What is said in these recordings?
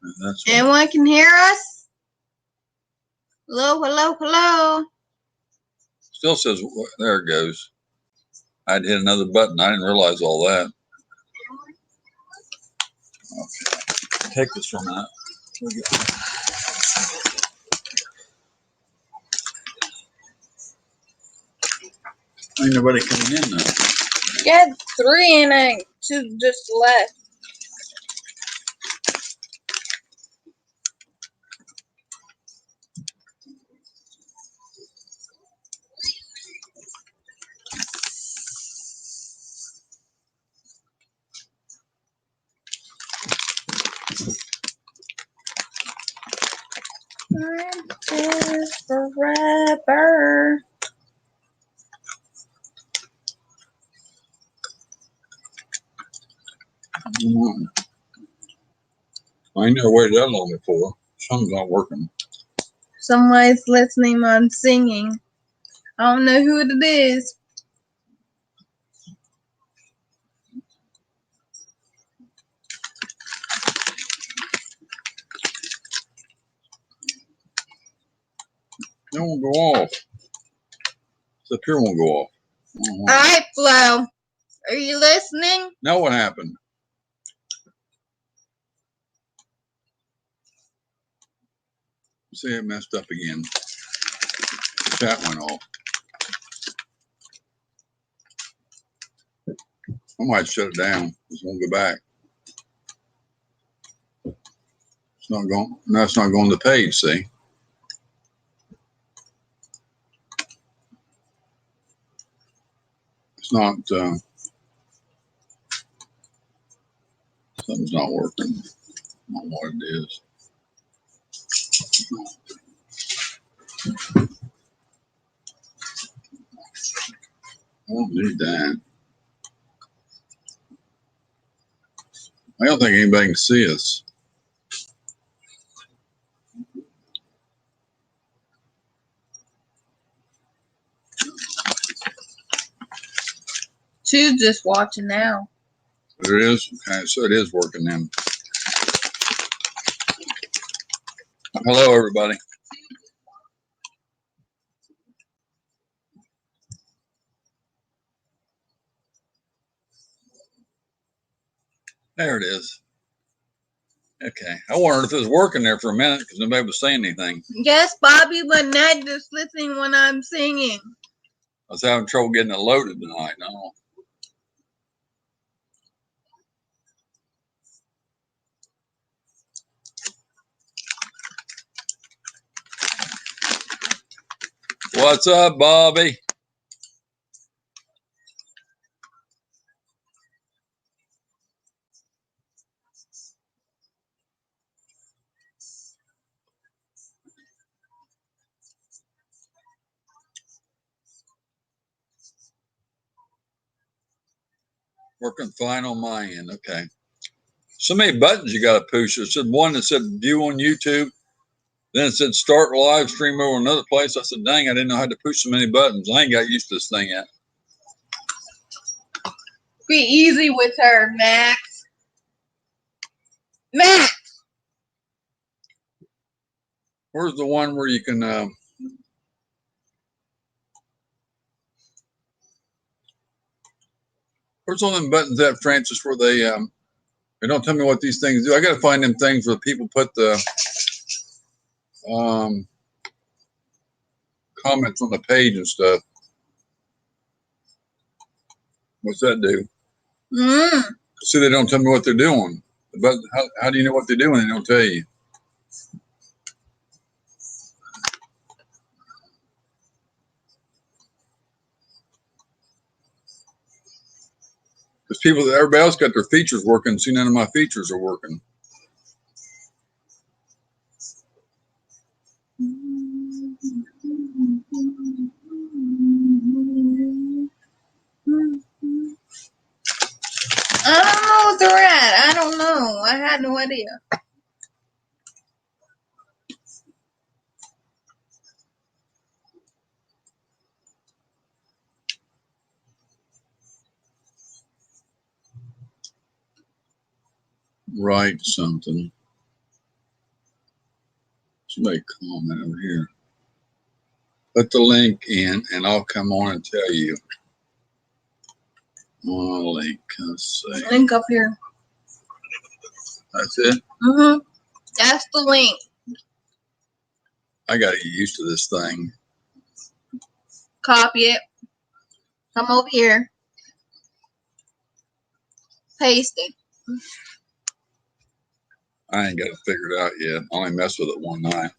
That's right. Anyone can hear us? Hello, hello, hello. Still says, there it goes. I'd hit another button. I didn't realize all that. Okay. Take this from that. Ain't nobody coming in now. Got 3 and 2 just left. Forever. I ain't never waited that long before. Something's not working. Somebody's listening on singing. I don't know who it is. It won't go off. It's up here won't go off. Alright, Flo. Are you listening? Now what happened? See, it messed up again. Chat went off. I might shut it down. Just won't go back. It's not going. No, it's not going to the page. See. It's not. Something's not working. I don't know what it is. I don't need that. I don't think anybody can see us. Two's just watching now. There it is. Okay, so it is working then. Hello, everybody. There it is. Okay. I wondered if it was working there for a minute because nobody was saying anything. Yes, Bobby, but not just listening when I'm singing. I was having trouble getting it loaded tonight. No. What's up, Bobby? Working fine on my end. Okay. So many buttons you got to push. It said one that said view on YouTube. Then it said start live stream over another place. I said, dang, I didn't know how to push so many buttons. I ain't got used to this thing yet. Be easy with her, Max. Max! Where's the one where you can... where's all them buttons at, Francis, where they don't tell me what these things do? I got to find them things where people put the comments on the page and stuff. What's that do? See, they don't tell me what they're doing. But how do you know what they're doing? They don't tell you. Because everybody else got their features working. See, none of my features are working. I don't know what they're at. I don't know. I had no idea. Write something. Somebody comment over here. Put the link in, and I'll come on and tell you. Link. Let's see. Link up here. That's it. That's the link. I got to get used to this thing. Copy it. Come over here. Paste it. I ain't got it figured out yet. I only messed with it one night.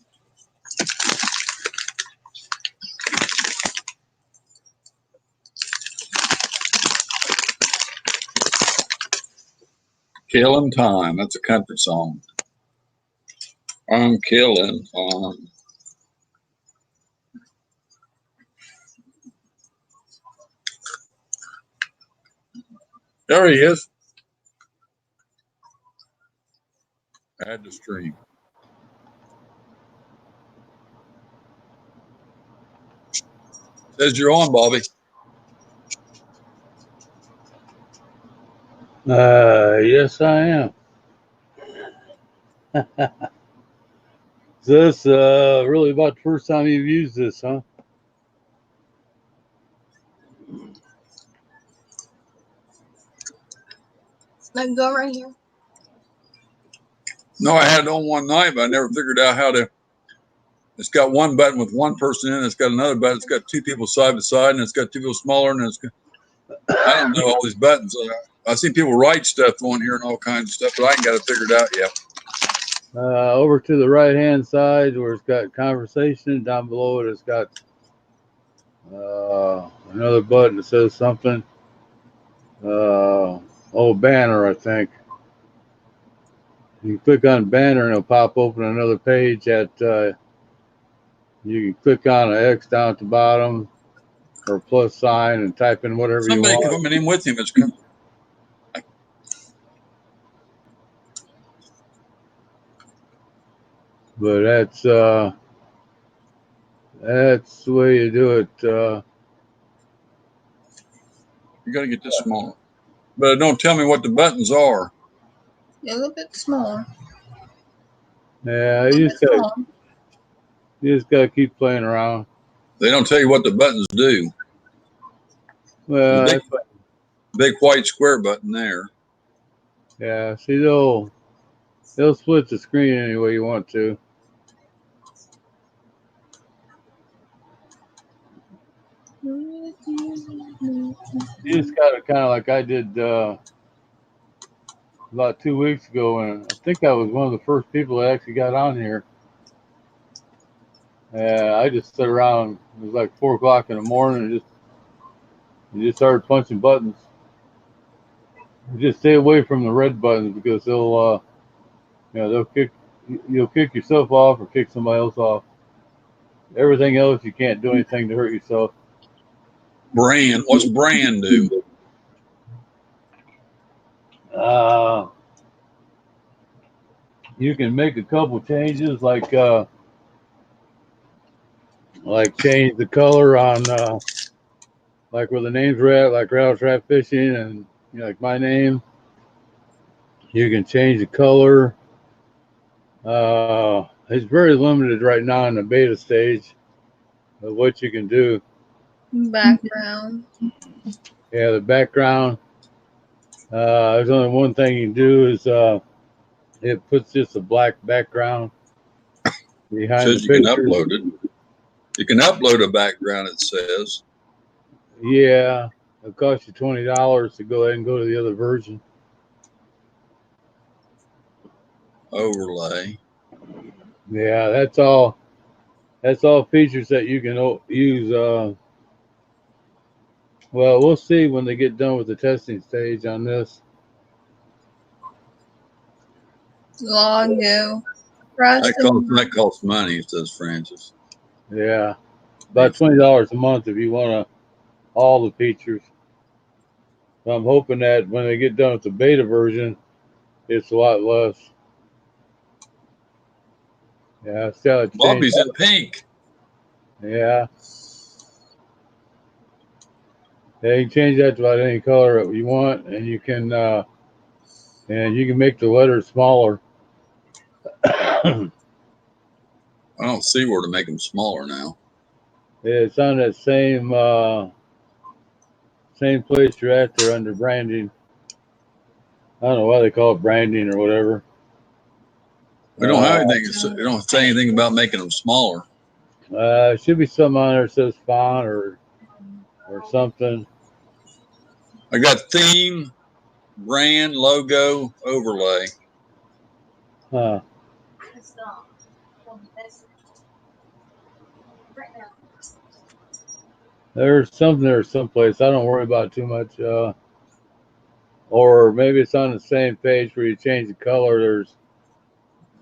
Killing time. That's a country song. I'm killing time. There he is. Add to stream. Says you're on, Bobby. Yes, I am. Is this really about the first time you've used this, huh? Let's go right here. No, I had it on one night, but I never figured out how to. It's got one button with one person in it. It's got another button. It's got two people side by side, and it's got two people smaller. And it's got, I don't know all these buttons. I see people write stuff on here and all kinds of stuff, but I ain't got it figured out yet. Over to the right-hand side where it's got conversation. Down below it, it's got another button that says something. Banner, I think. You click on banner and it'll pop open another page that you can click on an X down at the bottom or a plus sign and type in whatever Somebody you want. coming in with him. It's coming. But that's the way you do it. You got to get this smaller. But it don't tell me what the buttons are. Yeah, a little bit smaller. Yeah, you just gotta keep playing around. They don't tell you what the buttons do. Well, The big white square button there. yeah. See, they'll split the screen any way you want to. You just gotta kind of like I did about 2 weeks ago, and I think I was one of the first people that actually got on here. I just sat around. It was like 4 o'clock in the morning, and just started punching buttons. Just stay away from the red buttons because they'll you'll kick yourself off or kick somebody else off. Everything else, you can't do anything to hurt yourself. Brand. What's brand do? You can make a couple changes, like change the color on like where the names are at, like Rattle Trap Fishing, and like my name. You can change the color. It's very limited right now in the beta stage of what you can do. Background. Yeah, the background. There's only one thing you can do is it puts just a black background behind Says the you can picture. upload it. You can upload a background, it says. Yeah, it'll cost you $20 to go ahead and go to the other version. Overlay. Yeah, that's all. That's all features that you can use. Well, we'll see when they get done with the testing stage on this. Logo. That costs money, says Francis. Yeah, about $20 a month if you want all the features. So I'm hoping that when they get done with the beta version, it's a lot less. Yeah, see how it's Bobby's changed. in pink. Yeah. Yeah, you can change that to about any color that you want, and you can make the letters smaller. I don't see where to make them smaller now. It's on that same place you're at there under branding. I don't know why they call it branding or whatever. We don't have anything. It don't say anything about making them smaller. Should be something on there that says font or something. I got theme, brand, logo, overlay. Huh. There's something there someplace. I don't worry about it too much. Or maybe it's on the same page where you change the color.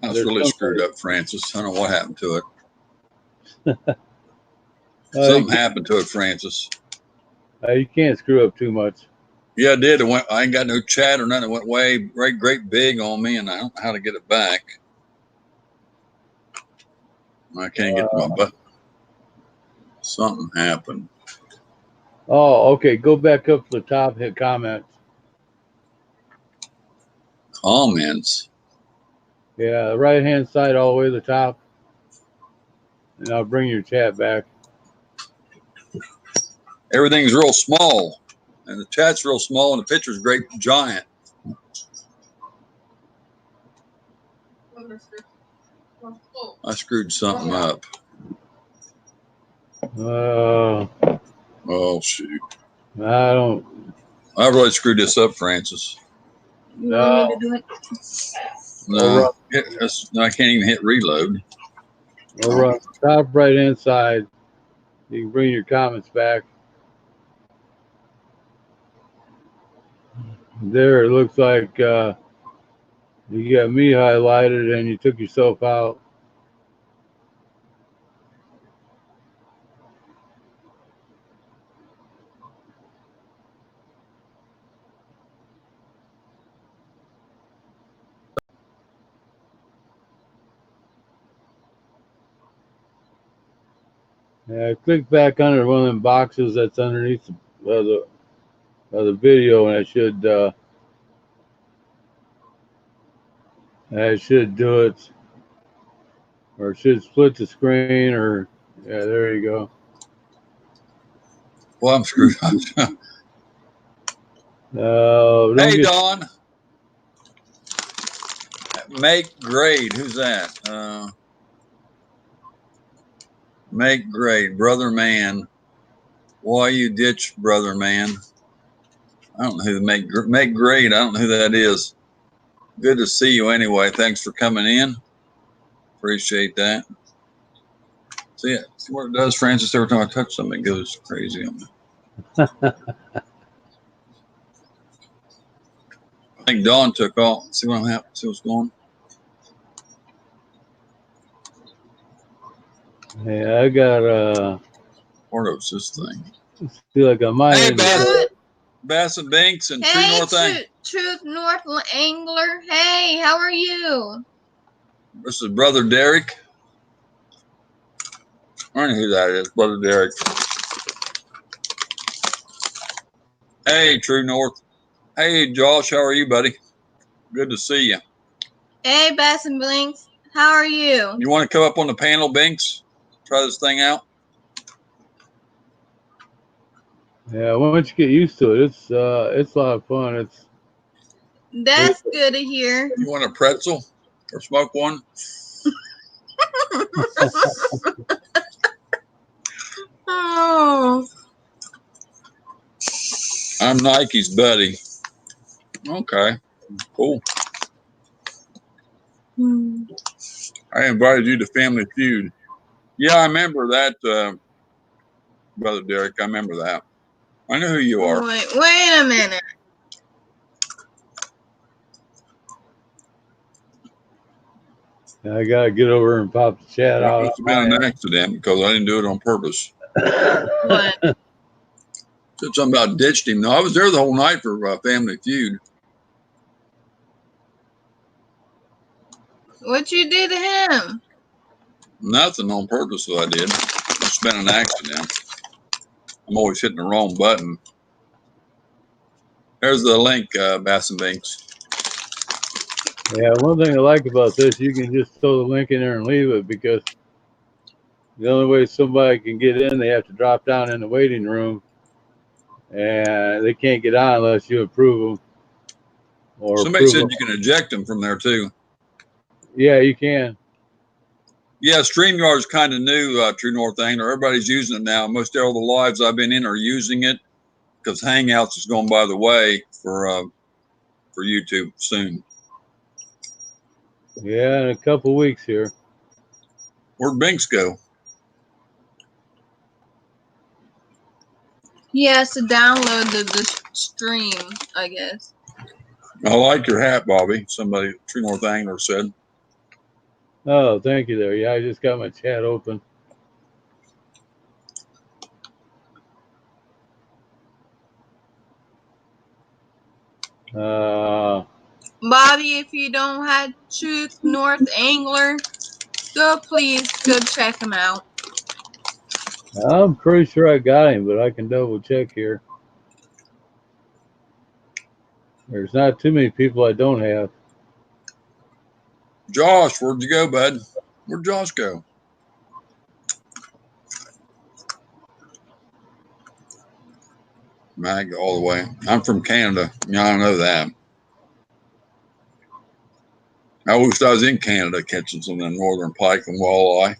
That's really screwed up, Francis. I don't know what happened to it. Something happened to it, Francis. You can't screw up too much. Yeah, I did. I ain't got no chat or nothing. It went way great big on me, and I don't know how to get it back. I can't get to my button. Something happened. Oh, okay. Go back up to the top, hit comments. Comments. Yeah, the right hand side all the way to the top. And I'll bring your chat back. Everything's real small. And the chat's real small, and the picture's great giant. I screwed something up. Oh, shoot. I really screwed this up, Francis. No. No, I can't even hit reload. Over on the top right hand side, you can bring your comments back. There, it looks like you got me highlighted and you took yourself out. Yeah, click back under one of them boxes that's underneath the video, and it should do it, or it should split the screen, or yeah, there you go. Well, I'm screwed up. Hey, Don. Make grade. Who's that? Make grade, brother man. Why you ditch, brother man? I don't know who the make grade. I don't know who that is. Good to see you anyway. Thanks for coming in. Appreciate that. See what it does, Francis. Every time I touch something, it goes crazy on me. I think Dawn took off. See what happened. See what's going on. Yeah, I got What was this thing? Feel like I might. Hey, Bass and Binks and True North Truth North Angler. Hey, how are you? This is Brother Derek. I don't know who that is, Brother Derek. Hey, True North. Hey, Josh, how are you, buddy? Good to see you. Hey, Bass and Binks. How are you? You want to come up on the panel, Binks? Try this thing out? Yeah, once you get used to it, it's a lot of fun. That's good to hear. You want a pretzel or smoke one? Oh. I'm Nike's buddy. Okay, cool. I invited you to Family Feud. Yeah, I remember that, Brother Derek. I remember that. I know who you are. Wait a minute. I gotta get over and pop the chat out. It's been an accident because I didn't do it on purpose. What? Said something about ditched him. No, I was there the whole night for Family Feud. What you do to him? Nothing on purpose that I did. It's been an accident. I'm always hitting the wrong button. There's the link, Bass and Binks. Yeah, one thing I like about this, you can just throw the link in there and leave it because The only way somebody can get in, they have to drop down in the waiting room, and they can't get on unless you approve them or Somebody approve said them. you can eject them from there too. Yeah, you can. Yeah, StreamYard's kind of new, True North Angler. Everybody's using it now. Most all the lives I've been in are using it because Hangouts is going by the way for YouTube soon. Yeah, in a couple weeks here. Where'd Binks go? He has to download the stream, I guess. I like your hat, Bobby. Somebody, True North Angler said. Oh, thank you there. Yeah, I just got my chat open. Bobby, if you don't have Truth North Angler, please go check him out. I'm pretty sure I got him, but I can double check here. There's not too many people I don't have. Josh, where'd you go, bud? Where'd Josh go? Mag all the way. I'm from Canada. Yeah, I know that. I wish I was in Canada catching some of the northern pike and walleye.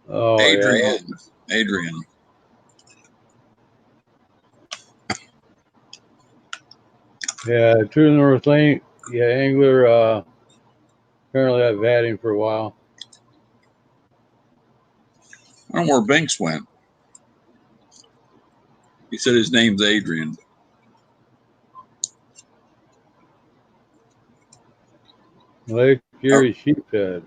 Oh, Adrian. yeah. True North Lane. Yeah, Angler. Apparently, I've had him for a while. I don't know where Binks went. He said his name's Adrian. Lake Erie Sheephead.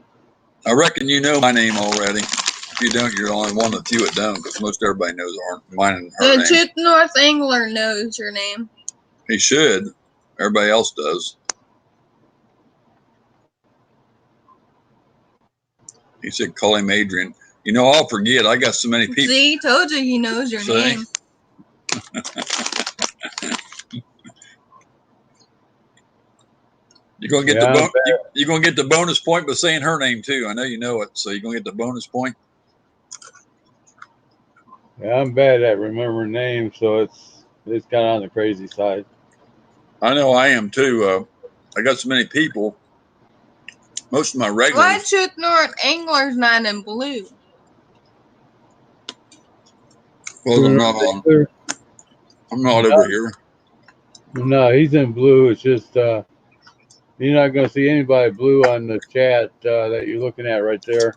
I reckon you know my name already. If you don't, you're the only one of the few that don't, because most everybody knows mine and her The name. Truth North Angler knows your name. He should. Everybody else does. He said, call him Adrian. You know, I'll forget. I got so many people. See, told you he knows your name. You're gonna get you're gonna get the bonus point by saying her name too. I know you know it, so you're gonna get the bonus point. Yeah, I'm bad at remembering names, so it's kind of on the crazy side. I know I am too. I got so many people. Most of my regulars. Why Truth North Angler's not in blue? Well, I'm not on. I'm not over here. No, he's in blue. It's just you're not going to see anybody blue on the chat that you're looking at right there.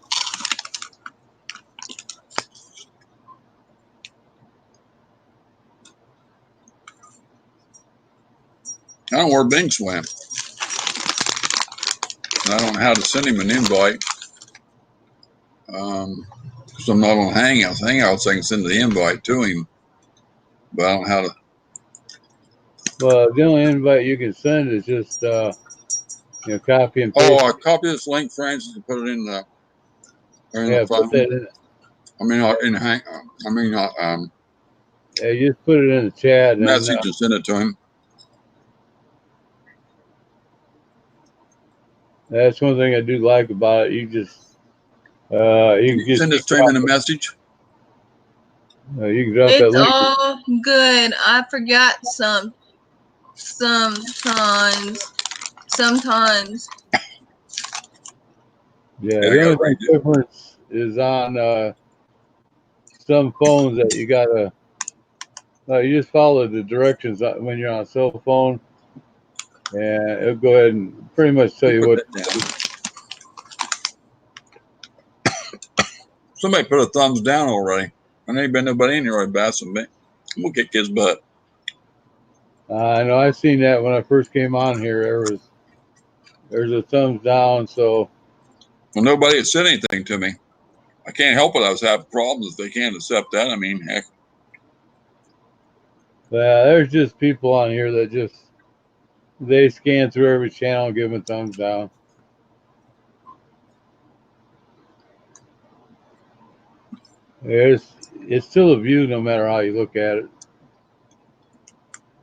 I don't know where Binks went. I don't know how to send him an invite. So I'm not on Hangouts. Hangouts, I can send the invite to him, but I don't know how to. Well, the only invite you can send is just copy and paste. Oh, I copy this link, Francis, and put it in the. Yeah, put that in. I mean, in Hang. I mean, yeah, you just put it in the chat message and send it to him. That's one thing I do like about it. You just you can send this to him in a message. You can drop it's that link. All good. I forgot sometimes. Yeah, the only difference is on some phones that you gotta. You just follow the directions when you're on a cell phone, and it'll go ahead and pretty much tell you what. Somebody put a thumbs down already. I know ain't been nobody in here already bassing me. We'll kick his butt. I know I seen that when I first came on here. There's a thumbs down. So. Well, nobody had said anything to me. I can't help it. I was having problems. If they can't accept that, I mean, heck. Yeah, there's just people on here that they scan through every channel and give them a thumbs down. It's still a view no matter how you look at it.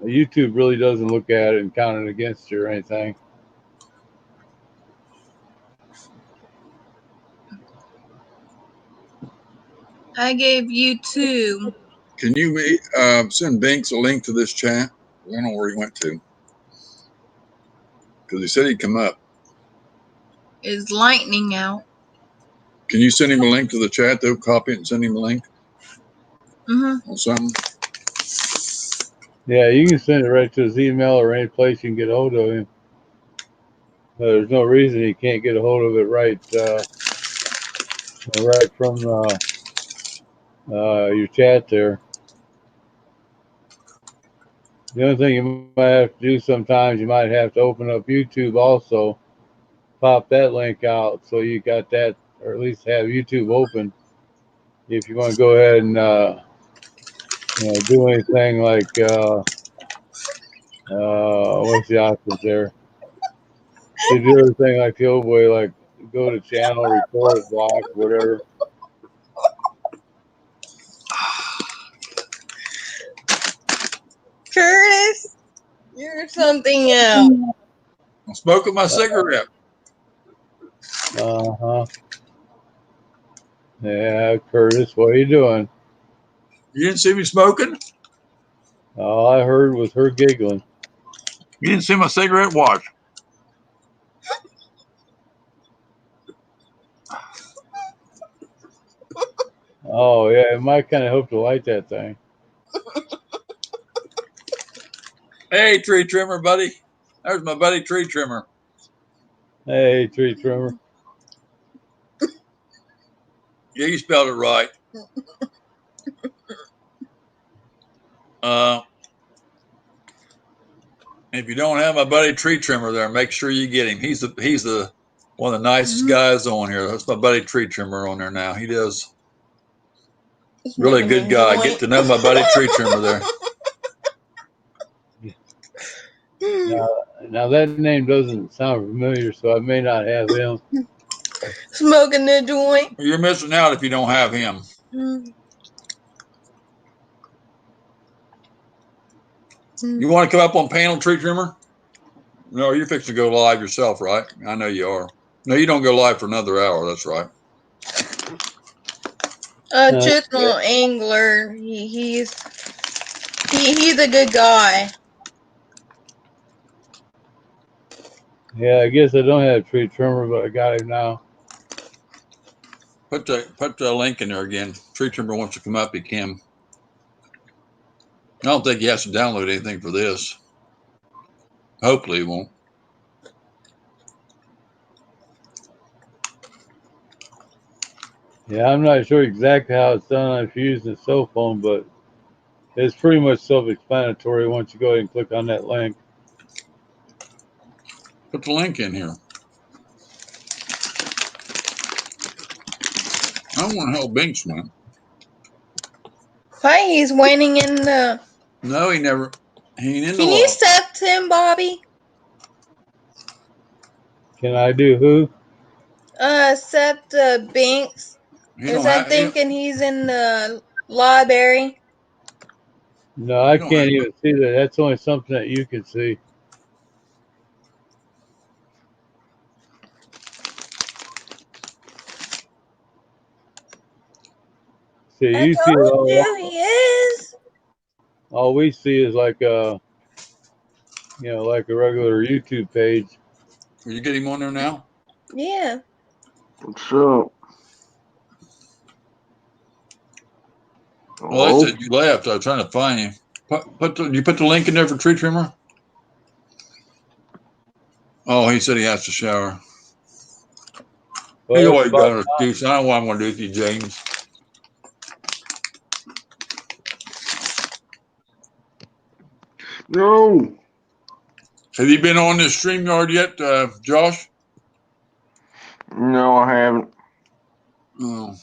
YouTube really doesn't look at it and count it against you or anything. I gave you 2. Can you send Binks a link to this chat? I don't know where he went to. Because he said he'd come up. Is lightning out? Can you send him a link to the chat, though? Copy it and send him a link or something? Yeah, you can send it right to his email or any place you can get a hold of him. There's no reason he can't get a hold of it right from your chat there. The only thing you might have to do sometimes, you might have to open up YouTube also, pop that link out so you got that, or at least have YouTube open if you want to go ahead and do anything like what's the options there? To do everything like the old way, like go to channel, record, block, whatever. Curtis, you're something else. I'm smoking my cigarette. Uh-huh. Yeah, Curtis, what are you doing? You didn't see me smoking? All I heard was her giggling. You didn't see my cigarette? Watch. Oh, yeah, it might kind of hope to light that thing. Hey, tree trimmer, buddy. There's my buddy, tree trimmer. Hey, tree trimmer. Yeah, you spelled it right. If you don't have my buddy tree trimmer there, make sure you get him. He's the one of the nicest guys on here. That's my buddy tree trimmer on there now. He does really good guy. Get to know my buddy tree trimmer there. Now that name doesn't sound familiar, so I may not have him. Smoking the joint. You're missing out if you don't have him. You want to come up on panel, tree trimmer? No, you're fixing to go live yourself, right? I know you are. No, you don't go live for another hour. That's right. Truth Nor Angler. He's a good guy. Yeah, I guess I don't have tree trimmer, but I got him now. Put the link in there again. Tree trimmer wants to come up, he can. I don't think he has to download anything for this. Hopefully he won't. Yeah, I'm not sure exactly how it's done if you're using a cell phone, but it's pretty much self-explanatory once you go ahead and click on that link. Put the link in here. I don't want to help Binks, man. Why he's winning in the... No, he never. He ain't in the Can law. you accept him, Bobby? Can I do who? Accept Binks. Is that thinking he's in the library? No, I can't even see that. That's only something that you can see. See, you see it all. He is. All we see is like a regular YouTube page. Will you get him on there now? Yeah. What's up? Well, they said you left. I was trying to find you. You put the link in there for tree trimmer? Oh, he said he has to shower. Well, He always got an excuse. I don't know what I'm going to do with you, James. No. Have you been on this StreamYard yet, Josh? No, I haven't. Oh,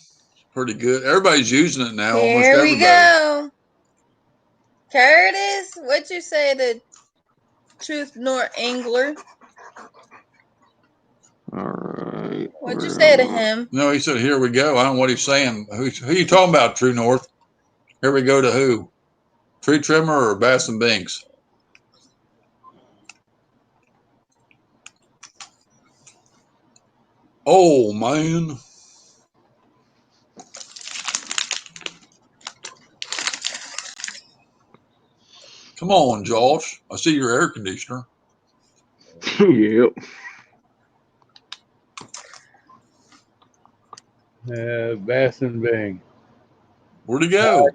pretty good. Everybody's using it now. Here we go. Curtis, what you say to Truth Nor Angler? All right. What'd you say to him? No, he said, here we go. I don't know what he's saying. Who you talking about, True North? Here we go to who? Tree Trimmer or Bass and Binks? Oh, man. Come on, Josh. I see your air conditioner. Yep. Bass and Bing. Where'd he go?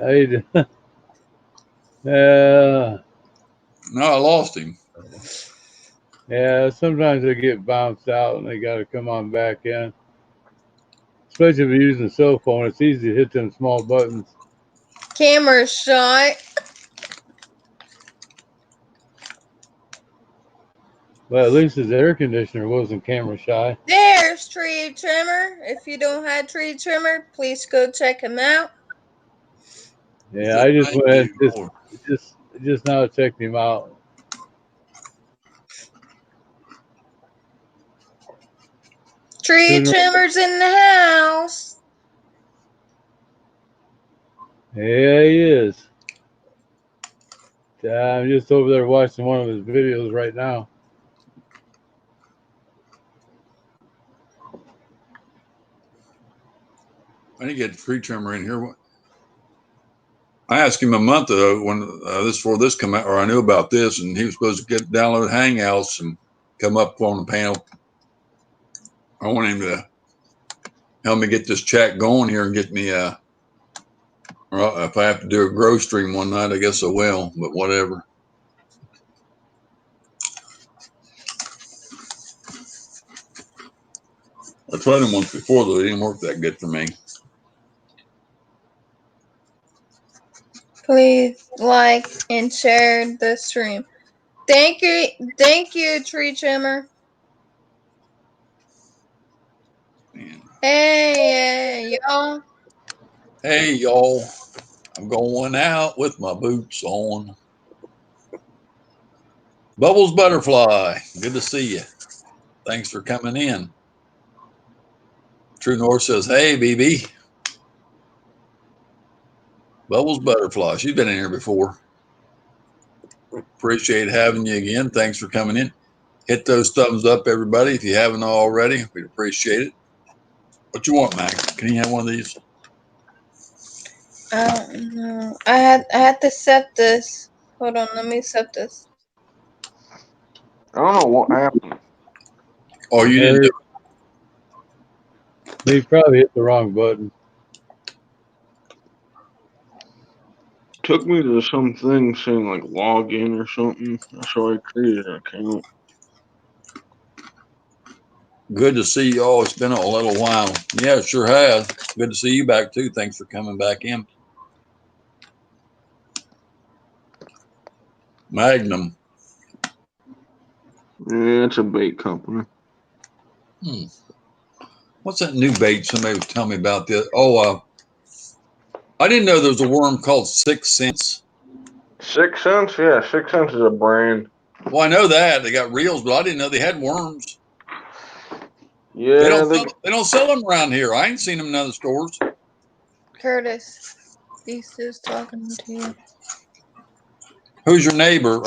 I, uh, No, I lost him. yeah, sometimes they get bounced out and they got to come on back in. Especially if you're using a cell phone, it's easy to hit them small buttons. Camera shot. But at least his air conditioner wasn't camera shy. There's tree trimmer. If you don't have tree trimmer, please go check him out. Yeah, I just Thank went ahead you, and Lord. just now checked him out. Tree trimmer's in the house. Yeah, he is. I'm just over there watching one of his videos right now. I need to get the tree trimmer in here. I asked him a month ago when before this come out, or I knew about this, and he was supposed to get download Hangouts and come up on the panel. I want him to help me get this chat going here and get me or if I have to do a grow stream one night, I guess I will, but whatever. I tried him once before, though. It didn't work that good for me. Please like and share the stream. Thank you, tree trimmer. Man. Hey, y'all. Hey, y'all. I'm going out with my boots on. Bubbles Butterfly, good to see you. Thanks for coming in. True North says, hey, BB. Bubbles Butterfly, she's been in here before. Appreciate having you again. Thanks for coming in. Hit those thumbs up, everybody, if you haven't already. We'd appreciate it. What you want, Mac? Can you have one of these? I don't know. I had to set this. Hold on, let me set this. I don't know what happened. Oh, you didn't do He probably hit the wrong button. Took me to something saying like log in or something. So I created an account. Good to see y'all. It's been a little while. Yeah, it sure has. Good to see you back, too. Thanks for coming back in. Magnum. Yeah, it's a bait company. What's that new bait somebody was telling me about this? Oh, I didn't know there was a worm called 6 Cents. 6 Cents? Yeah, 6 Cents is a brand. Well, I know that. They got reels, but I didn't know they had worms. They Yeah, don't sell them around here. I ain't seen them in other stores. Curtis, he's just talking to you. Who's your neighbor?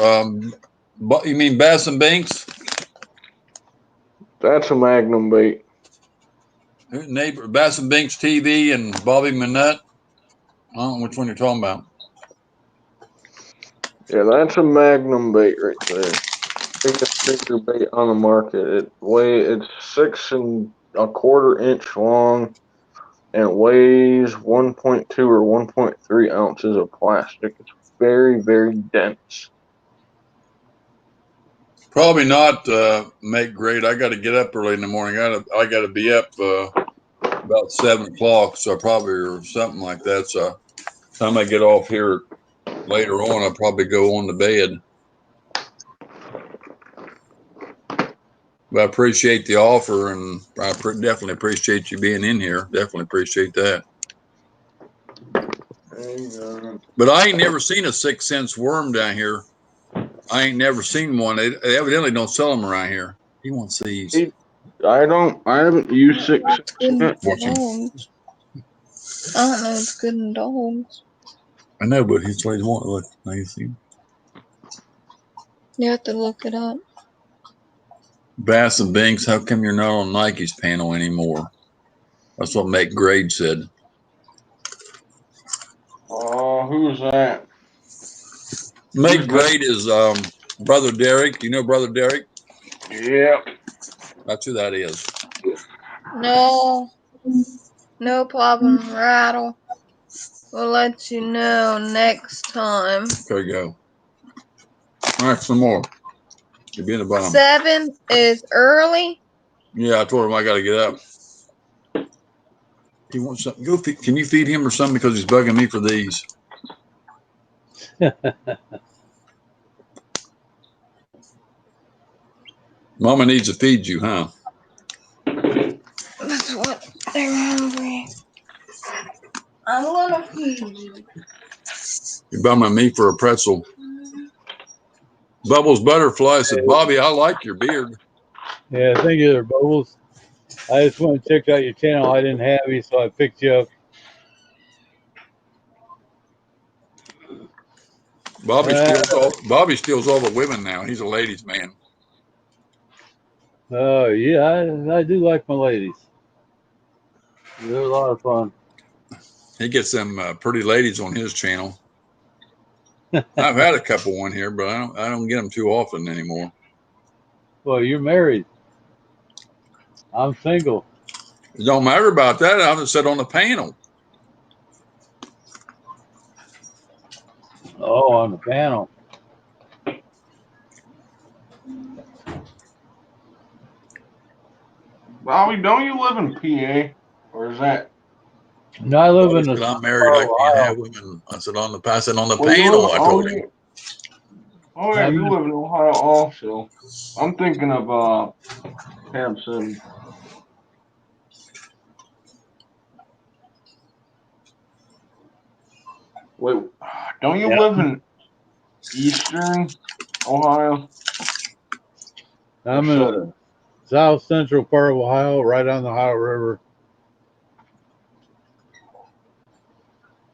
You mean Bass and Binks? that's a Magnum bait. Neighbor Bass and Binks TV and Bobby Manette. I don't know which one you're talking about. Yeah, that's a Magnum bait right there. Biggest bigger bait on the market. It's 6¼ inch long and it weighs 1.2 or 1.3 ounces of plastic. It's very, very dense. Probably not make great. I got to get up early in the morning. I got to be up about 7 o'clock, so probably or something like that. So time I get off here later on, I'll probably go on to bed. But I appreciate the offer, and I definitely appreciate you being in here. Definitely appreciate that. But I ain't never seen a 6 Cents worm down here. I ain't never seen one. They evidently don't sell them around here. He wants these. I haven't used 6 Cents yet. Dogs. I don't know. It's good in dogs. I know, but he's what he's wanting. Look, now you see. You have to look it up. Bass and Binks, how come you're not on Nike's panel anymore? That's what Make Grade said. Oh, who's that? Make great is Brother Derek. You know Brother Derek? Yeah. That's who that is. No problem, Rattle. We'll let you know next time. There you go. All right, some more. You'll be in the bottom. 7 is early. Yeah, I told him I got to get up. He wants something. Go feed, can you feed him or something because he's bugging me for these? Mama needs to feed you, huh? That's what they're hungry. I'm gonna feed you. You're bumming me for a pretzel. Bubbles Butterfly said, Bobby, I like your beard. Yeah, thank you there, Bubbles. I just went and checked out your channel. I didn't have you, so I picked you up. Bobby steals all the women now. He's a ladies' man. Oh, yeah, I do like my ladies. They're a lot of fun. He gets them pretty ladies on his channel. I've had a couple on here, but I don't get them too often anymore. Well, you're married. I'm single. It don't matter about that. I haven't said on the panel. Oh, on the panel. Bobby, don't you live in PA? Or is that? No, I live in the I'm south married. part I of can't Ohio. have women. I said on the Well, you panel. live. I told him. Oh yeah, I'm you in, live in Ohio also. I'm thinking of Tab City. Wait, don't you yeah, live in Eastern Ohio or I'm in the Southern? south central part of Ohio, right on the Ohio River.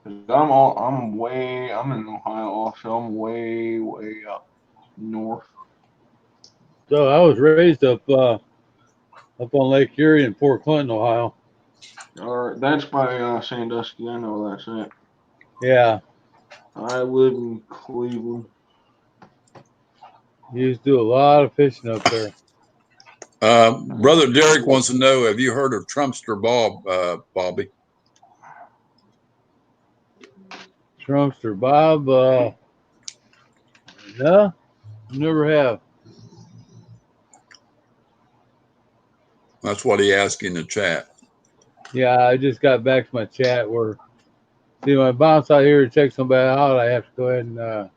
'Cause I'm in Ohio also. I'm way up north. So I was raised up on Lake Erie in Port Clinton, Ohio. Or that's by Sandusky. I know that's it. Yeah, I live in Cleveland. you used to do a lot of fishing up there. Brother Derek wants to know, have you heard of Trumpster Bob, Bobby? Trumpster Bob, no, never have. That's what he asked in the chat. Yeah, I just got back to my chat where, see, when I bounce out here to check somebody out, I have to go ahead and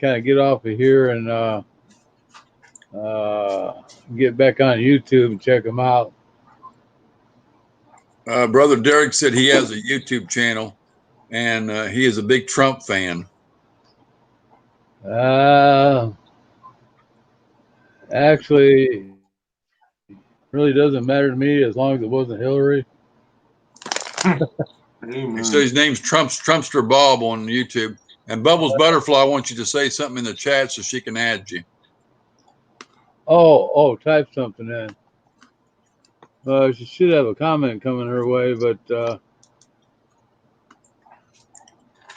kind of get off of here and get back on YouTube and check them out. Brother Derek said he has a YouTube channel, and he is a big Trump fan. Actually, really doesn't matter to me as long as it wasn't Hillary. He said his name's Trumpster Bob on YouTube. And Bubbles Butterfly wants you to say something in the chat so she can add you. Type something in. She should have a comment coming her way, but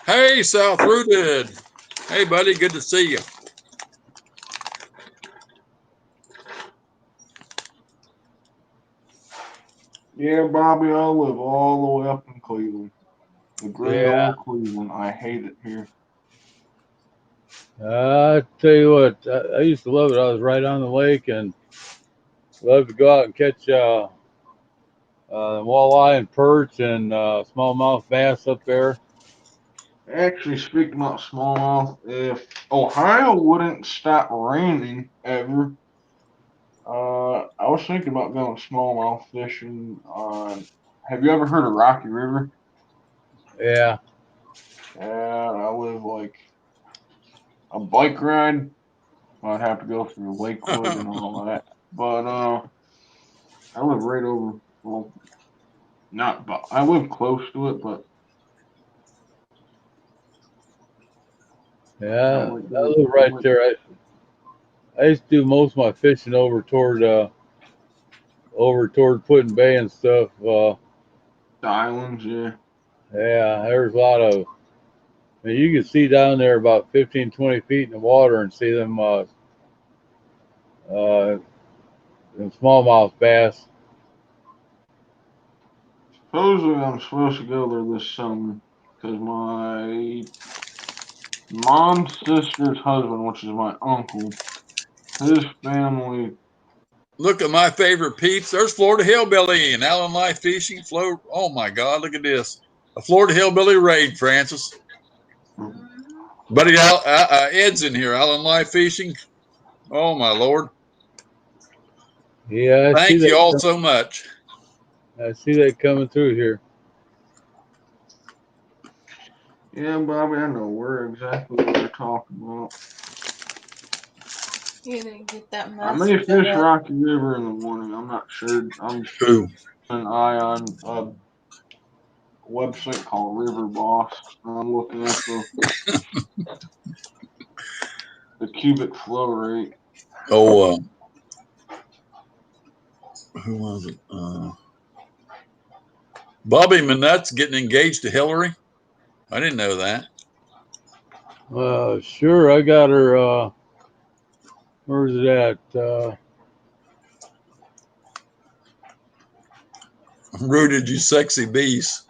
Hey, South Rooted. Hey, buddy, good to see you. Yeah, Bobby, I live all the way up in Cleveland. The great yeah. old Cleveland. I hate it here. I tell you what, I used to love it. I was right on the lake and loved to go out and catch walleye and perch and smallmouth bass up there. Actually, speaking about smallmouth, if Ohio wouldn't stop raining ever, I was thinking about going smallmouth fishing on. Have you ever heard of Rocky River? Yeah. Yeah, I live like a bike ride. I'd have to go through Lakewood and all that. But I live right over. Well, not but I live close to it, but I Yeah, might I go. live I right might there. I used to do most of my fishing over toward Puddin Bay and stuff. the islands. Yeah. Yeah, there's a lot of And you can see down there about 15, 20 feet in the water and see them smallmouth bass. Supposedly, I'm supposed to go there this summer because my mom's sister's husband, which is my uncle, his family. Look at my favorite peeps. There's Florida Hillbilly and Allen Life Fishing. Oh my God, look at this. A Florida Hillbilly raid, Francis. Buddy Ed's in here. Allen Life Fishing. Oh my Lord. Yeah, Thank you all so much. I see that coming through here. Yeah, Bobby, I know exactly what you're talking about. You didn't get that I message. may fish Rocky River in the morning. I'm not sure. I'm Who? an eye on a website called River Boss. I'm looking at the cubic flow rate. Oh, who was it? Bobby Manette's getting engaged to Hillary. I didn't know that. Sure, I got her. Where's it at? Rooted, you sexy beast.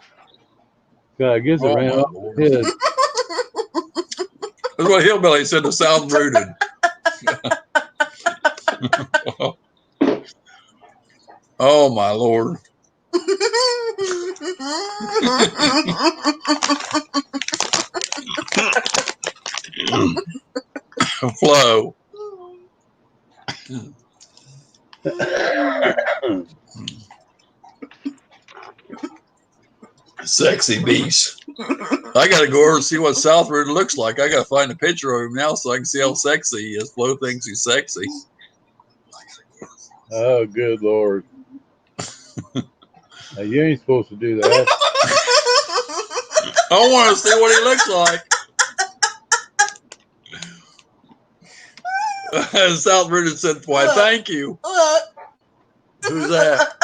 God, I guess it ran off his head. That's what Hillbilly said to South Rooted. Oh my Lord. Flow. Sexy beast. I gotta go over and see what South Rooted looks like. I gotta find a picture of him now so I can see how sexy he is. Flo thinks he's sexy. Oh, good Lord. Now, you ain't supposed to do that. I want to see what he looks like. South Rooted said, "Why, thank you." Who's that?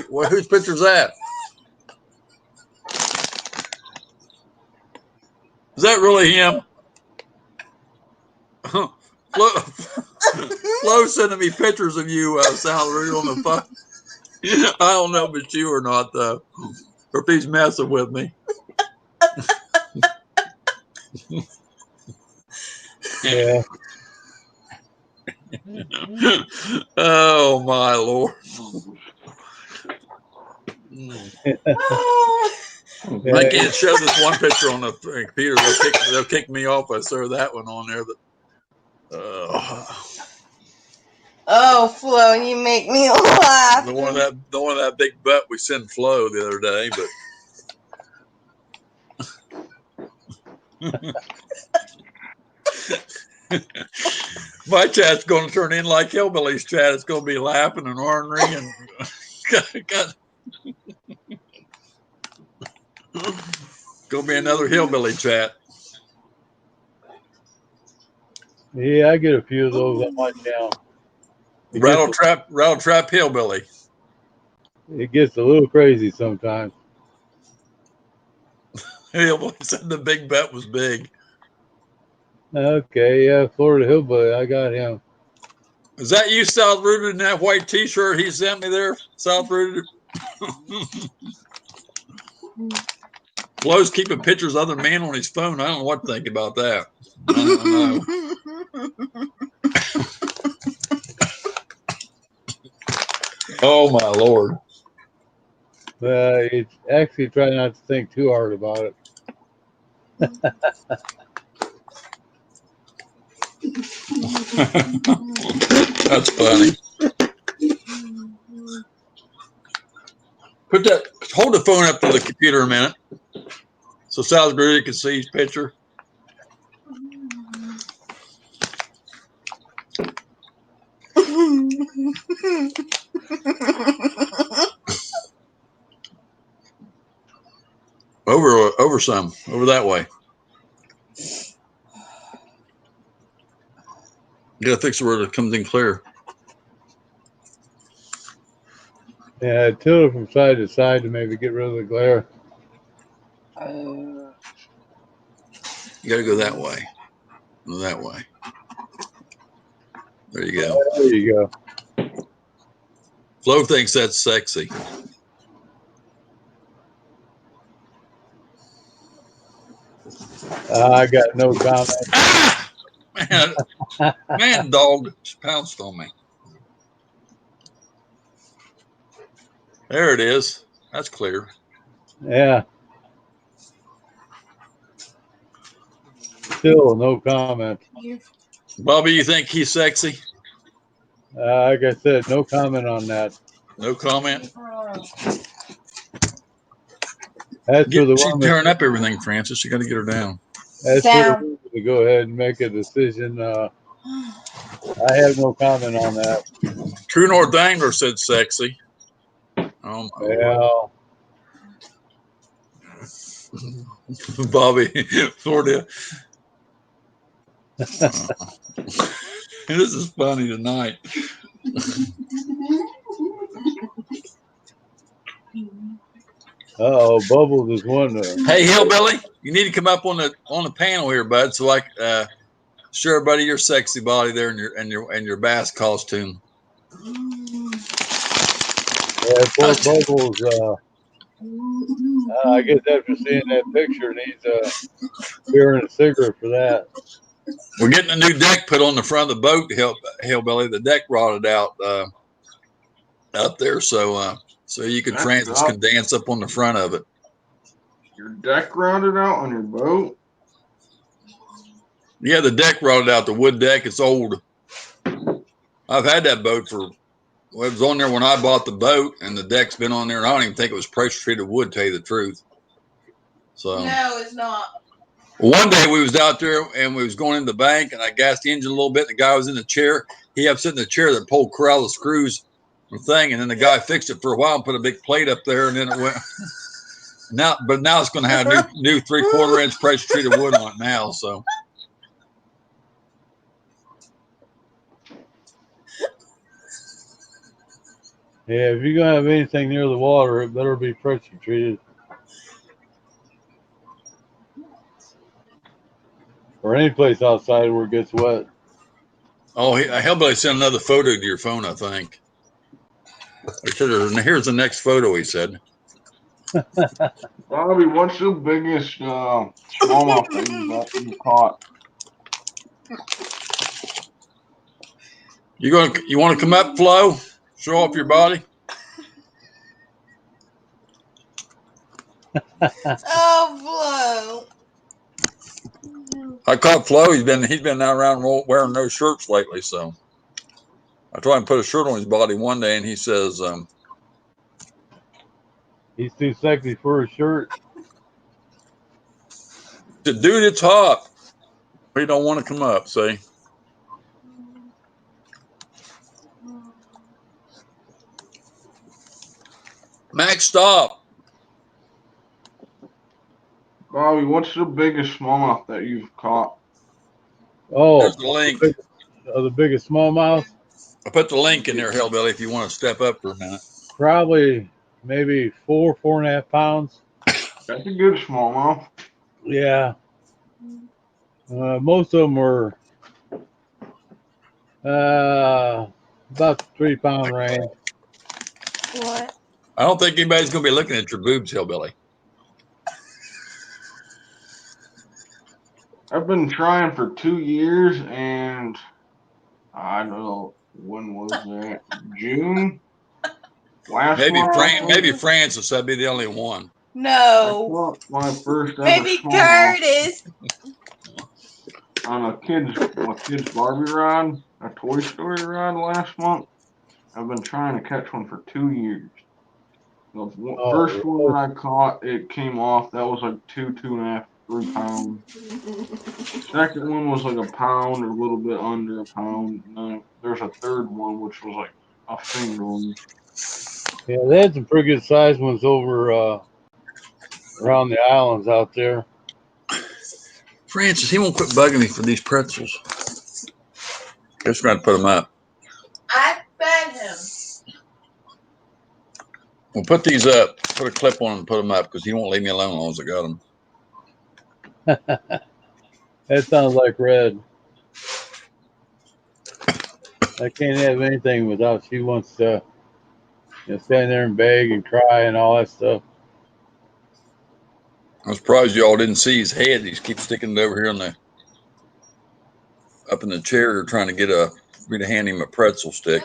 Whose picture's that? Is that really him? Flo sending me pictures of you, South Rooted, on the phone. I don't know if it's you or not, though, or if he's messing with me. Yeah. Oh my Lord. I can't show this one picture on the computer. They'll kick me off if I throw that one on there. Oh, Flo, you make me laugh. The one of that big butt we sent Flo the other day, but my chat's going to turn in like Hillbilly's chat. It's going to be laughing and ornery and going to be another Hillbilly chat. Yeah, I get a few of those on my channel. Rattle trap Hillbilly. It gets a little crazy sometimes. Hillbilly said the big bet was big. Okay, yeah, Florida Hillbilly, I got him. Is that you, South Rooted, in that white T-shirt he sent me there, South Rooted? Flo's keeping pictures of other man on his phone. I don't know what to think about that. I don't know. Oh my Lord. It's actually try not to think too hard about it. That's funny. Hold the phone up to the computer a minute so South Rooted can see his picture. Over that way. You gotta fix it where it comes in clear. Yeah, I tilt it from side to side to maybe get rid of the glare. You got to go that way. Go that way. There you go. There you go. Flo thinks that's sexy. I got no comment. Ah! Man, dog pounced on me. There it is. That's clear. Yeah. Still no comment. Bobby, you think he's sexy? Like I said, no comment on that. No comment. As for the She's woman, tearing up everything, Francis. You got to get her down. as for the Down. woman to go ahead and make a decision, I have no comment on that. True North Angler said sexy. Oh my Lord. Well, Bobby, Florida. This is funny tonight. Bubbles is one. Hey, Hillbilly, you need to come up on the panel here, bud, so I show everybody your sexy body there and your bass costume. Yeah, poor Bubbles. I guess after seeing that picture, needs a beer and a cigarette for that. We're getting a new deck put on the front of the boat, Hillbilly. The deck rotted out up there, so you can Francis can dance up on the front of it. Your deck rotted out on your boat? Yeah, the deck rotted out. The wood deck. It's old. I've had that boat for. Well, it was on there when I bought the boat, and the deck's been on there. And I don't even think it was pressure treated wood. To tell you the truth. So No, it's not. one day we was out there and we was going in the bank, and I gassed the engine a little bit. The guy was in the chair. He upset in the chair that pulled corral the screws and thing, and then the guy fixed it for a while and put a big plate up there, and then it went. Now it's going to have new 3/4 inch pressure treated wood on it now. So. Yeah, if you're gonna have anything near the water, it better be pressure treated. Or any place outside where it gets wet. Oh, Hellbilly sent another photo to your phone, I think. Here's the next photo, he said. Bobby, what's the biggest smallmouth that you caught? You want to come up, Flo? Show off your body. Oh, Flo. I caught Flo. He's been out around wearing no shirts lately, so I tried and put a shirt on his body one day, and he says, He's too sexy for a shirt. "Dude, it's hot." He don't want to come up. See, Max, stop. Bobby, what's the biggest smallmouth that you've caught? Oh, There's the link. The biggest smallmouth? I put the link in there, Hellbilly, if you want to step up for a minute. Probably maybe 4.5 pounds. That's a good smallmouth. Yeah. Most of them were about 3 pound range. What? I don't think anybody's going to be looking at your boobs, Hellbilly. I've been trying for 2 years, and I don't know, when was that? June? Last month? Maybe Francis. That'd be the only one. I No. caught my first ever Maybe smallmouth Curtis. on a kid's Barbie ride, a Toy Story ride last month. I've been trying to catch one for 2 years. The first one that I caught, it came off. That was like 2.5, 3 pounds. Second one was like a pound or a little bit under a pound. And then there's a third one, which was like a finger on. Yeah, they had some pretty good sized ones over around the islands out there. Francis, he won't quit bugging me for these pretzels. Guess we're going to put them up. I fed him. We'll put these up. Put a clip on them and put them up because he won't leave me alone as long as I got them. That sounds like Red. I can't have anything without she wants to stand there and beg and cry and all that stuff. I'm surprised y'all didn't see his head. He keeps sticking it over here up in the chair, trying to get me to hand him a pretzel stick.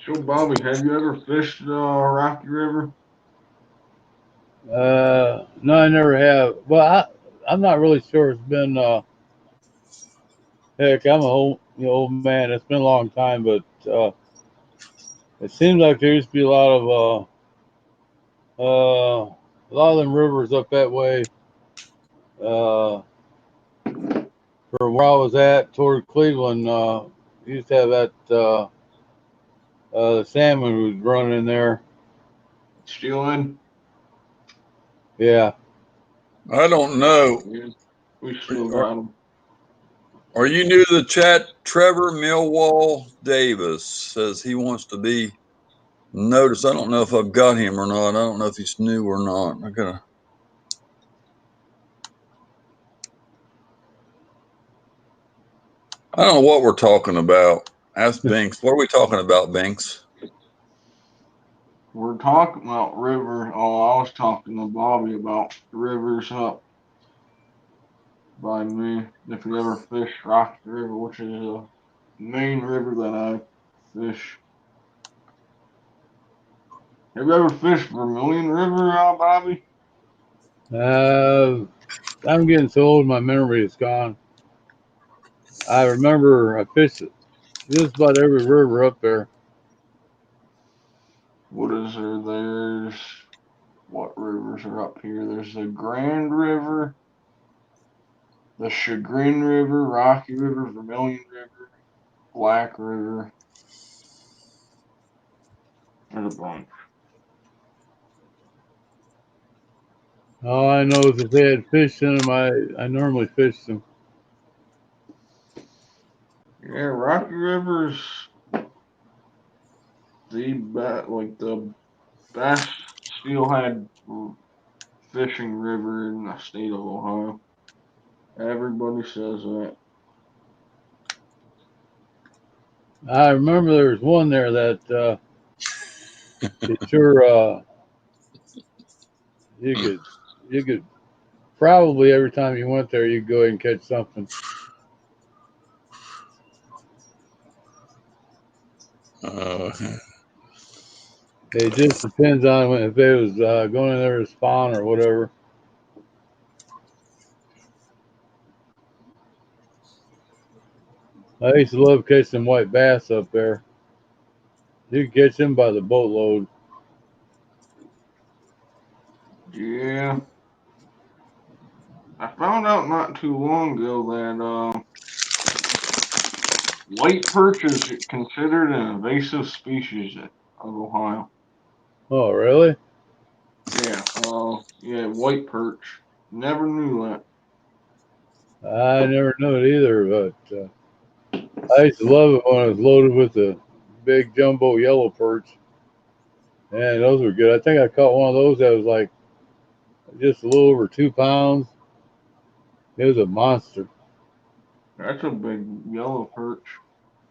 So, Bobby, have you ever fished Rocky River? No, I never have. Well, I'm not really sure. It's been heck, I'm an old man. It's been a long time, but it seems like there used to be a lot of them rivers up that way. From where I was at toward Cleveland, used to have that the salmon was running in there. Steeling? Yeah. I don't know. Yeah, we still got them. Are you new to the chat? Trevor Millwall Davis says he wants to be noticed. I don't know if I've got him or not. I don't know if he's new or not. I don't know what we're talking about. Ask Binks. What are we talking about, Binks? We're talking about river. Oh, I was talking to Bobby about rivers up by me. If you ever fish Rocky River, which is the main river that I fish. Have you ever fished Vermilion River, Bobby? I'm getting so old, my memory is gone. I remember I fished just about every river up there. What is there? What rivers are up here? There's the Grand River, the Chagrin River, Rocky River, Vermilion River, Black River. There's a bunch. All I know is if they had fish in them, I normally fished them. Yeah, Rocky River's the best steelhead fishing river in the state of Ohio. Everybody says that. I remember there was one there that it sure you could probably every time you went there you'd go ahead and catch something. It just depends on if it was going in there to spawn or whatever. I used to love catching white bass up there. You could catch them by the boatload. Yeah. I found out not too long ago that white perch is considered an invasive species of Ohio. Oh, really? Yeah, yeah, white perch. Never knew that. I never knew it either, but I used to love it when it was loaded with the big jumbo yellow perch. And those were good. I think I caught one of those that was like just a little over 2 pounds. It was a monster. That's a big yellow perch.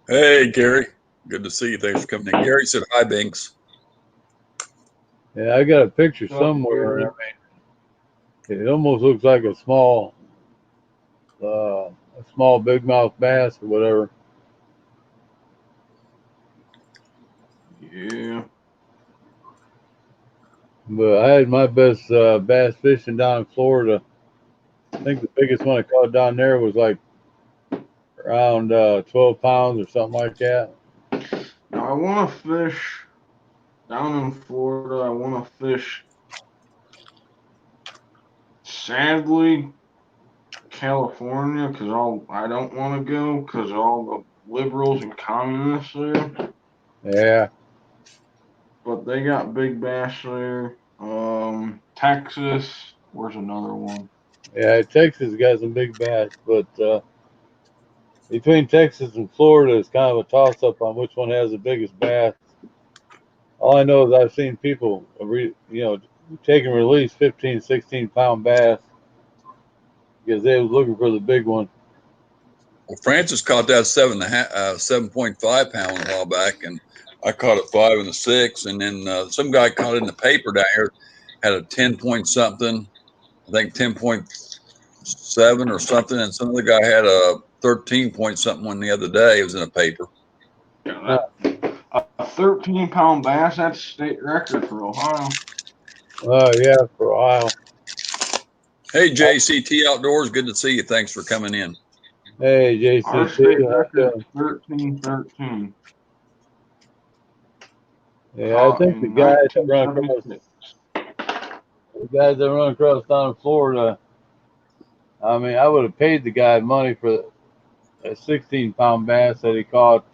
Hey, Gary. Good to see you. Thanks for coming in. Gary said hi, Binks. Yeah, I got a picture What's up, somewhere. Gary? I mean, it almost looks like a small big mouth bass or whatever. Yeah. But I had my best bass fishing down in Florida. I think the biggest one I caught down there was like around 12 pounds or something like that. Now I want to fish down in Florida. I want to fish. Sadly, California, because I don't want to go because all the liberals and communists there. Yeah, But they got big bass there. Texas. Where's another one? yeah. Texas got some big bass, but between Texas and Florida is kind of a toss up on which one has the biggest bass. All I know is I've seen people, take and release 15, 16 pound bass because they was looking for the big one. Well, Francis caught that 7.5 pound a while back, and I caught a 5 and a 6, and then some guy caught it in the paper down here, had a 10 point something, I think 10.7 or something, and some other guy had a 13 point something one the other day. It was in a paper. Uh, A 13-pound bass, that's state record for Ohio. yeah, for a while. Hey, JCT Outdoors, good to see you. Thanks for coming in. Hey, Our JCT. state record is 13-13. Yeah, I think In 1976. the guys that run across down in Florida. I mean, I would have paid the guy money for a 16-pound bass that he caught.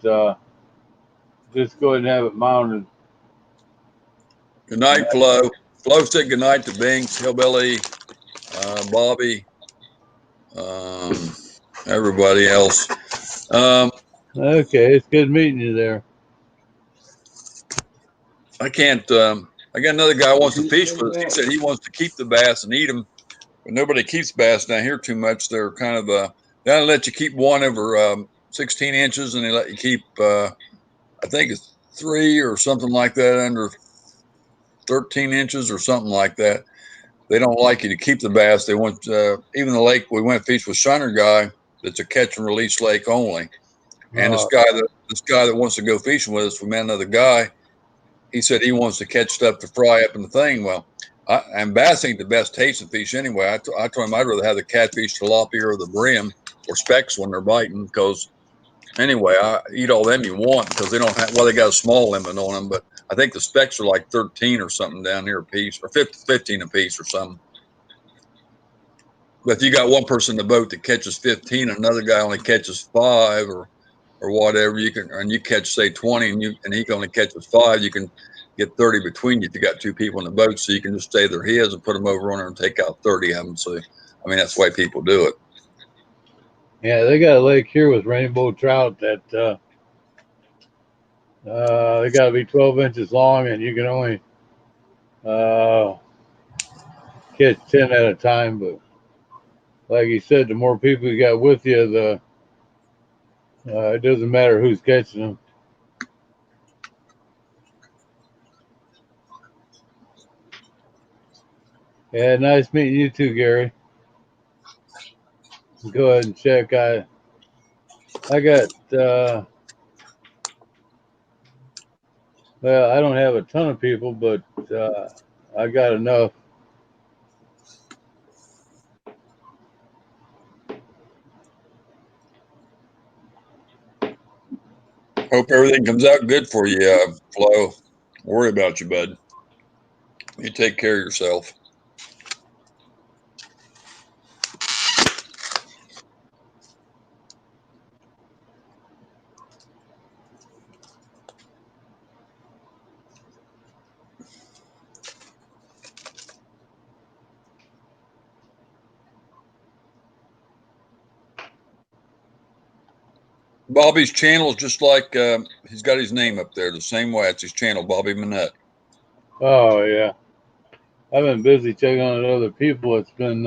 Just go ahead and have it mounted. Good night, Flo. Flo said good night to Binks, Hillbilly, Bobby, everybody else. Okay, it's good meeting you there. I can't. I got another guy who wants to fish with us. He said he wants to keep the bass and eat them, but nobody keeps bass down here too much. They're kind of they don't let you keep one over 16 inches, and they let you keep I think it's 3 or something like that under 13 inches or something like that. They don't like you to keep the bass. They want even the lake we went fish with Shiner guy. That's a catch and release lake only. And this guy that wants to go fishing with us, we met another guy. He said he wants to catch stuff to fry up in the thing. Well, and bass ain't the best tasting fish anyway. I told him I'd rather have the catfish, tilapia, or the brim or specks when they're biting. Because anyway, I eat all them you want because they don't have. Well, they got a small limit on them, but I think the specks are like 13 or something down here a piece, or 15 a piece or something. But if you got one person in the boat that catches 15, and another guy only catches 5 or whatever, you can, and you catch say 20, and he can only catches 5, you can get 30 between you if you got 2 people in the boat, so you can just say they're his and put them over on there and take out 30 of them. So I mean that's the way people do it. Yeah, they got a lake here with rainbow trout that they got to be 12 inches long, and you can only catch 10 at a time. But like you said, the more people you got with you, the it doesn't matter who's catching them. Yeah, nice meeting you too, Gary. Go ahead and check. I got well, I don't have a ton of people, but I got enough. Hope everything comes out good for you, Flo. Worry about you, bud. You take care of yourself. Bobby's channel is just like he's got his name up there the same way. It's his channel, Bobby Manette. Oh yeah, I've been busy checking on other people. It's been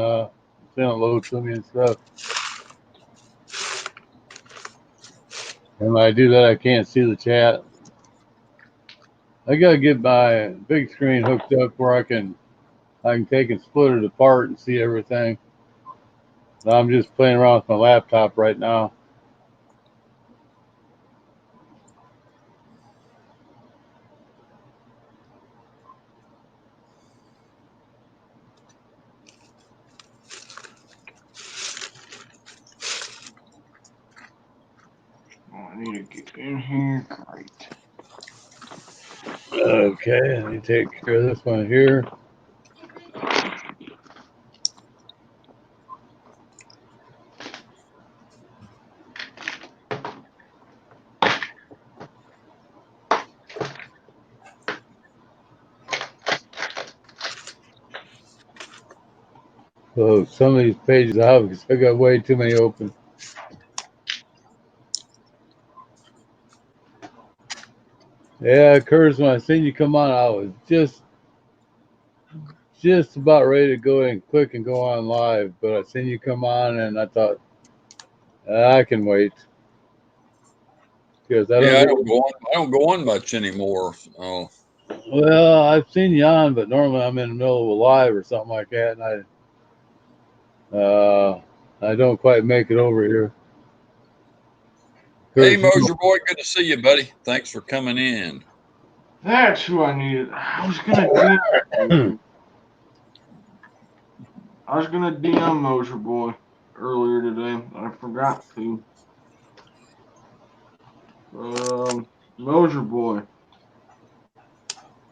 sending loads to me and stuff. And when I do that, I can't see the chat. I gotta get my big screen hooked up where I can take and split it apart and see everything. I'm just playing around with my laptop right now. Oh, I need to get in here. Great. Okay, let me take care of this one here. So some of these pages I have because I got way too many open. Yeah, Curtis, when I seen you come on, I was just about ready to go and click and go on live, but I seen you come on and I thought I can wait because I don't Yeah, get. I don't go on much anymore. Oh, Well, I've seen you on, but normally I'm in the middle of a live or something like that, and I don't quite make it over here. hey, Curtis, Mosier boy, good to see you, buddy. Thanks for coming in. That's who I needed. I was gonna DM Mosier Boy earlier today. I forgot to. Mosier Boy,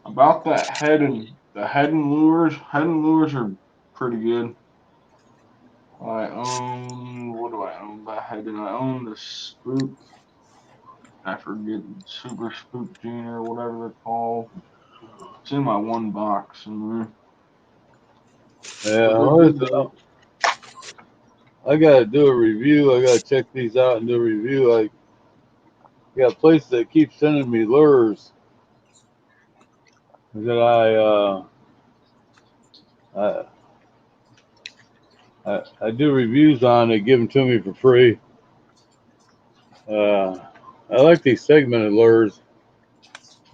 about that head and lures. Head and lures are pretty good. I own, what do I own by head? I own the Spook. I forget, Super Spook Junior or whatever they're called. It's in my one box in there. yeah, But they're good though. I gotta do a review. I gotta check these out and do a review. I got places that keep sending me lures that I do reviews on. They give them to me for free. Uh, I like these segmented lures.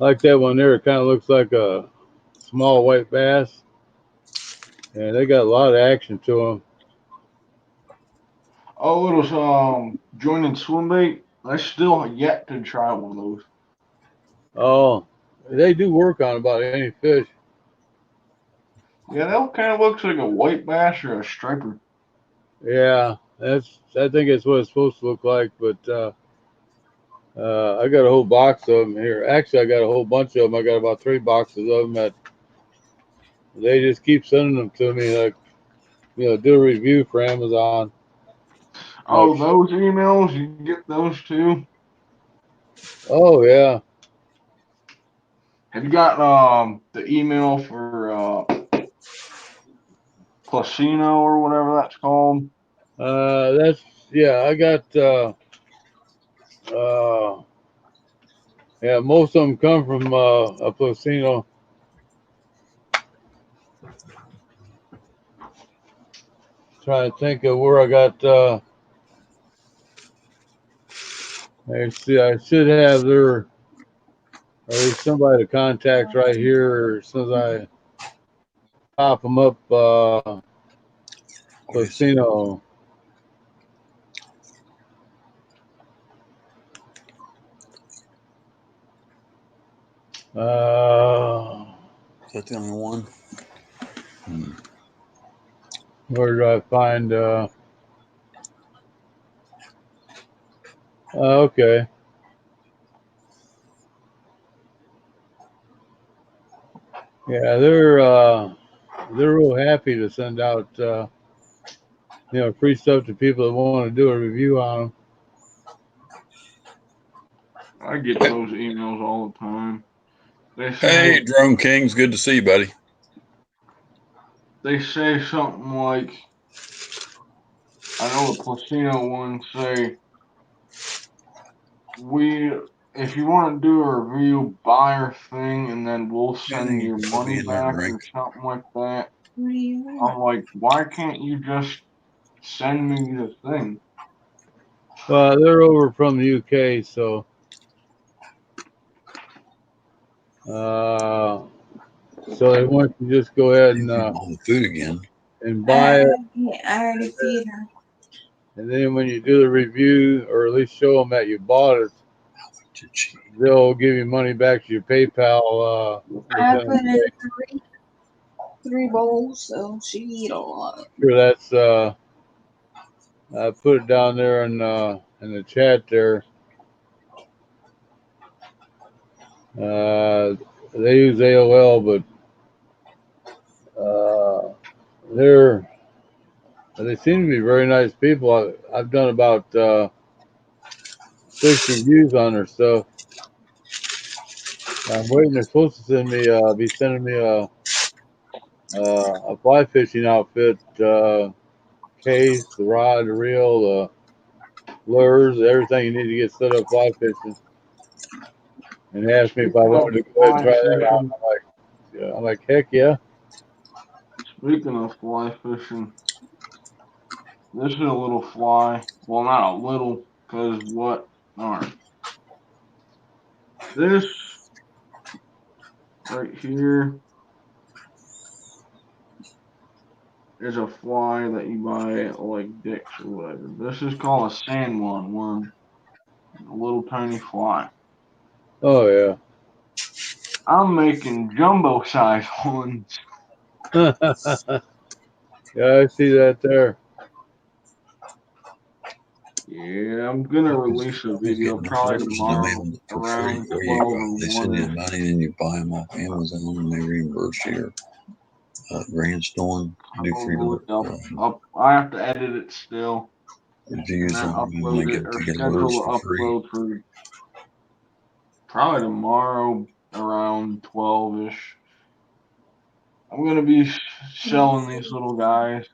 I like that one there. It kind of looks like a small white bass, and they got a lot of action to them. Oh, little joining swim bait. I still yet to try one of those. Oh, they do work on about any fish. Yeah, that kind of looks like a white bass or a striper. Yeah, I think that's what it's supposed to look like. But I got a whole box of them here. Actually, I got a whole bunch of them. I got about 3 boxes of them that they just keep sending them to me. Like, do a review for Amazon. Like, Oh, those emails, you get those too. oh yeah, Have you got the email for Placino or whatever that's called? that's yeah. I got uh, yeah. Most of them come from a Placino. Trying to think of where I got. Let's see. I should have their, or at least somebody to contact right here as soon as I pop them up. What is it? Placino. Uh, Is that the only one? Hmm. where do I find? Okay. Yeah, they're real happy to send out free stuff to people that want to do a review on them. I get those emails all the time. They Hey, say Drone Kings, good to see you, buddy. they say something like, I know the Placino ones say, we if you want to do a review, buy our thing and then we'll Yeah, send you your can put me money in there and back drink. or something like that. What do you want? I'm like, why can't you just send me the thing? Well, they're over from the UK, so uh, they want you to just go ahead You eating all the food again. and buy it, I already feed her. and then when you do the review, or at least show them that you bought it, Did she? they'll give you money back to your PayPal. I Within, put in three bowls, so she eat a lot. sure, that's I put it down there in the chat there. They use AOL, but they're they seem to be very nice people. I've done about 6 reviews on their stuff. I'm waiting. They're supposed to be sending me a fly fishing outfit, case, the rod, the reel, the lures, everything you need to get set up fly fishing. and they asked me if I Speaking of wanted to go ahead and fly try that out. fishing, I'm like, heck yeah. speaking of fly fishing, this is a little fly. Well, not a little, because what? Alright. This right here is a fly that you buy at like Dick's or whatever. This is called a sand worm. A little tiny fly. Oh yeah. I'm making jumbo size ones. Yeah, I see that there. Yeah, I'm gonna release a He's video getting the probably flippers in the tomorrow mail for free. around There you 12 go. or They send you 1ish. the money, and then you buy them off Amazon, and they reimburse you. Grand Storm do for I'll your look up. I have to edit it still, and reviews then on them, and upload they it get or to get alerts schedule for the free. upload for probably tomorrow around 12ish. I'm gonna be selling these little guys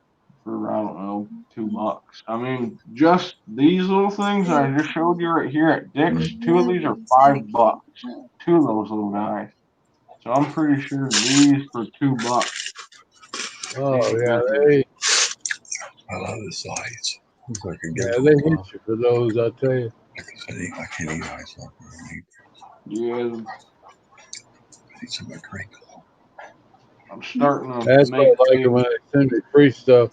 for I don't know $2. I mean, just these little things I just showed you right here at Dick's. Two of these are $5. Two of those little guys. So I'm pretty sure these for $2 Oh ain't yeah, nothing. I love the size. Looks like a yeah, gecko they hit pop. you for those, I'll tell you. Like I said, I can't eat ice like that. Yeah, I need some of my drink. I'm starting to That's what make I like it big. when they send me free stuff.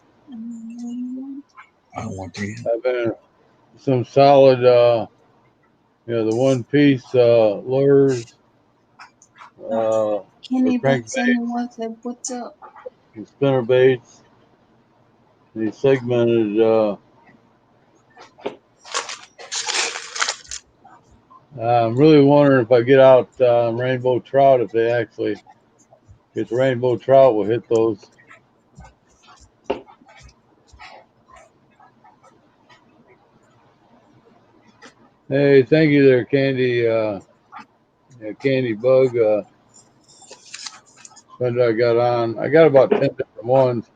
I don't want to. I've been some solid, the one piece lures, or Kenny Buck crankbaits 71 said, "What's up?" and spinner baits. These segmented. I'm really wondering if I get out rainbow trout, if they actually get the rainbow trout, will hit those. Hey, thank you there, Candy. Candy Bug. When I got on, I got about 10 different ones.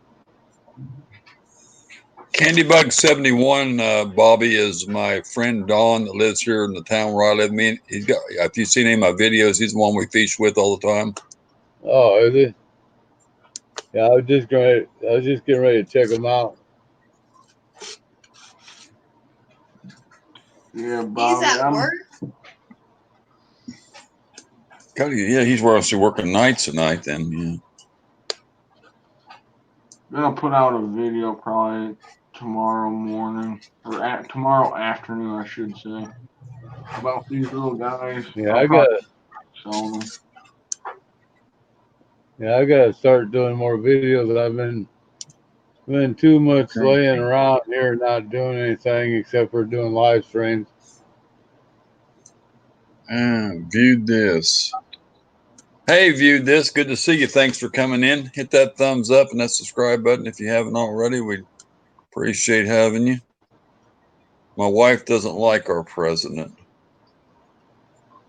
Candybug 71, Bobby, is my friend Don that lives here in the town where I live. He's got. If you've seen any of my videos, he's the one we fish with all the time. Oh, is it? Yeah, I was just getting ready to check them out. Yeah, He's Bobby, at I'm work. Yeah, he's working nights tonight. Then yeah. gonna put out a video probably tomorrow morning or tomorrow afternoon, I should say, about these little guys. Yeah, I'll I got. probably sell them. Yeah, I got to start doing more videos. I've been too much laying around here, not doing anything except for doing live streams. Viewed this. Hey, viewed this. Good to see you. Thanks for coming in. Hit that thumbs up and that subscribe button if you haven't already. We'd appreciate having you. My wife doesn't like our president.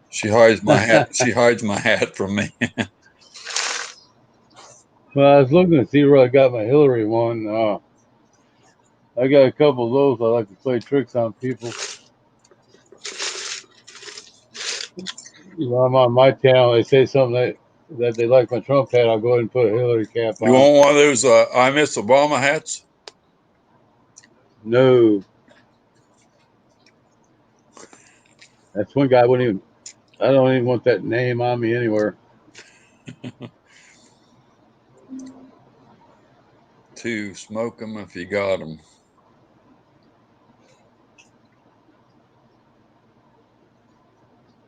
She hides my hat. She hides my hat from me. Well, I was looking to see where I got my Hillary one. I got a couple of those. I like to play tricks on people. I'm on my channel. They say something that they like my Trump hat. I'll go ahead and put a Hillary cap You on. want one of those I Miss Obama hats? No, that's one guy wouldn't even. I don't even want that name on me anywhere. To smoke them if you got them.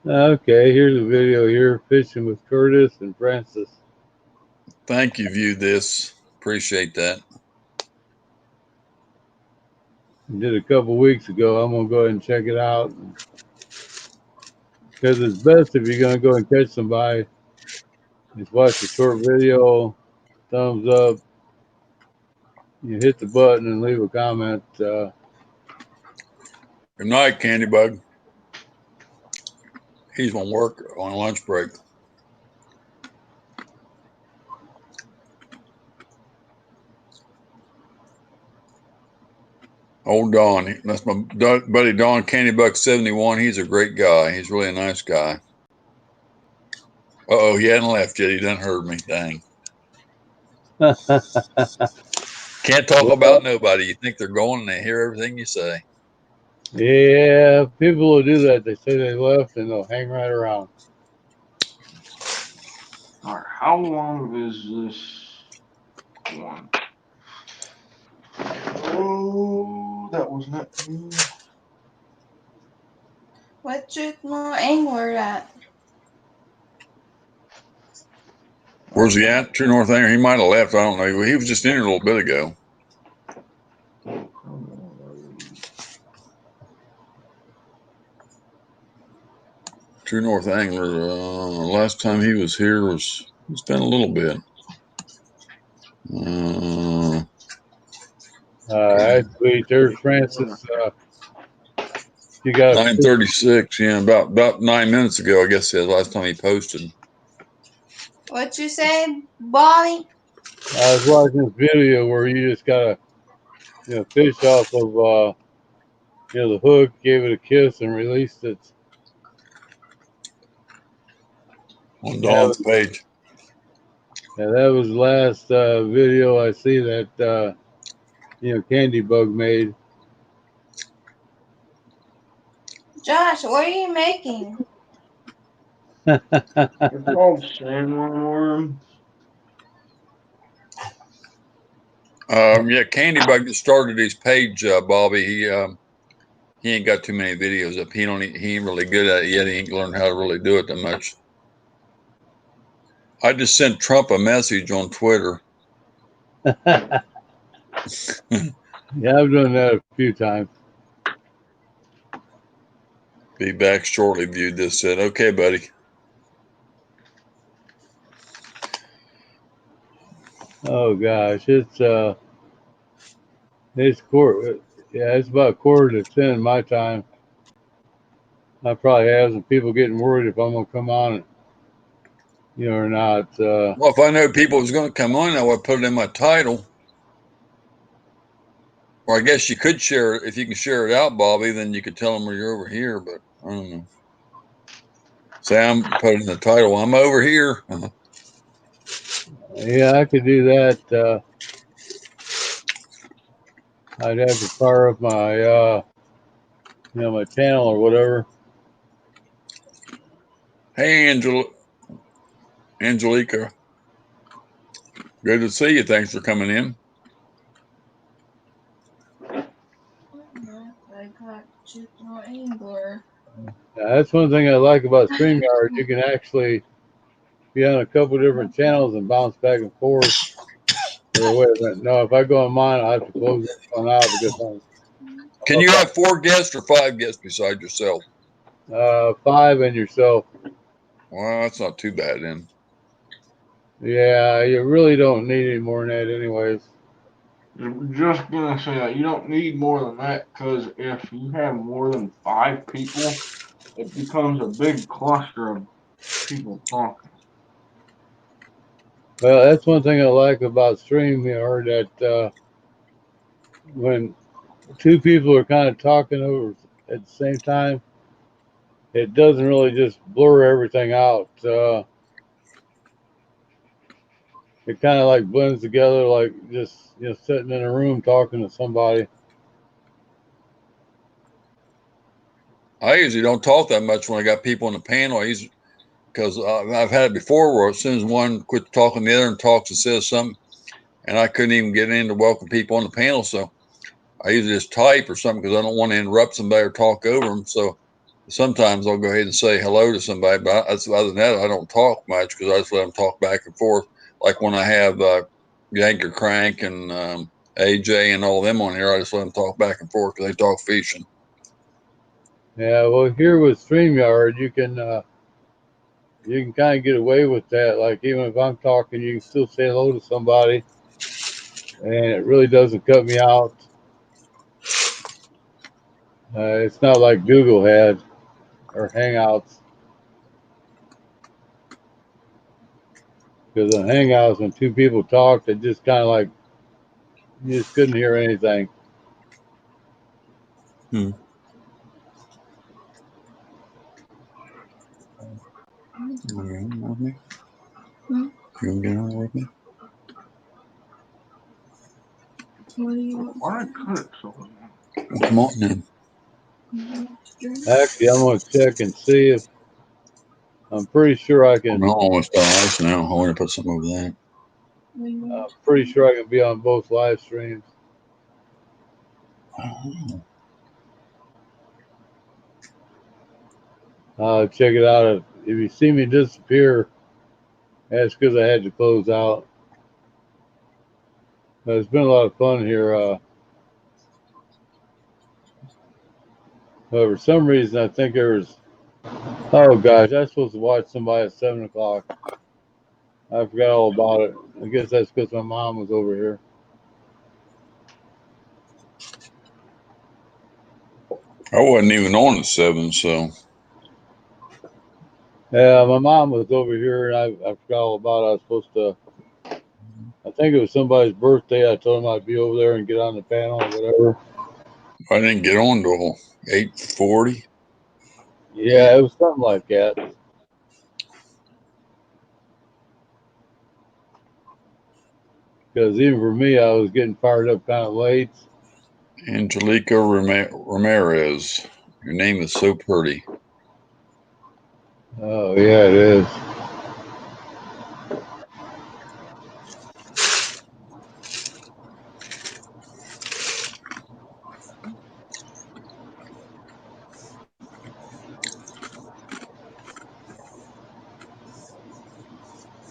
Okay, here's a video here fishing with Curtis and Francis. Thank you, viewed this. Appreciate that. Did a couple weeks ago. I'm gonna go ahead and check it out because it's best if you're gonna go and catch somebody. Just watch a short video, thumbs up, you hit the button and leave a comment. Good night, Candybug. He's on work on lunch break. Old Don, that's my buddy Don Candybug 71. He's a great guy. He's really a nice guy. Uh-oh, he hadn't left yet. He done heard me. Dang. Can't talk Well, about nobody. You think they're going and they hear everything you say. yeah, people will do that. They say they left and they'll hang right around. All right, how long is this one? Oh, that was not me. What truth nor angler at? Where's he at? True North Anger. He might have left. I don't know. He was just in here a little bit ago. True North Angler. Last time he was here it's been a little bit. Actually, there's Francis. You got 9:36. Yeah, about 9 minutes ago. I guess the last time he posted. What you say, Bobby? I was watching this video where you just gotta, fish off of, the hook, gave it a kiss, and released it. On That Dawn's was, page. that was the last video I see that Candy Bug made. Josh, what are you making? It's called sandworm. Yeah, Candy Bug just started his page, Bobby. He ain't got too many videos up. He ain't really good at it yet. He ain't learned how to really do it that much. I just sent Trump a message on Twitter. Yeah, I've done that a few times. Be back shortly. Viewed this. Said, okay, buddy. Oh gosh, it's it's about 9:45 my time. I probably have some people getting worried if I'm gonna come on, or not. Well, if I know people was going to come on, I would put it in my title. Or I guess you could share it. If you can share it out, Bobby, then you could tell them where you're over here. But I don't know. Say I'm putting in the title. I'm over here. Yeah, I could do that. I'd have to fire up my my channel or whatever. Hey, Angelica. Good to see you. Thanks for coming in. I got truth nor angler. That's one thing I like about StreamYard. You can actually be on a couple different channels and bounce back and forth. Or wait a minute. No, if I go on mine, I have to close this one out because Can you have 4 guests or 5 guests beside yourself? I'm 5 and yourself. Well, that's not too bad then. Yeah, you really don't need any more than that, anyways. I'm just gonna say that you don't need more than that because if you have more than 5 people, it becomes a big cluster of people talking. Well, that's one thing I like about StreamYard that when 2 people are kind of talking over at the same time, it doesn't really just blur everything out. It kind of like blends together, like just sitting in a room talking to somebody. I usually don't talk that much when I got people on the panel. Because I've had it before where as soon as one quits talking, the other and talks and says something, and I couldn't even get in to welcome people on the panel. So I usually just type or something because I don't want to interrupt somebody or talk over them. So sometimes I'll go ahead and say hello to somebody, but other than that, I don't talk much because I just let them talk back and forth. Like when I have Yanker Crank and AJ and all them on here, I just let them talk back and forth because they talk fishing. Yeah, well, here with StreamYard, you can kind of get away with that. Like even if I'm talking, you can still say hello to somebody, and it really doesn't cut me out. It's not like Google had or Hangouts, because on Hangouts, when 2 people talked, it just kind of like you just couldn't hear anything. You gonna get on with me? Hmm? You gonna get on with me? What do you want? Why did I cut it so long? Come on then. Actually, I'm gonna check and see if I'm pretty sure I I'm can. almost ice now. I want to put something over that. I'm pretty sure I can be on both live streams. Oh, Check it out. If you see me disappear, that's because I had to close out. But it's been a lot of fun here. But for some reason, I think there was. Oh gosh, I was supposed to watch somebody at 7 o'clock. I forgot all about it. I guess that's because my mom was over here. I wasn't even on at 7, so Yeah, my mom was over here, and I forgot all about it. I was supposed to. I think it was somebody's birthday. I told him I'd be over there and get on the panel or whatever. I didn't get on till 8:40. Yeah, it was something like that. Because even for me, I was getting fired up kind of late. Angelica Ramirez. Your name is so pretty. Oh yeah, it is.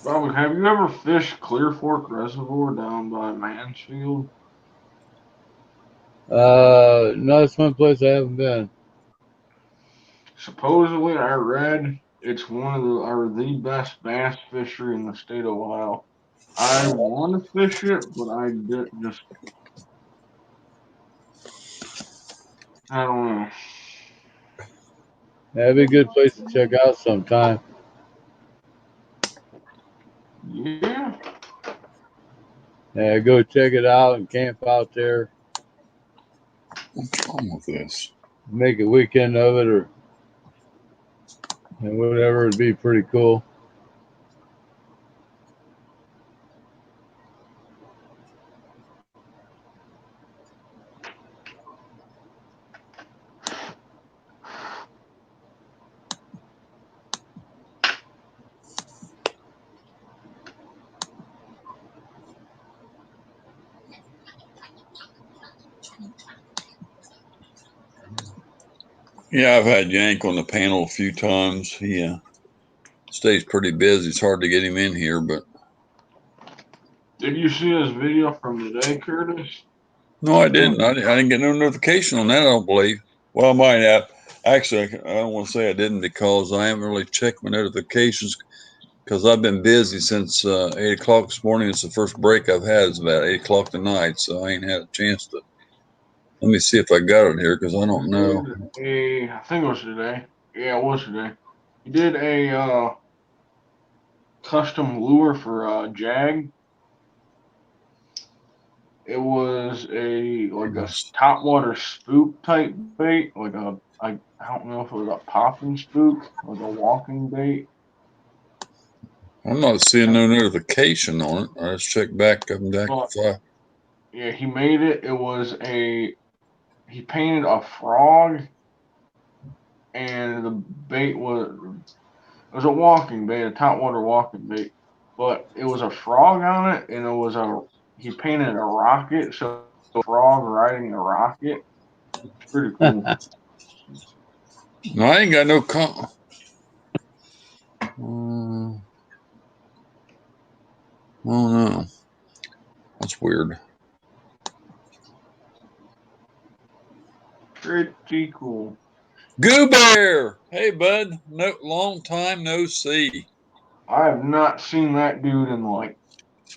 Robin, have you ever fished Clear Fork Reservoir down by Mansfield? No, that's one place I haven't been. Supposedly, I read it's one of the or the best bass fishery in the state of Ohio. I want to fish it, but I just I don't know. That'd be a good place to check out sometime. Yeah, Yeah, go check it out and camp out there. What's wrong with this? Make a weekend of it, or and whatever. It'd be pretty cool. Yeah, I've had Yank on the panel a few times. He stays pretty busy. It's hard to get him in here, but did you see his video from today, Curtis? no, I didn't. I didn't get no notification on that, I don't believe. Well, I might have. Actually, I don't want to say I didn't because I haven't really checked my notifications because I've been busy since 8 o'clock this morning. It's the first break I've had. It's about 8 o'clock tonight, so I ain't had a chance to. Let me see if I got it here because I He don't know. did I think it was today. Yeah, it was today. He did a custom lure for Jag. It was like a top water spook type bait, like I don't know if it was a popping spook, like a walking bait. I'm not seeing no notification on it. Let's check back. I'm back But to 5. yeah, he made it. He painted a frog, and the bait was a walking bait, a top water walking bait. But it was a frog on it, and he painted a rocket, so a frog riding a rocket. It's pretty cool. No, I ain't got no oh no, that's weird. Pretty cool. Goo Bear, hey bud, no long time no see. I have not seen that dude in like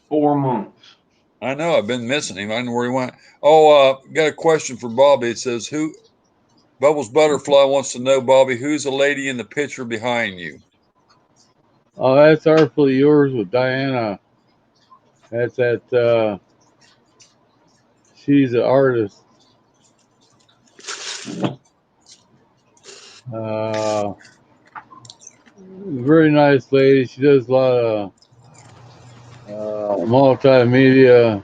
4 months. I know I've been missing him. I don't know where he went. Oh, got a question for Bobby. It says, "Who?" Bubbles Butterfly wants to know, Bobby, who's the lady in the picture behind you? Oh, that's Artfully Yours with Diana. That's at. She's an artist. Uh, Very nice lady. She does a lot of multimedia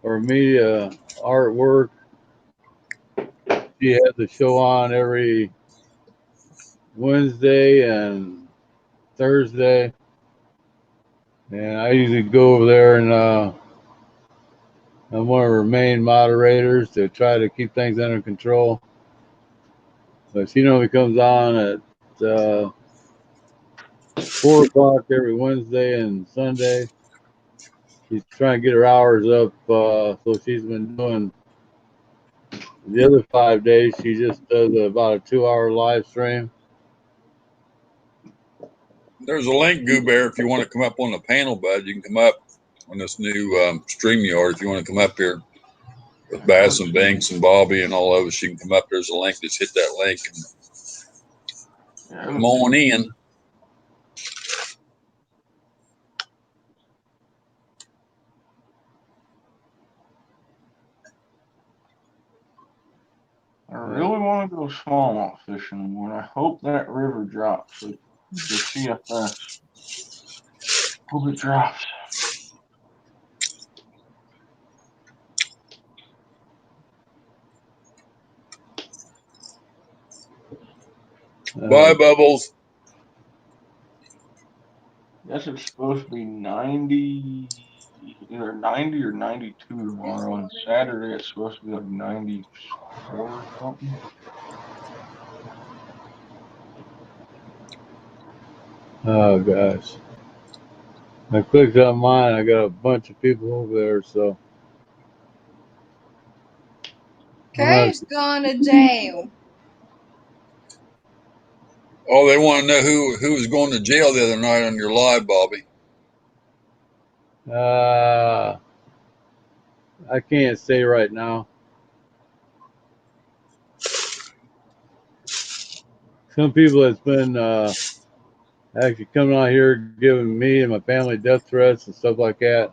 or media artwork. She has a show on every Wednesday and Thursday, and I usually go over there and I'm one of her main moderators to try to keep things under control. But she normally comes on at 4 o'clock every Wednesday and Sunday. She's trying to get her hours up, so she's been doing the other 5 days. She just does about a 2 hour live stream. There's a link, Goo Bear, if you want to come up on the panel, bud. You can come up on this new StreamYard if you want to come up here with Bass and Banks and Bobby and all of us. You can come up. There's a link. Just hit that link and come on in. I really want to go smallmouth fishing anymore. I hope that river drops. The CFS. Hope it drops. Bye, Bubbles. Guess it's supposed to be 90, either 90 or 92 tomorrow. And Saturday it's supposed to be like 94 or something. Oh gosh. I clicked on mine. I got a bunch of people over there, so Curtis going to jail. Oh, they want to know who was going to jail the other night on your live, Bobby. I can't say right now. Some people that's been actually coming out here giving me and my family death threats and stuff like that.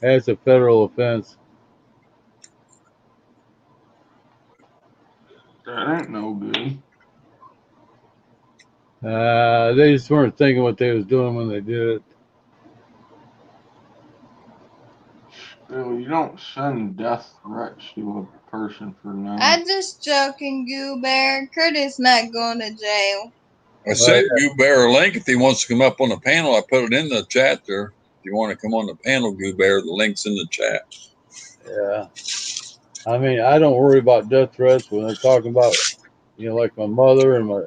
That's a federal offense. That ain't no good. They just weren't thinking what they was doing when they did it. Still, you don't send death threats to a person for nothing. I'm just joking, Goo Bear. Curtis not going to jail. I sent Goo Bear a link if he wants to come up on the panel. I put it in the chat there. If you want to come on the panel, Goo Bear, the link's in the chat. Yeah. I mean, I don't worry about death threats when they're talking about, like my mother and my,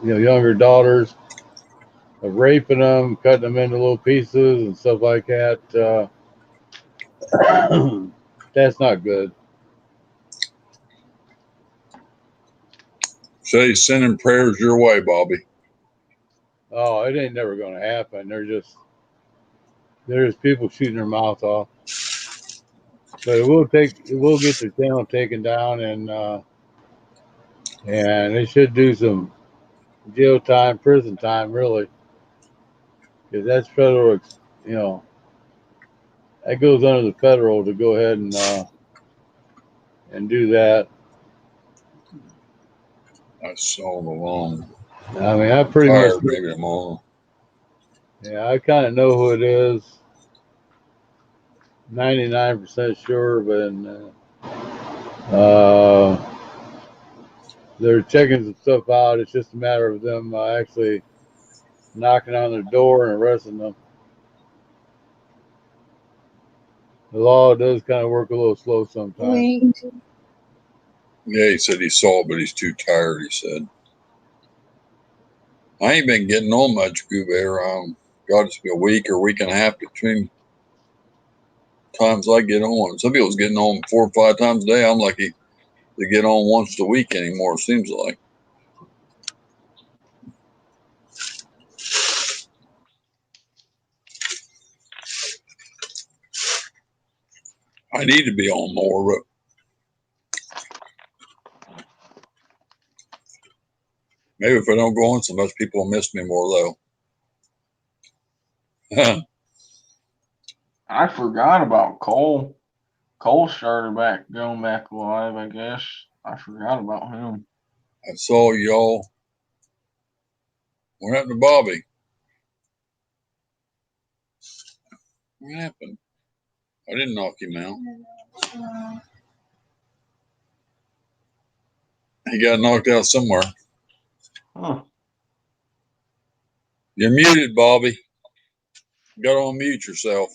younger daughters, raping them, cutting them into little pieces and stuff like that. That's not good. So he's sending prayers your way, Bobby. Oh, it ain't never going to happen. There's people shooting their mouth off. But it will get the channel taken down, and they should do some jail time, prison time, really, because that's federal. That goes under the federal to go ahead and do that. I saw the long. I mean, I pretty much maybe tomorrow. Yeah, I kind of know who it is. 99% sure, but they're checking some stuff out. It's just a matter of them actually knocking on their door and arresting them. The law does kind of work a little slow sometimes. Yeah, he said he saw it, but he's too tired, he said. I ain't been getting on much, Goo Bear. God, it's been a week or week and a half between times I get on. Some people's getting on 4 or 5 times a day. I'm lucky to get on once a week anymore, it seems like. I need to be on more, but maybe if I don't go on so much, people will miss me more, though. I forgot about Cole. Cole started going back live, I guess. I forgot about him. I saw y'all What happened to Bobby? What happened? I didn't knock him out. He got knocked out somewhere. Huh. You're muted, Bobby. You got to unmute yourself.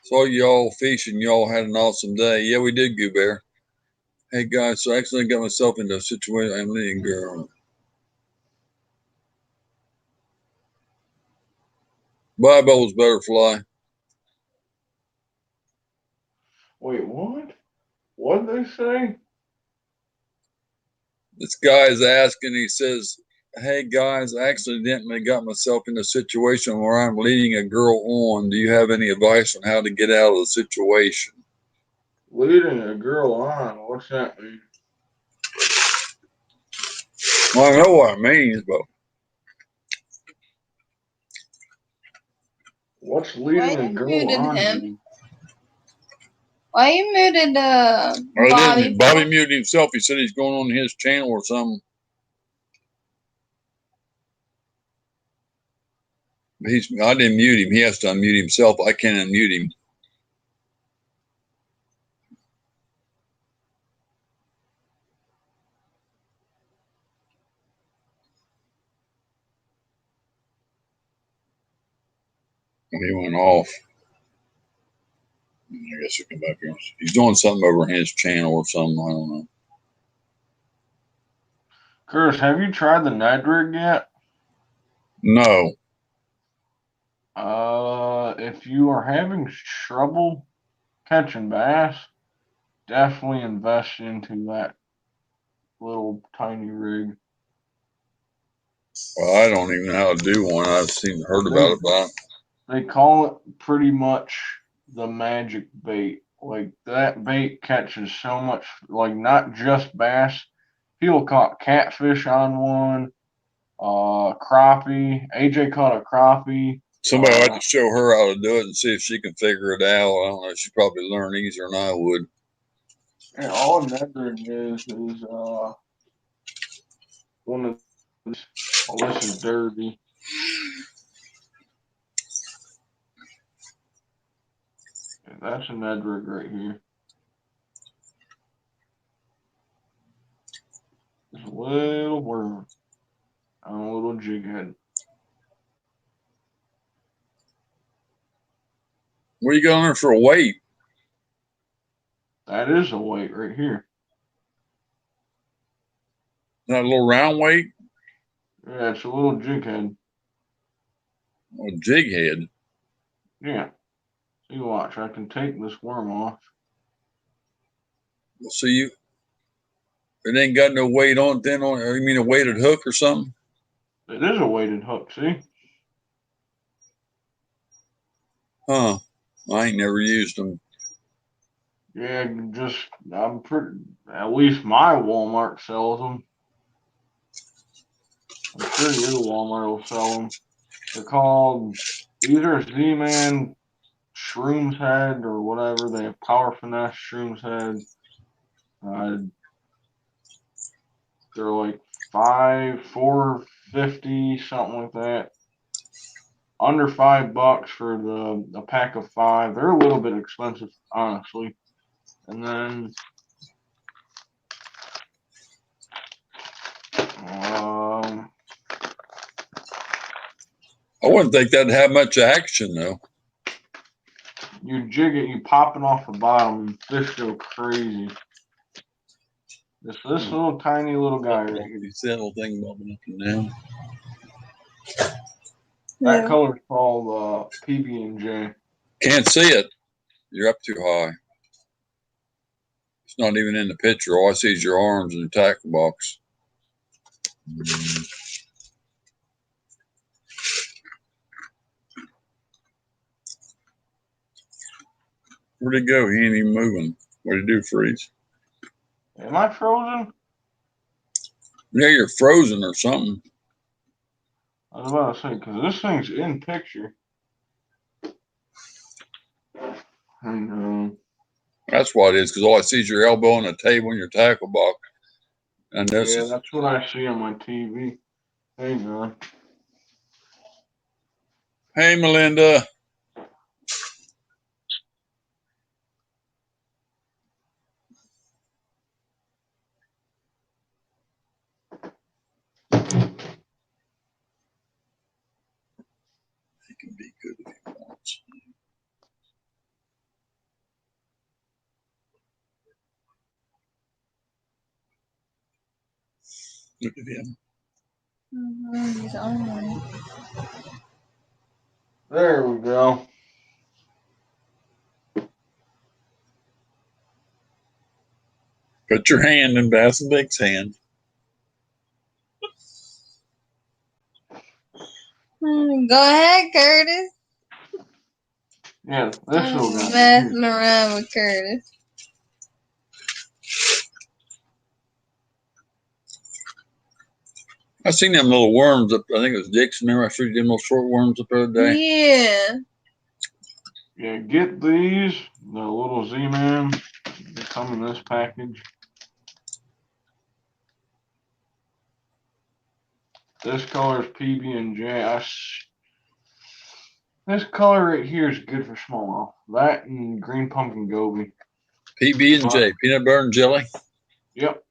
Saw y'all fishing. Y'all had an awesome day. Yeah, we did, Goo Bear. Hey, guys, so I accidentally got myself into a situation. I'm leading girl. Bye, Bubbles Butterfly. Wait, what? What did they say? This guy's asking, he says, hey, guys, I accidentally got myself in a situation where I'm leading a girl on. Do you have any advice on how to get out of the situation? Leading a girl on. What's that mean? Well, I know what it means, but What's Why leading a you girl muted on him? mean? Why you muted I Bobby? didn't. Bobby muted himself. He said he's going on his channel or something. I didn't mute him. He has to unmute himself. I can't unmute him. He went off. I guess he'll come back here. He's doing something over his channel or something. I don't know. Curtis, have you tried the Ned rig yet? No. If you are having trouble catching bass, definitely invest into that little tiny rig. Well, I don't even know how to do one. I've heard about it, but They call it pretty much the magic bait. Like that bait catches so much, like not just bass. People caught catfish on one, crappie. AJ caught a crappie. somebody will have to show her how to do it and see if she can figure it out. I don't know. She'd probably learn easier than I would. And all Nedrick is one of these. Oh, this is Derby. Yeah, that's a Nedrick right here. It's a little worm on a little jig head. Where you going there for a weight? That is a weight right here. That little round weight? Yeah, it's a little jig head. A jig head. Yeah. See, watch. I can take this worm off. So it ain't got no weight on it then? Or you mean a weighted hook or something? It is a weighted hook, see? Huh. I ain't never used them. Yeah, I'm pretty, at least my Walmart sells them. I'm sure your Walmart will sell them. They're called, these are Z-Man Shrooms Head or whatever. They have Power Finesse Shrooms Head. They're like $4.50, something like that. Under $5 for a pack of 5. They're a little bit expensive, honestly. And then I wouldn't think that'd have much action though. you jig it, you pop it off the bottom, and fish go crazy. This little tiny little guy right here. You see that little thing bumping up and down? That color's called PB&J. Can't see it. You're up too high. It's not even in the picture. All I see is your arms in the tackle box. Where'd he go? He ain't even moving. What'd he do, freeze? Am I frozen? Yeah, you're frozen or something. I was about to say, because this thing's in picture. Hang on. That's what it is, because all I see is your elbow on the table and your tackle box. And this Yeah, is that's what I see on my TV. Hang on. hey Melinda. He can be good if he wants. Look at him. He's on. There we go. Put your hand in Bass and Vic's hand. Go ahead, Curtis. Yeah, this little guy. Messing around with Curtis. I seen them little worms up. I think it was Dixon. Remember I showed you them little short worms up the other day? Yeah. Yeah, get these. The little Z-Man. They come in this package. This color is PB&J. This color right here is good for smallmouth. That and green pumpkin goby. PB&J, peanut butter and jelly. Yep.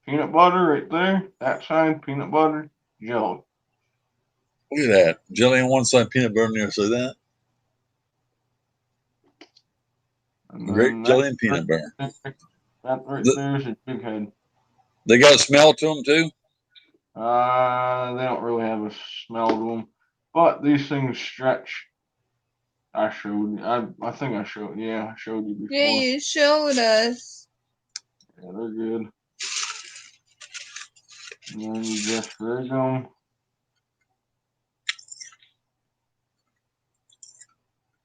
Peanut butter right there. That side, peanut butter, jelly. Look at that. Jelly on one side, peanut butter on the other. See that? And Great then jelly and peanut butter. that right there is a big head. They got a smell to them too? They don't really have a smell to them, but these things stretch. I showed you. I think I showed. Yeah, I showed you before. Yeah, you showed us. Yeah, they're good. And then you just rig them.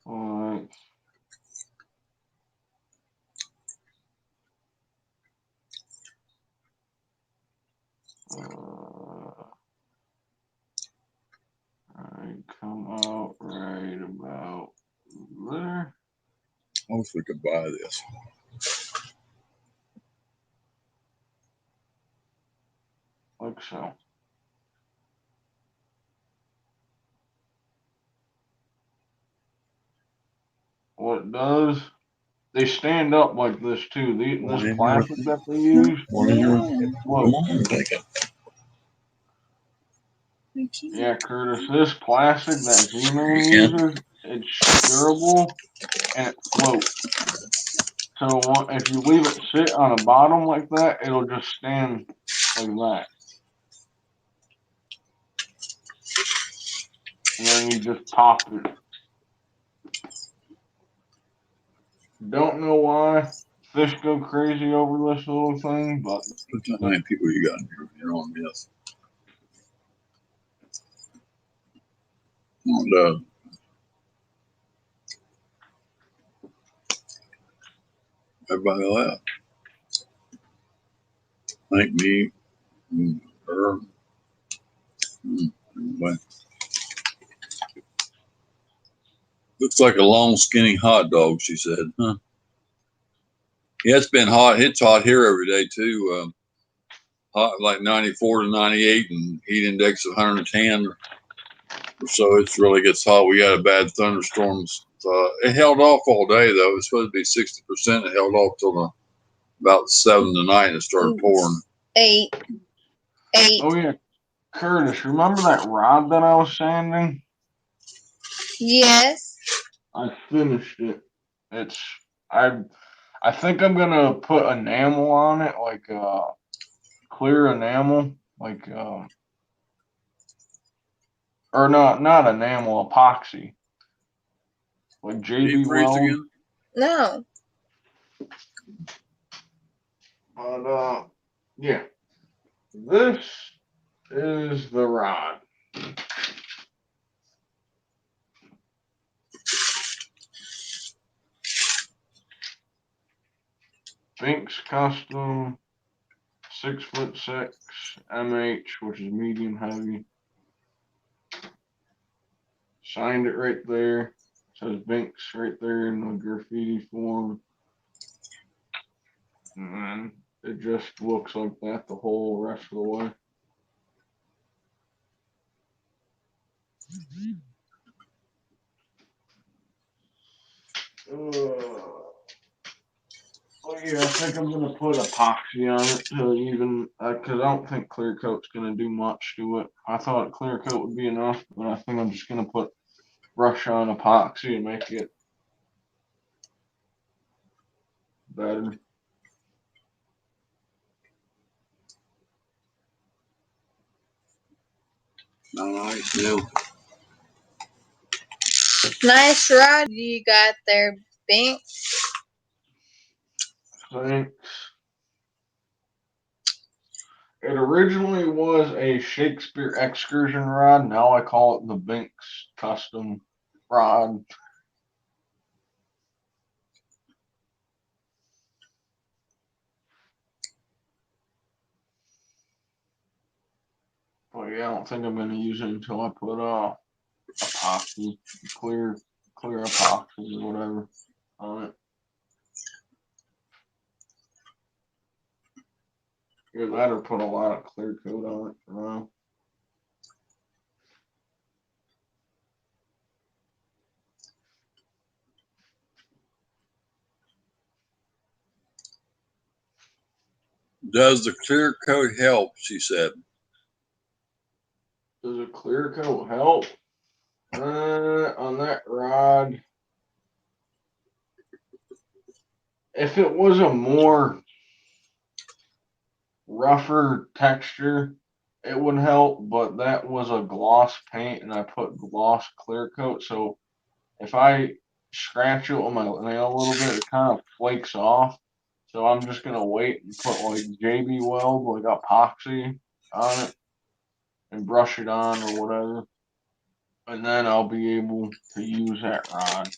Alright. Alright, come out right about there. I wish we could buy this. Like so. What it does, they stand up like this too. This plastic that they use, it Come floats. on, take it. Yeah, Curtis, this plastic that Z-Man Yeah. uses, it's durable and it floats. So if you leave it sit on the bottom like that, it'll just stand like that. And then you just pop it. Don't know why fish go crazy over this little thing, but Look how many people you got in here. You're on this. And, everybody left. Thank me. Her. Anyway. Looks like a long, skinny hot dog, she said. Huh? Yeah, it's been hot. It's hot here every day, too. Hot like 94 to 98 and heat index of 110 or so. It really gets hot. We got a bad thunderstorms. It held off all day, though. It was supposed to be 60%. It held off till about 7 tonight and it started pouring. 8. oh yeah, Curtis, remember that rod that I was sanding? Yes. I finished it. I think I'm gonna put enamel on it, like clear enamel, like or not enamel, epoxy, like Did you JB freeze Weld. again? No. But yeah, this is the rod. Binks Custom 6'6" MH, which is medium heavy. Signed it right there. says Binks right there in the graffiti form. And it just looks like that the whole rest of the way. Oh yeah, I think I'm gonna put epoxy on it to even, cause I don't think clear coat's gonna do much to it. I thought clear coat would be enough, but I think I'm just gonna put brush on epoxy and make it better. Nice deal. Nice rod you got there, Bink. Thanks. It originally was a Shakespeare excursion rod. Now I call it the Binks custom rod. But yeah, I don't think I'm gonna use it until I put epoxy, clear epoxy or whatever on it. Either that or put a lot of clear coat on it for now. Does the clear coat help? She said. Does a clear coat help? On that rod, if it was a more rougher texture, it would help, but that was a gloss paint and I put gloss clear coat, so if I scratch it with my nail a little bit, it kind of flakes off. So I'm just gonna wait and put like JB Weld, like epoxy on it and brush it on or whatever. And then I'll be able to use that rod.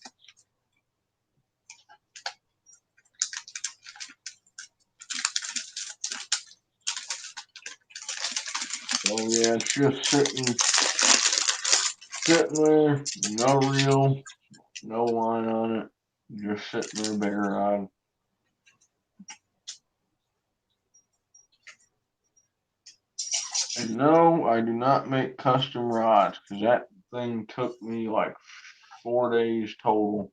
So yeah, it's just sitting there, no reel, no line on it, just sitting there bare rod. And no, I do not make custom rods because that thing took me like 4 days total.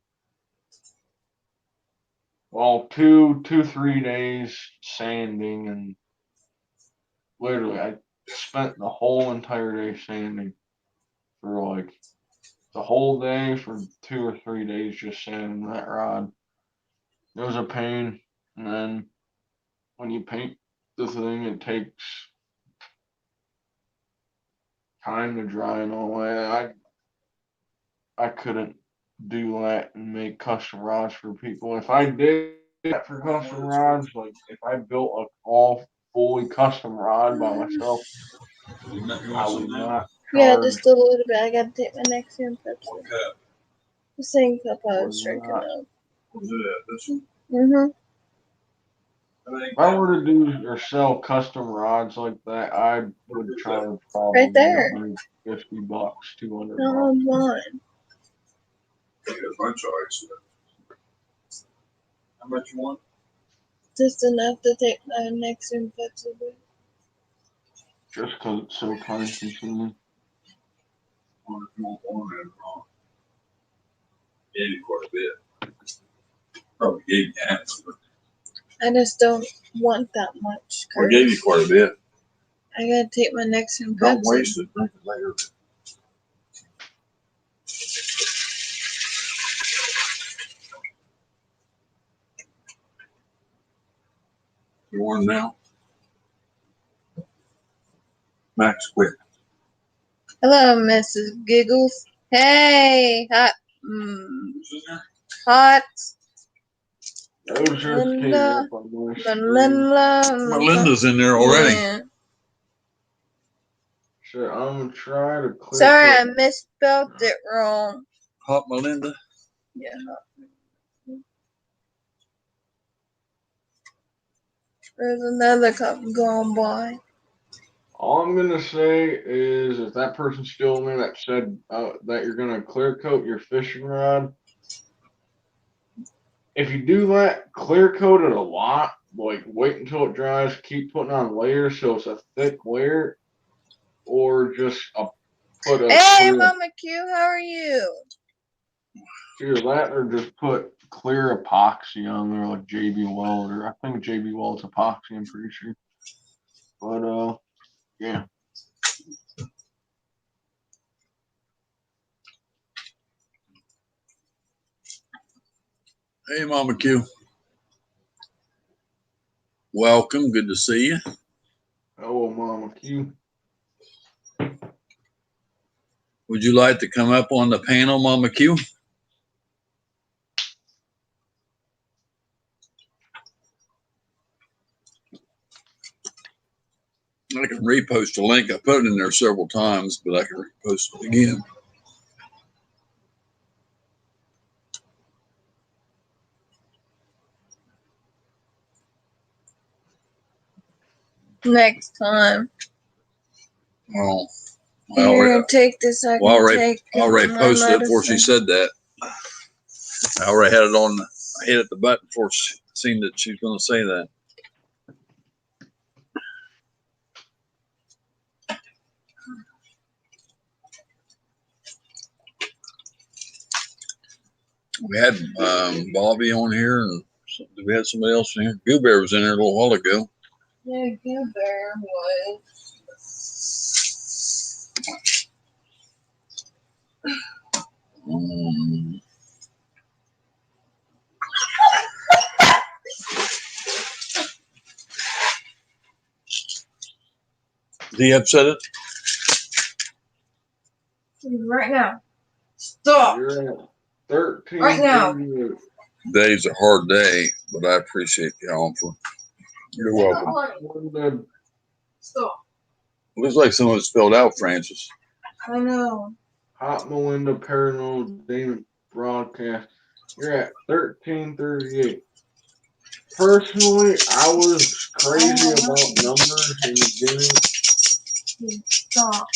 Well, 3 days sanding, and literally I spent the whole entire day sanding for like the whole day for 2 or 3 days just sanding that rod. It was a pain, and then when you paint the thing, it takes time to dry and all that. I couldn't do that and make custom rods for people. If I did that for custom rods, like if I built a all fully custom rod by myself, I would not Yeah, charge. just a little bit. I gotta take my next one. What cup? The same cup I was Would drinking not. of. Was it this one? Mm-hmm. If I were to do or sell custom rods like that, I would charge Right probably there. $150, $200. No, I'm mine. That's my choice. How much you want? Just enough to take my next one. Just because it's so time consuming. Or if you want one, that's wrong. Gave you quite a bit. Probably gave you half of it. I just don't want that much. Or gave you quite a bit. I gotta take my next one. Don't waste it. Drink it later. You want them now? Max, quick. Hello, Mrs. Giggles. Hey, hot. Who's in there? Hot. Those just came Linda. up on my screen. Melinda's in there already. Yeah. So I'm gonna try to clear. Sorry, I misspelled it wrong. Hot Melinda. Yeah. There's another cup going by. All I'm gonna say is, if that person's still in there that said that you're gonna clear coat your fishing rod, if you do that, clear coat it a lot. Like, wait until it dries. Keep putting on layers so it's a thick layer, or just put a Hey, clear. Mama Q, how are you? Either that, or just put clear epoxy on there, like JB Weld, or I think JB Weld's epoxy. I'm pretty sure. But yeah. Hey, Mama Q. Welcome. Good to see you. Oh, Mama Q. Would you like to come up on the panel, Mama Q? I can repost a link. I put it in there several times, but I can repost it again. Next time. Oh, Here, take this. I I already posted it before she said that. I already had it on. I hit the button before she seen that she was going to say that. We had Bobby on here, and we had somebody else in here. Goo Bear was in there a little while ago. Yeah, Goo Bear was. Did he upset it? Right now. Stop. You're at 13. Right now. Today's a hard day, but I appreciate the offer. You're welcome. Stop. Looks like someone spelled out Francis. I know. Hot Melinda Paranormal Demon broadcast. You're at 1338. Personally, I was crazy about numbers in the beginning. Stop.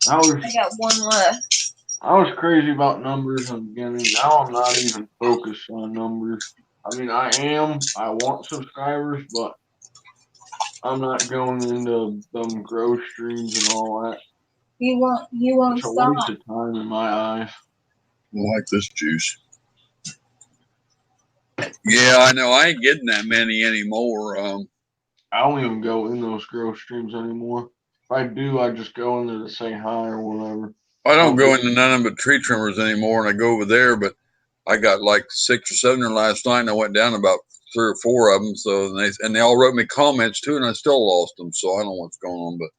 I got one left. I was crazy about numbers in the beginning. Now I'm not even focused on numbers. I mean, I am. I want subscribers, but I'm not going into them growth streams and all that. You won't It's a stop. waste of time in my eyes. I like this juice. Yeah, I know. I ain't getting that many anymore. I don't even go in those growth streams anymore. If I do, I just go in there to say hi or whatever. I don't go into none of them but tree trimmers anymore, and I go over there, but I got like 6 or 7 there last night, and I went down about 3 or 4 of them. So they all wrote me comments too, and I still lost them. So I don't know what's going on, but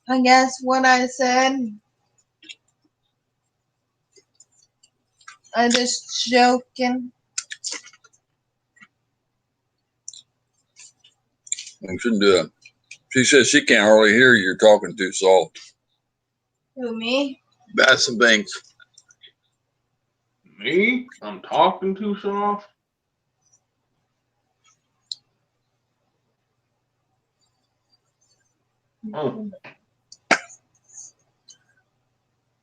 I guess what I said. I'm just joking. I shouldn't do that. She says she can't hardly hear you. You're talking too soft. Who, me? That's some things. Me? I'm talking too soft? Oh.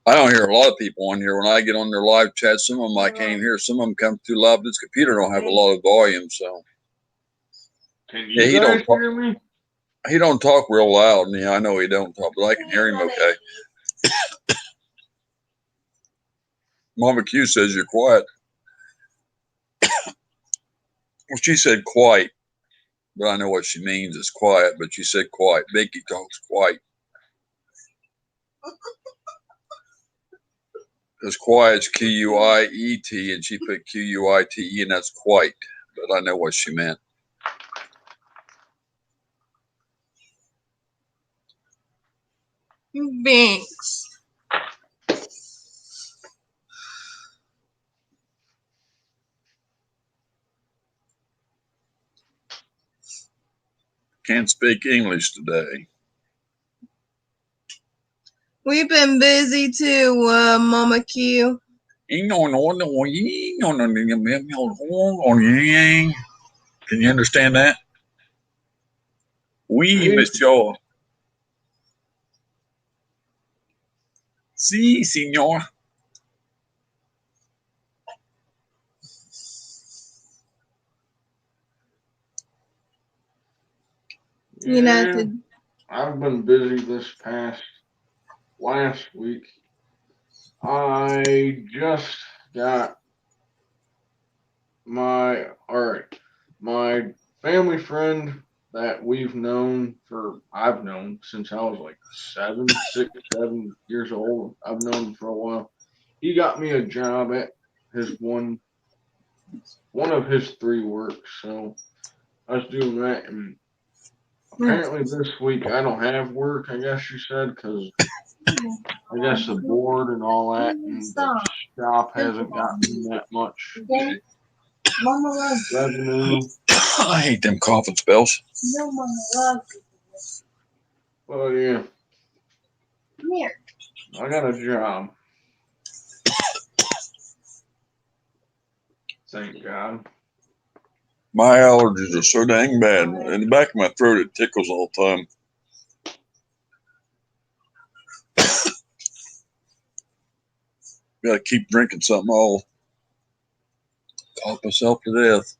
I don't hear a lot of people on here. When I get on their live chat, some of them I can't hear. Some of them come too loud. This computer don't have a lot of volume, so. Can you guys hear me? He don't talk real loud. Yeah, I know he don't talk, but I can hear him okay. Mama Q says you're quiet. Well, she said quiet, but I know what she means is quiet, but she said quiet. Vicky talks quiet. Because quiet's Q-U-I-E-T, and she put Q-U-I-T-E, and that's quite, but I know what she meant. Thanks. Can't speak English today. We've been busy too, Mama Q. Can you understand that? Oui, monsieur. Si, signor. Yeah, I've been busy this last week. I just got my family friend that I've known since I was like 7 years old. I've known him for a while. He got me a job at his one of his 3 works, so I was doing that. And apparently this week I don't have work, I guess you said, because I guess the board and all that, and the shop hasn't gotten that much revenue. I hate them coughing spells. But yeah, I got a job. Thank God. My allergies are so dang bad. In the back of my throat, it tickles all the time. Gotta keep drinking something. I'll cough myself to death.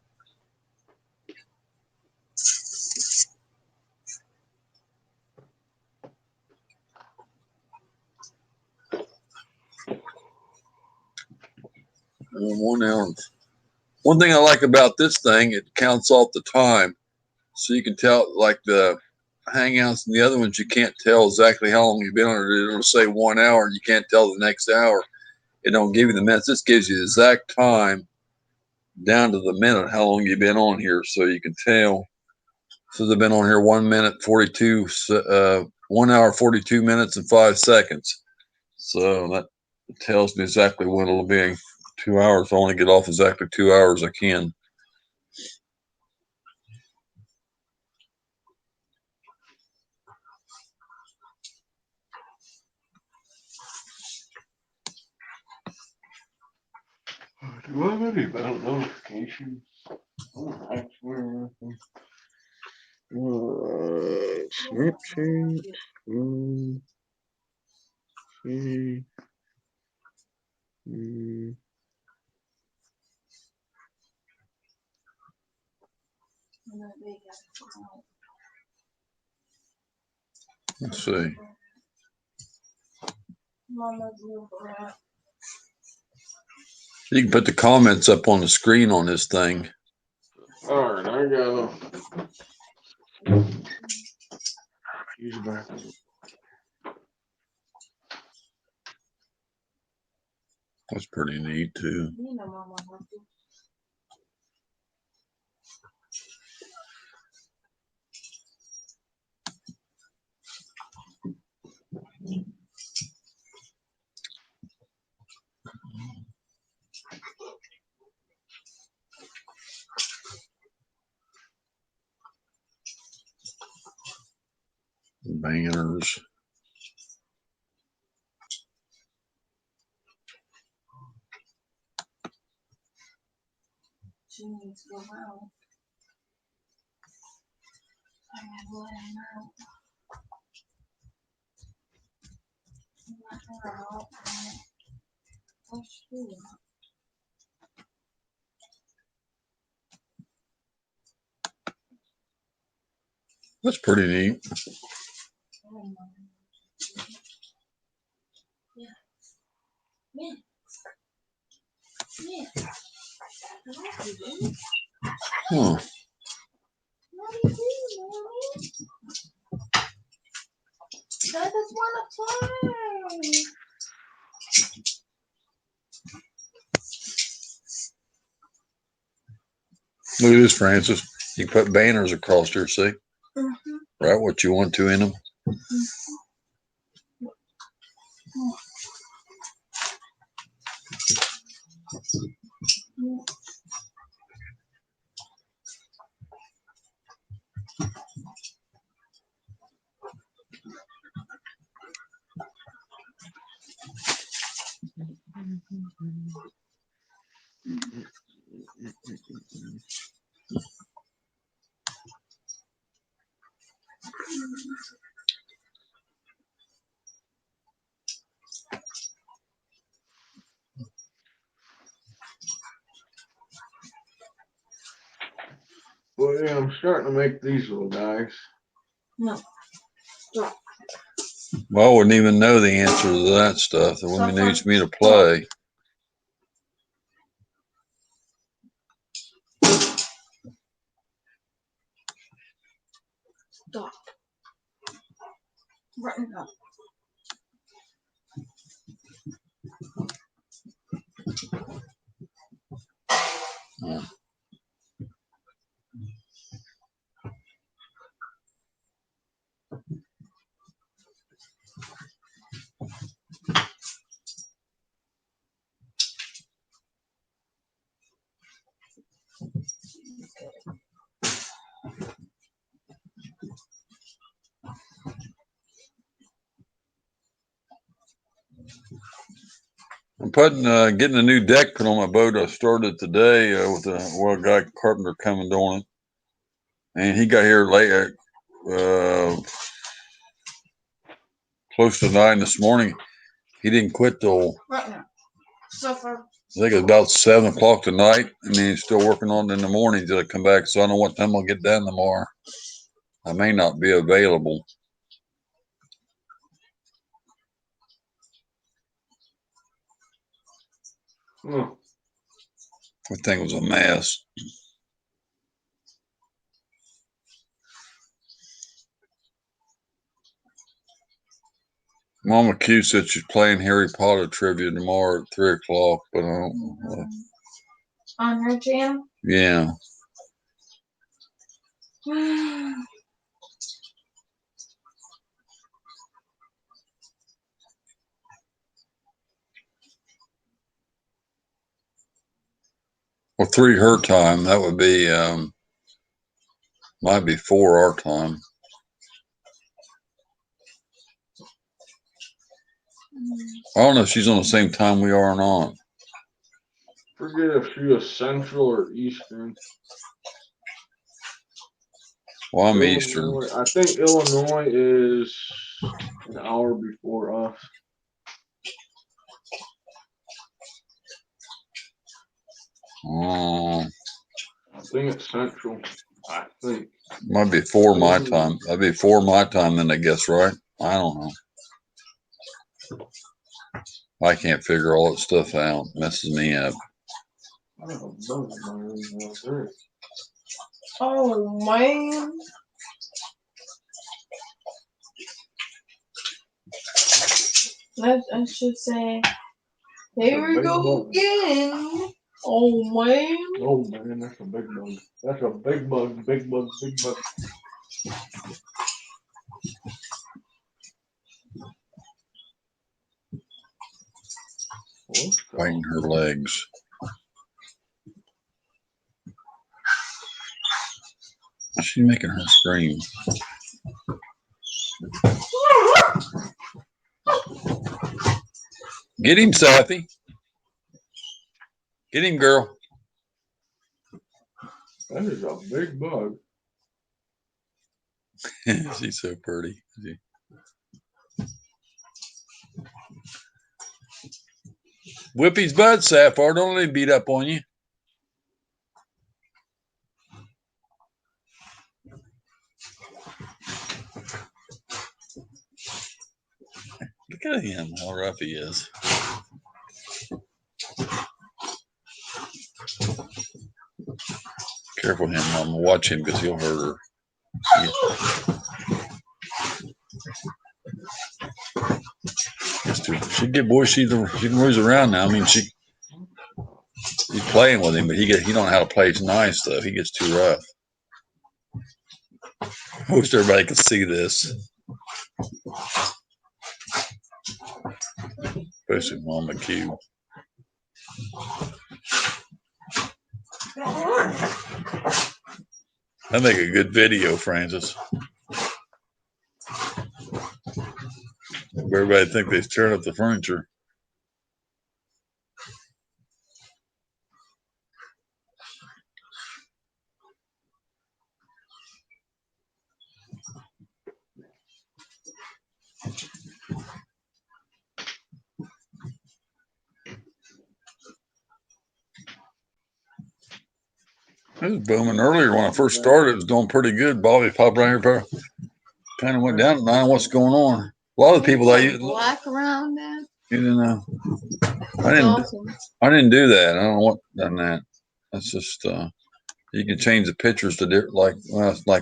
One hour. One thing I like about this thing, it counts off the time. So you can tell, like the hangouts and the other ones, you can't tell exactly how long you've been on it. It'll say 1 hour, and you can't tell the next hour. It don't give you the minutes. This gives you the exact time down to the minute how long you've been on here, so you can tell. So they've been on here 1 minute 42, 1 hour 42 minutes and 5 seconds. So that tells me exactly when it'll be. 2 hours. I only get off exactly 2 hours I can. Do I have any about notifications? Oh, actually, Snapchat. Okay. Let's see. You can put the comments up on the screen on this thing. All right, I gotta use back. That's pretty neat too. Banners. She needs to go out. I gotta let her know. Let her out. What's she doing? That's pretty neat. Yeah. Yeah. Yeah. Huh. What are you doing, Mommy? I just want to play. Look at this, Francis. You can put banners across here, see? Mm-hmm. Write what you want to in them. Well, yeah, I'm starting to make these little guys. No. Stop. Well, I wouldn't even know the answer to that stuff. It wouldn't be news me to play. Stop. Right now. I'm getting a new deck put on my boat. I started today with a guy carpenter coming on it, and he got here late, close to 9 this morning. He didn't quit till Right now. So far. I think it's about 7 o'clock tonight. I mean, he's still working on it in the morning till I come back. So I don't know what time I'll get done tomorrow. I may not be available. Oh, The thing was a mess. Mama Q said she's playing Harry Potter trivia tomorrow at 3 o'clock, but I don't know. On her channel? Yeah. Well, 3 her time. That would be, might be 4 our time. I don't know if she's on the same time we are or not. forget if she was Central or Eastern. Well, I'm Illinois, Eastern. I think Illinois is an hour before us. I think it's Central. I think. Might be 4 my time. That'd be 4 my time then, I guess, right? I don't know. I can't figure all that stuff out. Messes me up. Oh, man. I should say, here we go again. Oh, man. Oh, man, that's a big bug. That's a big bug, big bug, big bug. Biting her legs. She's making her scream. Get him, Sappy. Get him, girl. That is a big bug. She's so pretty. Whip his butt, Sapphire. Don't let him beat up on you. Look at him, how rough he is. Careful him, Mama. Watch him because he'll hurt her. She get boy. She moves around now. I mean, she's playing with him, but he don't know how to play nice stuff. He gets too rough. I wish everybody could see this. Especially Mama Q. I make a good video, Francis. Everybody think they tearing up the furniture. It was booming earlier when I first started. It was doing pretty good. Bobby popped right here, kind of went down tonight. What's going on? A lot of the people that use black around that. you know, That's awesome. I didn't do that. I don't know what done that. That's just you can change the pictures to different like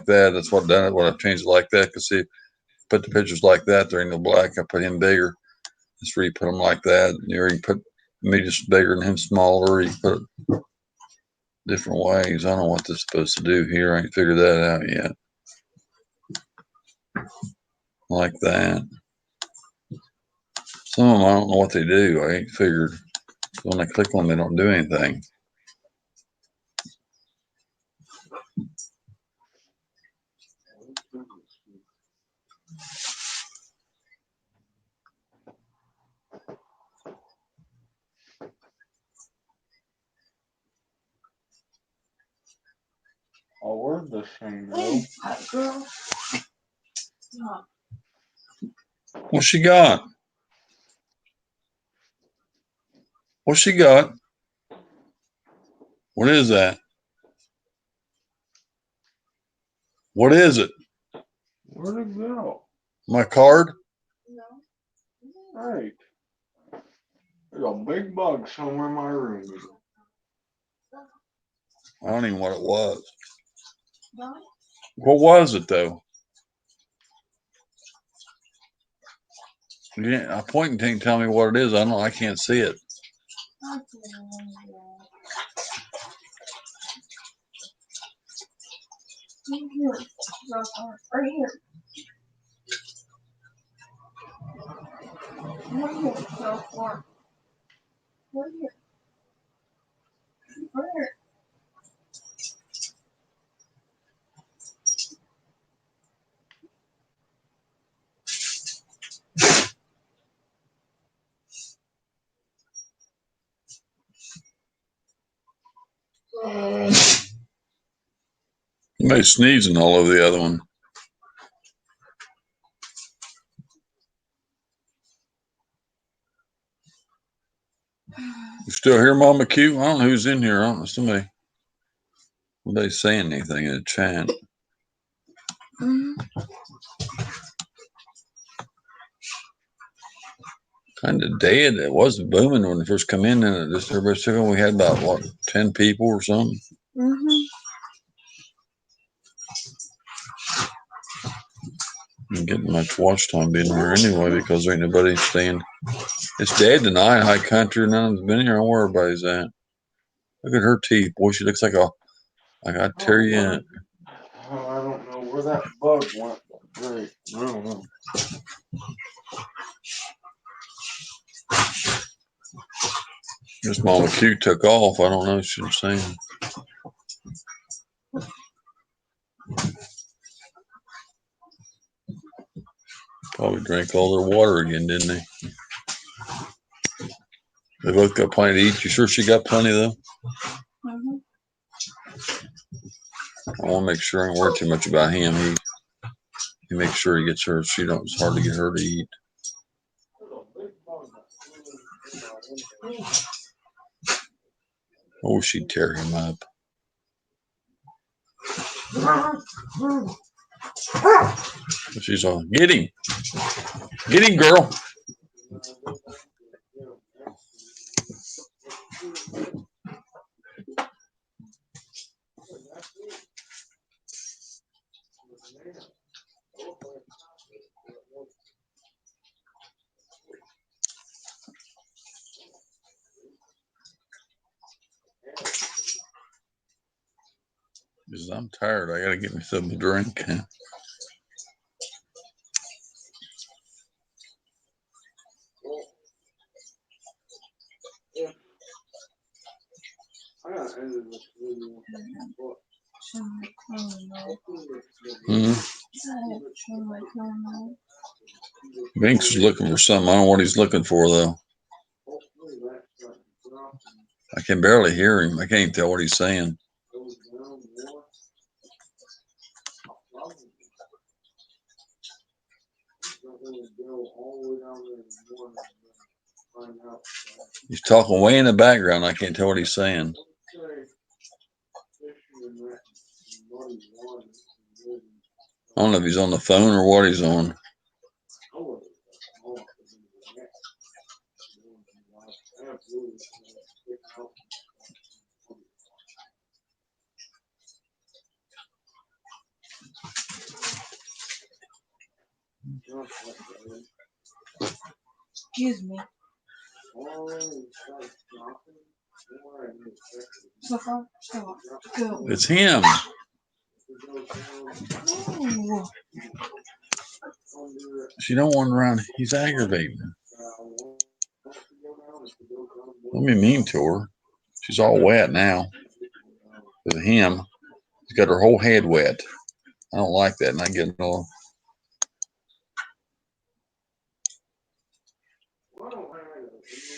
that. That's what done it. What I've changed it like that. Cause see, put the pictures like that. They're in the black. I put him bigger. That's where you put them like that. Or you put me just bigger and him smaller. You put it different ways. I don't know what this is supposed to do here. I ain't figured that out yet. Like that. Some of them I don't know what they do. I ain't figured. When I click on them, they don't do anything. Oh, where'd this thing go? Girl. What she got? What she got? What is that? What is it? Where'd it go? My card? Right. There's a big bug somewhere in my room. I don't even know what it was. What was it though? Yeah, I point and can't tell me what it is. I don't know. I can't see it. Right here. Right here. Right here. Right here. Somebody's sneezing all over the other one. You still hear Mama Q? I don't know who's in here. I don't know. Somebody's saying anything in the chat. Kind of dead. It wasn't booming when it first come in, and it just everybody took on. We had about what 10 people or something. Didn't get much watch time being here anyway because there ain't nobody staying. It's dead tonight. High country. None of them's been here. I don't know where everybody's at. Look at her teeth, boy. She looks like I tear you in. Oh, I don't know where that bug went. Great. I don't know. This Mama Q took off. I don't know. She was saying. Probably drank all their water again, didn't they? They both got plenty to eat. You sure she got plenty though? I want to make sure I don't worry too much about him. He makes sure he gets her. She don't. It's hard to get her to eat. Oh, she'd tear him up. She's on. Get him, girl. Because I'm tired. I gotta get myself a drink. Binks is looking for something. I don't know what he's looking for though. I can barely hear him. I can't tell what he's saying. He's talking way in the background. I can't tell what he's saying. I don't know if he's on the phone or what he's on. Excuse me. So far, so go. It's him. Ooh. She don't want around. He's aggravating. Let me mean to her. She's all wet now. With him, she's got her whole head wet. I don't like that, and I get all.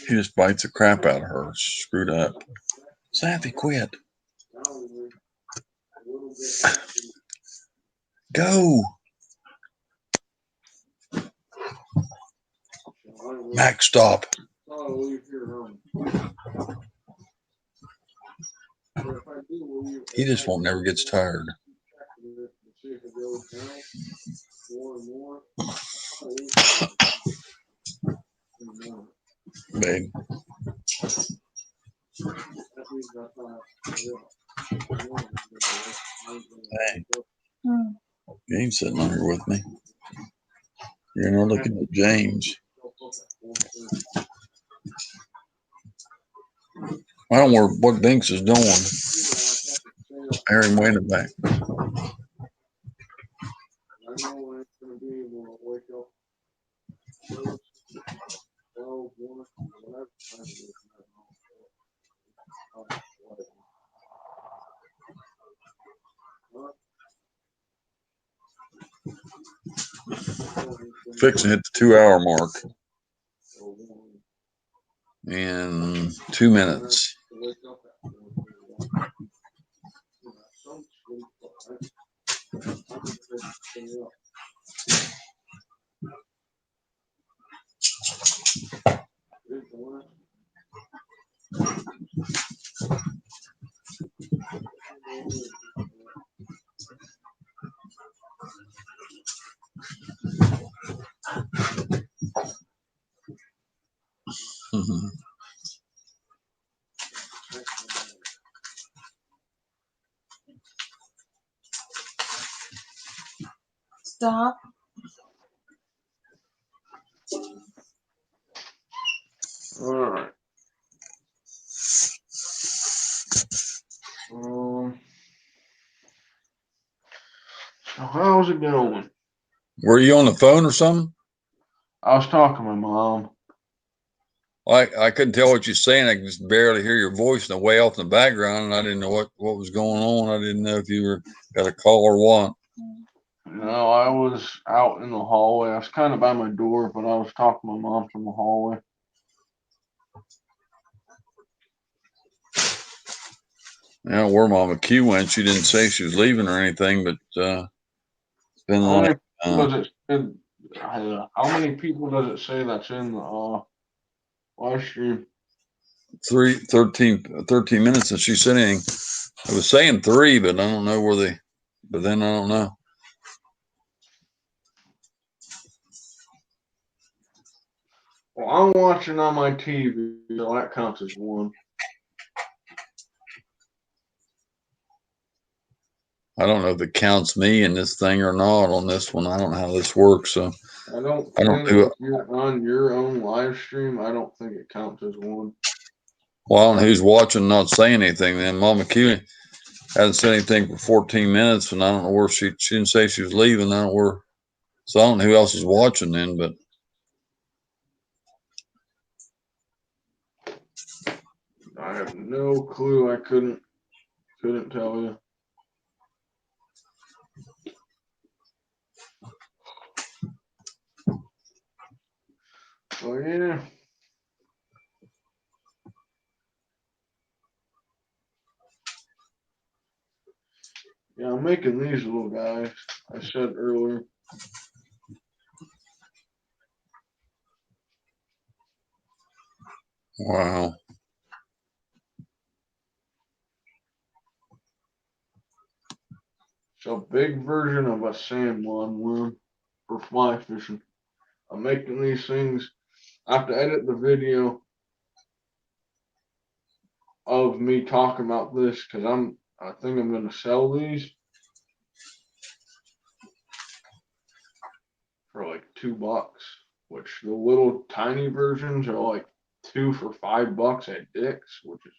He just bites the crap out of her. Screwed up. Sappy, quit. Go. Max, stop. He just won't never gets tired. Babe. Hey, you ain't sitting on here with me. You're not looking at James. I don't know what Binks is doing. I hear him way in the back. Fixing to hit the 2-hour mark in 2 minutes. Stop. All right. So how's it going? Were you on the phone or something? I was talking to my mom. I couldn't tell what you're saying. I could just barely hear your voice and way off in the background, and I didn't know what was going on. I didn't know if you got a call or what. No, I was out in the hallway. I was kind of by my door, but I was talking to my mom from the hallway. Yeah, where Mama Q went, she didn't say she was leaving or anything, but it's been How like many people how many people does it say that's in the live stream? 13 minutes and she's sitting. I was saying 3, but I don't know where they. But then I don't know. Well, I'm watching on my TV, so that counts as 1. I don't know if it counts me in this thing or not on this one. I don't know how this works. So I don't I don't think do it. if you're on your own live stream, I don't think it counts as 1. Well, I don't know who's watching, not saying anything. Then Mama Q hasn't said anything for 14 minutes, and I don't know where she didn't say she was leaving. I don't know where. So I don't know who else is watching then, but I have no clue. I couldn't tell you. So yeah. Yeah, I'm making these little guys. I said earlier. wow. It's a big version of a salmon worm for fly fishing. I'm making these things. I have to edit the video of me talking about this because I think I'm gonna sell these for like $2, which the little tiny versions are like 2 for $5 at Dick's, which is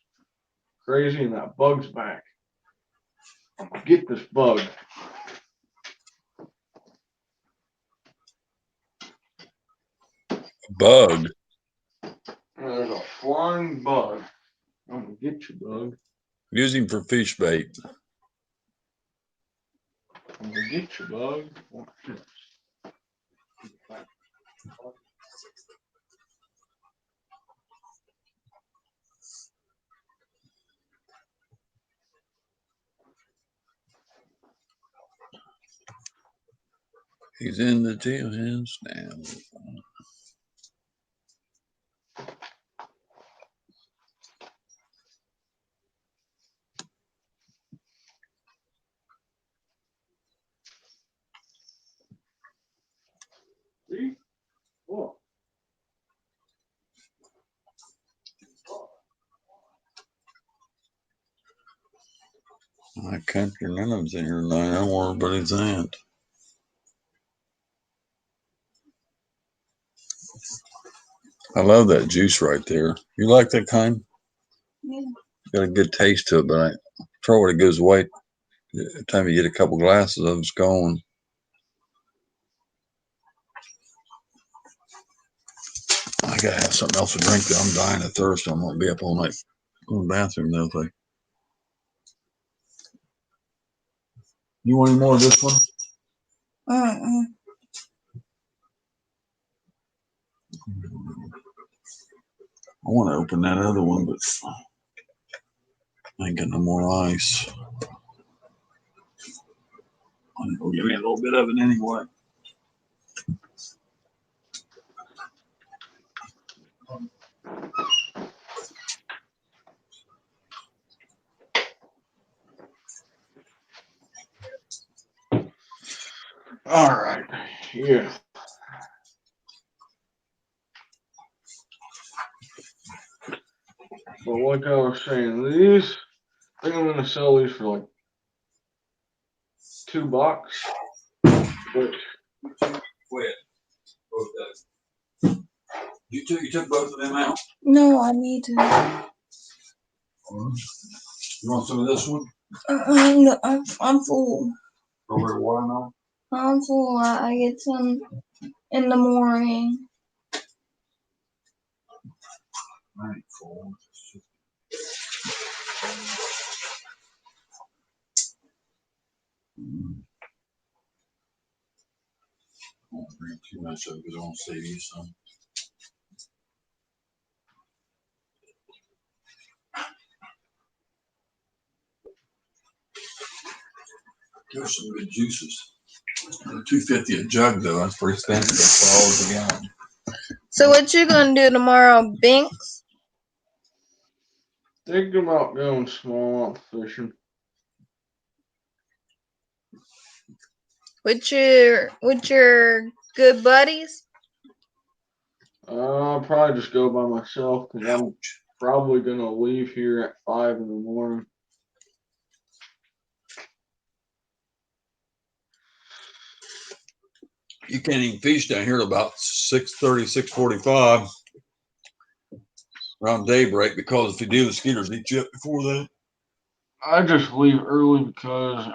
crazy. And that bug's back. I'm gonna get this bug. Bug. There's a flying bug. I'm gonna get you, bug. Use him for fish bait. I'm gonna get you, bug. Watch this. He's in the jail hands now. See? Look. My country minimum's in here tonight. I don't know where everybody's at. I love that juice right there. You like that kind? Yeah. Got a good taste to it, but I'm sure when it goes away, the time you get a couple glasses of it's gone. I gotta have something else to drink though. I'm dying of thirst. I'm gonna be up all night in the bathroom though. Like, you want any more of this one? Mm-mm. I want to open that other one, but I ain't got no more ice. I'll give me a little bit of it anyway. All right. Yeah. But like I was saying, these, I think I'm gonna sell these for like $2. Which Quit. Both of you took both of them out. No, I need to. You want some of this one? No, I'm full. Over watermelon? I'm full. I get some in the morning. I ain't full. I won't drink too much of it because I want to save you some. There's some good juices. $2.50 a jug though. That's pretty expensive. That's $4 a gallon. So what you gonna do tomorrow, Binks? think about going smallmouth fishing. With your good buddies? I'll probably just go by myself because I'm probably gonna leave here at 5 in the morning. You can't even fish down here till about 6:30, 6:45 around daybreak because if you do, the skeeters eat you up before that. I just leave early because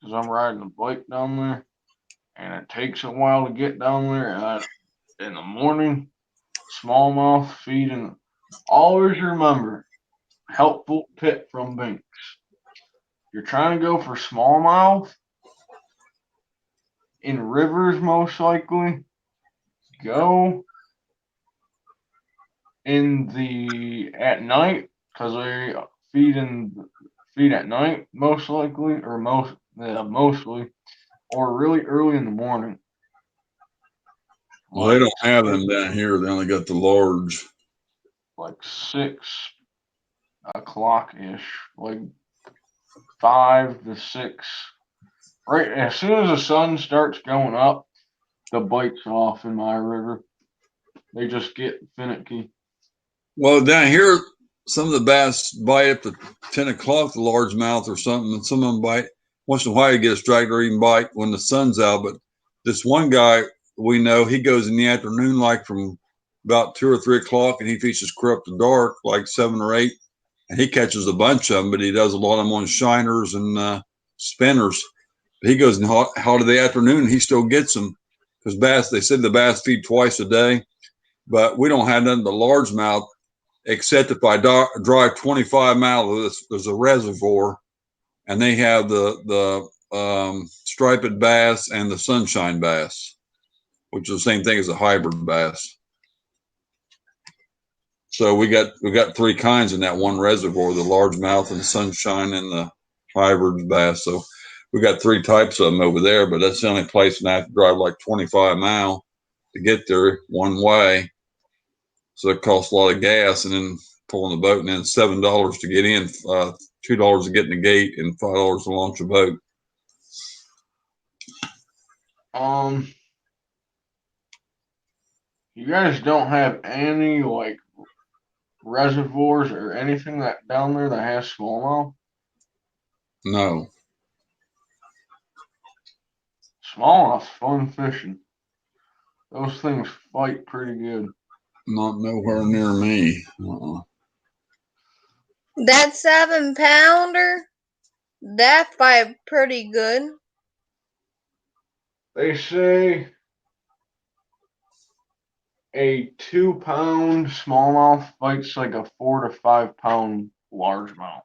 I'm riding a bike down there, and it takes a while to get down there. And in the morning, smallmouth feeding. Always remember, helpful tip from Binks. You're trying to go for smallmouth in rivers, most likely. Go at night because they feed at night most likely, or mostly, or really early in the morning. Well, they don't have them down here. They only got the large. Like 6 o'clock ish, like 5 to 6 right as soon as the sun starts going up, the bite's off in my river. They just get finicky. Well, down here, some of the bass bite up to 10 o'clock, the largemouth or something, and some of them bite. Once in a while, you get a straggler or even bite when the sun's out. But this one guy we know, he goes in the afternoon, like from about 2 or 3 o'clock, and he fishes clear up to dark, like 7 or 8. And he catches a bunch of them, but he does a lot of them on shiners and spinners. He goes in hot of the afternoon, and he still gets them because bass. They said the bass feed twice a day, but we don't have nothing but largemouth except if I drive 25 miles, there's a reservoir, and they have the striped bass and the sunshine bass, which is the same thing as a hybrid bass. So we got three kinds in that one reservoir: the largemouth and the sunshine and the hybrid bass. So we got three types of them over there, but that's the only place, and I have to drive like 25 miles to get there one way. So it costs a lot of gas, and then pulling the boat, and then $7 to get in, $2 to get in the gate, and $5 to launch a boat. You guys don't have any like reservoirs or anything that down there that has smallmouth? No, Smallmouth's fun fishing. Those things fight pretty good. not nowhere near me. That 7-pounder, that fight pretty good. They say a 2-pound smallmouth fights like a 4 to 5-pound largemouth.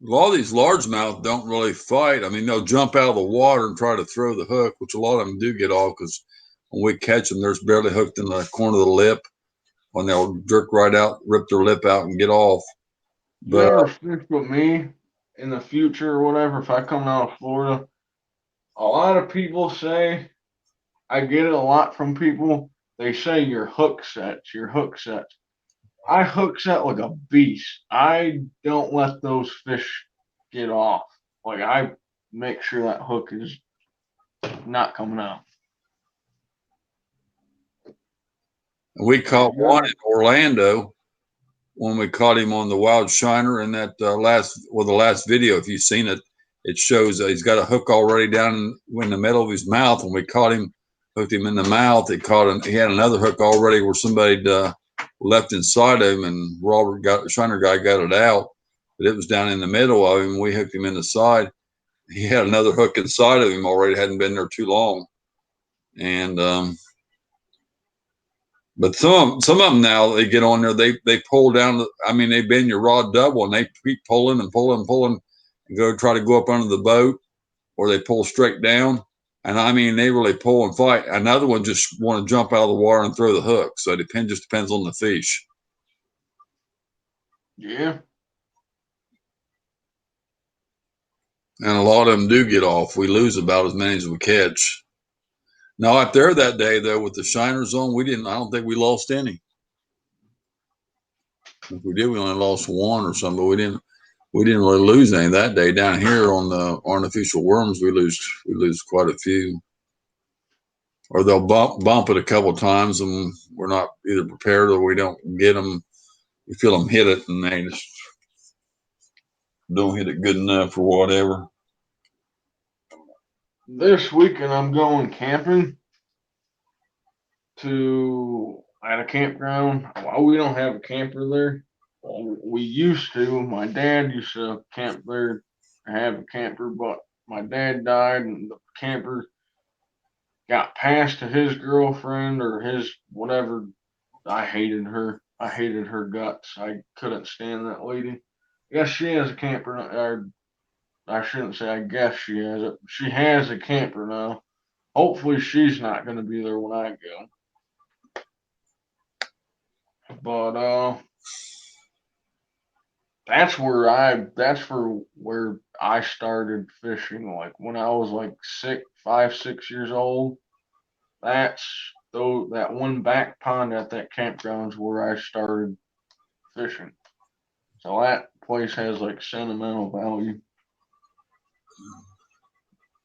A lot of these largemouth don't really fight. I mean, they'll jump out of the water and try to throw the hook, which a lot of them do get off because when we catch them, there's barely hooked in the corner of the lip. When they'll jerk right out, rip their lip out, and get off. You But ever fish with me in the future or whatever, if I come out of Florida, a lot of people say, I get it a lot from people, they say your hook sets, your hook sets. I hook set like a beast. I don't let those fish get off. Like I make sure that hook is not coming out. we caught one in Orlando when we caught him on the wild shiner in that the last video. If you've seen it, it shows he's got a hook already down in the middle of his mouth. When we caught him, hooked him in the mouth, he had another hook already where somebody left inside of him, and Shiner guy got it out, but it was down in the middle of him. We hooked him in the side. He had another hook inside of him already. Hadn't been there too long, and but some of them now they get on there, they pull down. I mean, they bend your rod double, and they keep pulling and pulling and pulling, and go try to go up under the boat, or they pull straight down. And I mean, they really pull and fight. Another one just want to jump out of the water and throw the hook. So it just depends on the fish. Yeah. And a lot of them do get off. We lose about as many as we catch. Now out there that day though, with the shiners on, we didn't. I don't think we lost any. If we did, we only lost one or something. But we didn't. We didn't really lose any that day. Down here on the artificial worms, we lose quite a few. Or they'll bump it a couple of times, and we're not either prepared or we don't get them. We feel them hit it, and they just don't hit it good enough or whatever. This weekend I'm going camping at a campground. Well, we don't have a camper there. Well, we used to. My dad used to camp there and have a camper, but my dad died and the camper got passed to his girlfriend or his whatever. I hated her. I hated her guts. I couldn't stand that lady. I guess she has a camper. Or I shouldn't say I guess she has it. She has a camper now. Hopefully she's not going to be there when I go. But that's where I started fishing. Like when I was like 6 years old. That one back pond at that campground's where I started fishing. So that place has like sentimental value.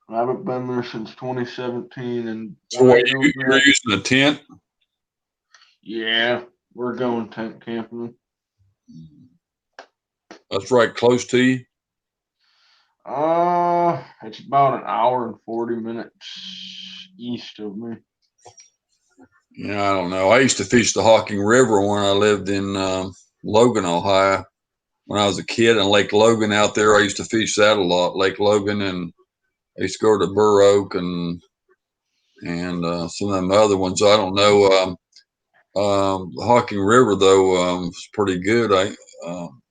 I haven't been there since 2017, and So when I what, go you're back, using a tent? yeah, we're going tent camping. That's right close to you? It's about an hour and 40 minutes east of me. Yeah, I don't know. I used to fish the Hocking River when I lived in Logan, Ohio. When I was a kid, and Lake Logan out there, I used to fish that a lot. Lake Logan, and I used to go to Burr Oak and some of them other ones. I don't know. The Hocking River though was pretty good. I don't.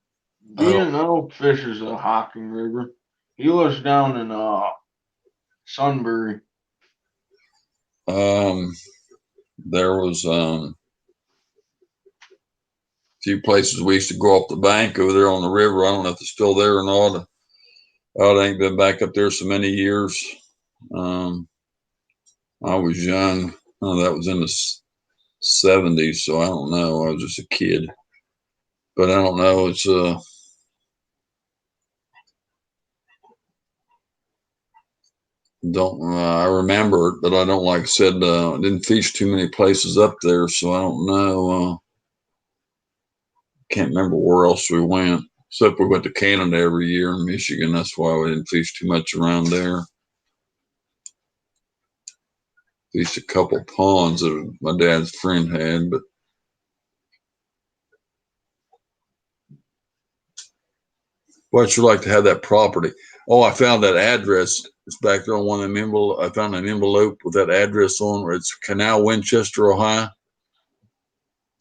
DNO fishes the Hocking River. He lives down in Sunbury. There was few places we used to go off the bank over there on the river. I don't know if it's still there or not. I ain't been back up there so many years. Um, I was young. Oh, that was in the 70s, so I don't know. I was just a kid, but I don't know. It's don't I remember it, but I don't, like I said, I didn't fish too many places up there, so I don't know. Can't remember where else we went. Except we went to Canada every year in Michigan. That's why we didn't fish too much around there. Fished a couple ponds that my dad's friend had, but well, I'd sure like to have that property. Oh, I found that address. It's back there on one of them envelope. I found an envelope with that address on where it's Canal, Winchester, Ohio.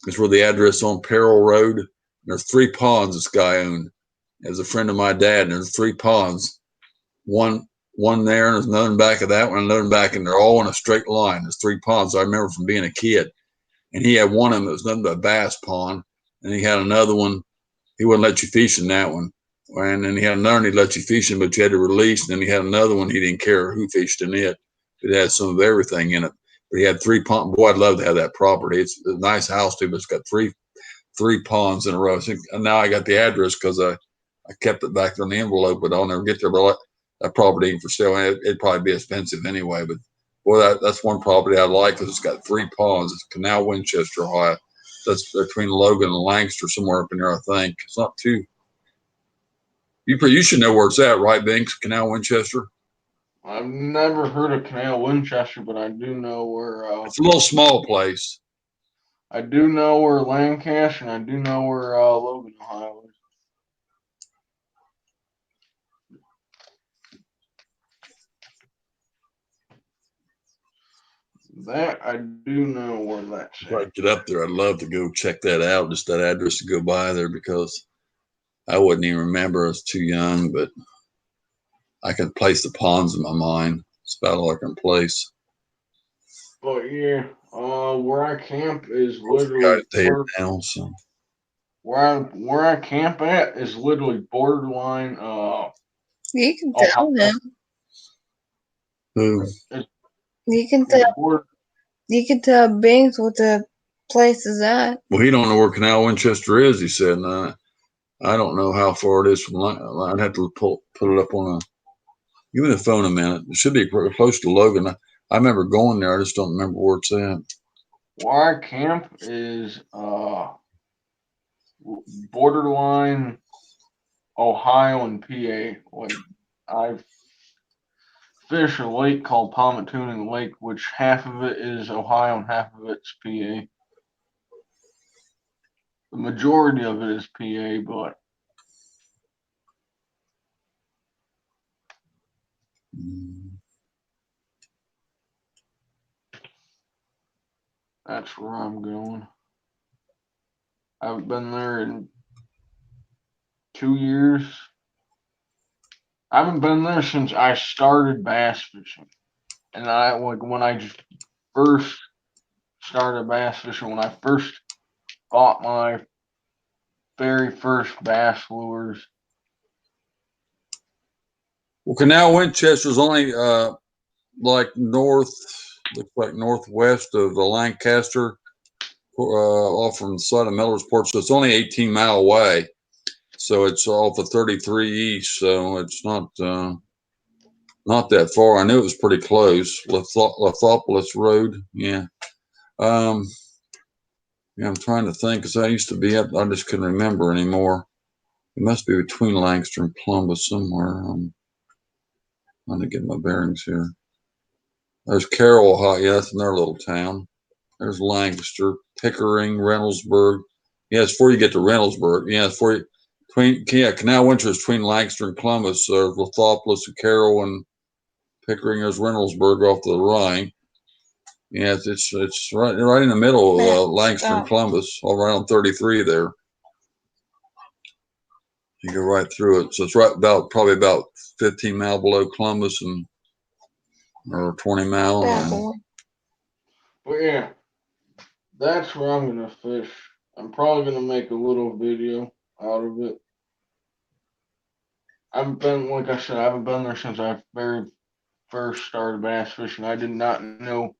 It's where the address on Peril Road. And there's 3 ponds this guy owned. As a friend of my dad, and there's 3 ponds. One there, and there's another in back of that one, another in back, and they're all in a straight line. There's 3 ponds. I remember from being a kid. And he had one of them that was nothing but a bass pond. And he had another one. He wouldn't let you fish in that one. And then he had another one he'd let you fish in, but you had to release. And then he had another one he didn't care who fished in it. It had some of everything in it. But he had 3 ponds. Boy, I'd love to have that property. It's a nice house too, but it's got three ponds in a row. So now I got the address because I kept it back on the envelope, but I'll never get there. But that property ain't for sale. It'd probably be expensive anyway. But boy, that's one property I like because it's got 3 ponds. It's Canal, Winchester, Ohio. That's between Logan and Lancaster, somewhere up in there, I think. It's not too. You should know where it's at, right, Binks? Canal, Winchester. I've never heard of Canal Winchester, but I do know where. It's a little small place. I do know where Lancaster, and I do know where Logan, Ohio is. That I do know where that's If I at. get up there, I'd love to go check that out. Just that address to go by there because I wouldn't even remember. I was too young, but I can place the ponds in my mind. It's about all I can place. But yeah, where I camp is Most of the literally guys there now, so. where I camp at is literally borderline. You can tell Ohio. him. Who? You can tell. You can tell Bings what the place is at. Well, he don't know where Canal Winchester is. He said, and I don't know how far it is from. I'd have to put it up on a. Give me the phone a minute. It should be close to Logan. I remember going there. I just don't remember where it's at. Where I camp is borderline Ohio and PA. Like I fish a lake called Palmatooning Lake, which half of it is Ohio and half of it's PA. The majority of it is PA, but that's where I'm going. I haven't been there in 2 years. I haven't been there since I started bass fishing. And I like when I just first started bass fishing, when I first bought my very first bass lures. Well, Canal Winchester's only like looks like northwest of the Lancaster, off from the side of Millersport. So it's only 18 mile away. So it's off of 33 East, so it's not that far. I knew it was pretty close. Lithopolis Road, yeah. Yeah, I'm trying to think because I used to be up. I just couldn't remember anymore. It must be between Lancaster and Columbus somewhere. I'm trying to get my bearings here. There's Carroll, Ohio. Yeah, that's another little town. There's Lancaster, Pickering, Reynoldsburg. Yeah, it's before you get to Reynoldsburg. Yeah, it's before you, Canal Winter is between Lancaster and Columbus. Lithopolis and Carroll and Pickering. There's Reynoldsburg off to the right. Yeah, it's right in the middle of Lancaster and Columbus, all right on 33 there. You go right through it. So it's probably about 15 mile below Columbus or 20 mile. But yeah, that's where I'm gonna fish. I'm probably gonna make a little video out of it. Like I said, I haven't been there since I very first started bass fishing. I did not know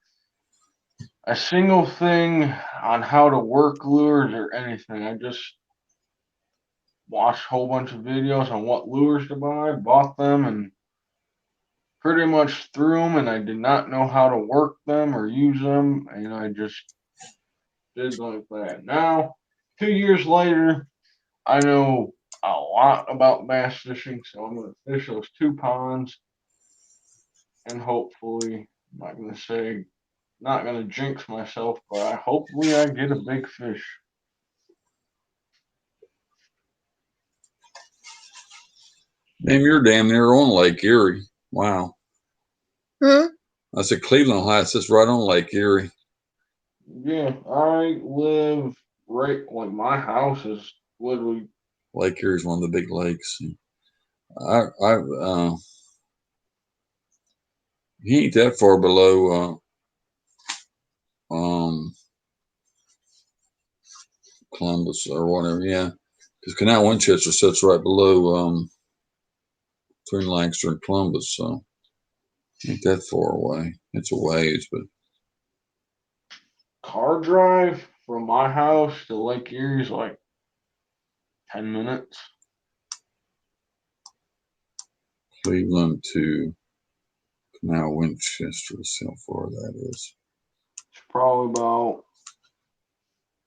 a single thing on how to work lures or anything. I just watched a whole bunch of videos on what lures to buy, bought them, and pretty much threw them. And I did not know how to work them or use them, and I just did like that. Now, 2 years later, I know a lot about bass fishing, so I'm gonna fish those two ponds, and hopefully, I'm not gonna jinx myself, but hopefully I get a big fish. Damn, you're damn near on Lake Erie. Wow. I said Cleveland, Ohio. It's right on Lake Erie. Yeah, I live right, like my house is literally. Lake Erie is one of the big lakes. He ain't that far below Columbus or whatever. Yeah, because Canal Winchester sits right below between Lancaster and Columbus, so ain't that far away. It's a ways, but Car drive from my house to Lake Erie is like 10 minutes. Cleveland to Canal Winchester, see how far that is. It's probably about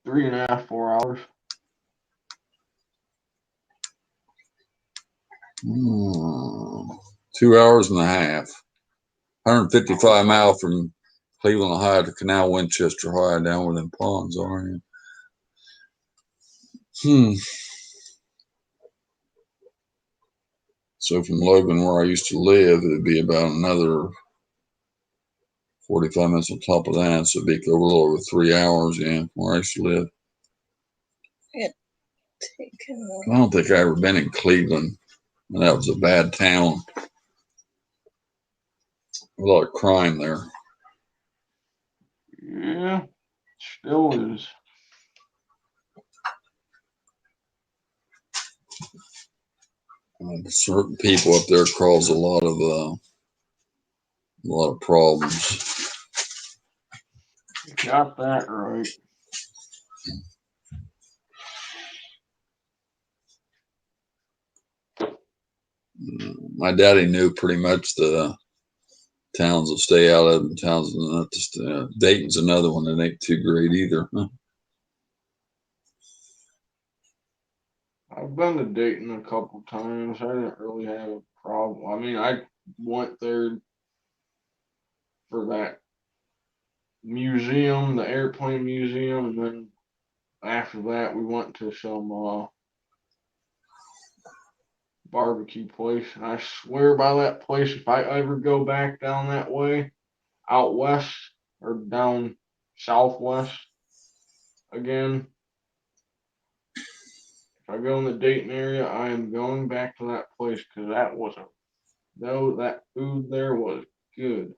3.5, 4 hours. 2 hours and a half. 155 miles from Cleveland, Ohio to Canal Winchester, Ohio, down where them ponds are. So from Logan, where I used to live, it'd be about another 45 minutes on top of that. So it'd be a little over 3 hours, yeah, where I used to live. I don't think I ever been in Cleveland. And that was a bad town. A lot of crime there. Yeah, still is. Certain people up there cause a lot of problems. Got that right. My daddy knew pretty much the towns to stay out of, and towns Dayton's another one that ain't too great either. Huh? I've been to Dayton a couple times. I didn't really have a problem. I mean, I went there for that museum, the airplane museum, and then after that we went to some barbecue place. And I swear by that place, if I ever go back down that way, out west or down southwest again, if I go in the Dayton area, I am going back to that place because that food there was good.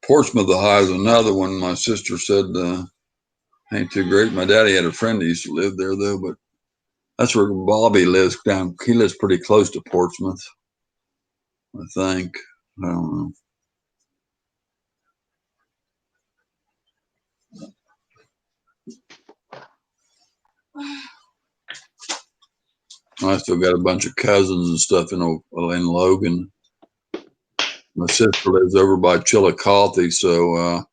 Portsmouth, Ohio is another one. My sister said ain't too great. My daddy had a friend that used to live there though, but that's where Bobby lives down. He lives pretty close to Portsmouth, I think. I don't know. I still got a bunch of cousins and stuff in Logan. My sister lives over by Chillicothe, so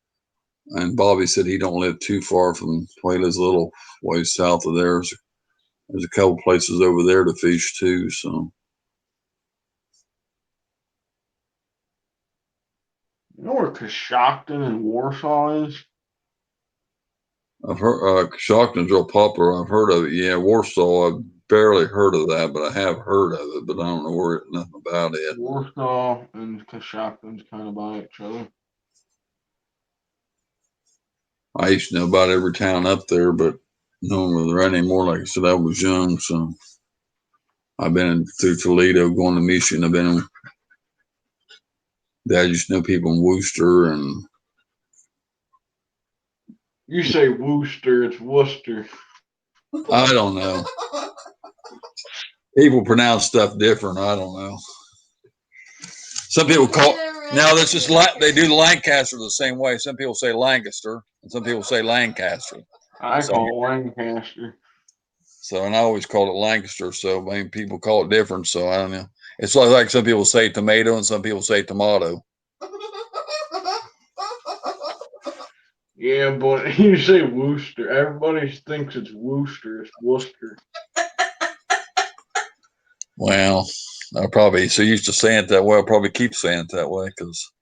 and Bobby said he don't live too far from he lives a little way south of there. There's a couple places over there to fish too. So You know where Coshocton and Warsaw is? I've heard Coshocton's real popular. I've heard of it. Yeah, Warsaw. I've barely heard of that, but I have heard of it. But I don't know nothing about it. Warsaw and Coshocton's kind of by each other. I used to know about every town up there, but no one was there anymore. Like I said, I was young, so I've been through Toledo, going to Michigan. I've been in. I just know people in Worcester, and You say Worcester, it's Worcester. I don't know. People pronounce stuff different. I don't know. Some people call now. This is they do Lancaster the same way. Some people say Lancaster, and some people say Lancaster. I call it Lancaster. So, and I always called it Lancaster. So, I mean, people call it different. So, I don't know. It's like some people say tomato and some people say tomato. Yeah, but you say Worcester. Everybody thinks it's Worcester. It's Worcester. Well, I probably so used to saying it that way. I'll probably keep saying it that way because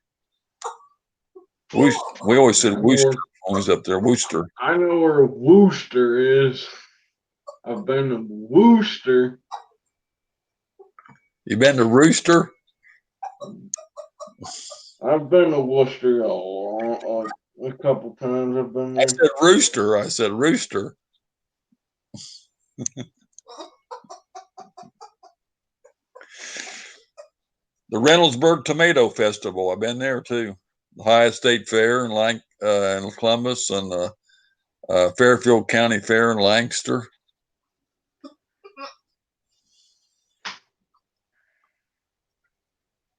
we always said Worcester. Always up there, Worcester. I know where Worcester is. I've been to Worcester. You been to Rooster? I've been to Worcester a couple times. I've been there. I said Rooster. I said Rooster. The Reynoldsburg Tomato Festival. I've been there too. The Ohio State Fair in Columbus, and the Fairfield County Fair in Lancaster.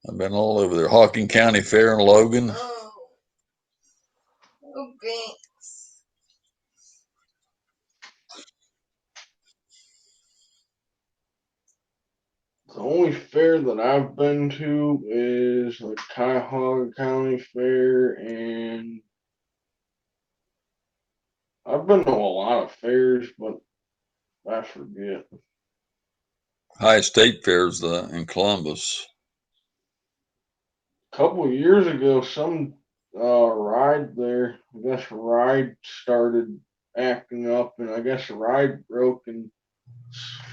I've been all over there. Hawking County Fair in Logan. Okay. The only fair that I've been to is the Cuyahoga County Fair, and I've been to a lot of fairs, but I forget. Ohio State Fair's in Columbus. A couple of years ago, some ride there, I guess ride started acting up, and I guess the ride broke and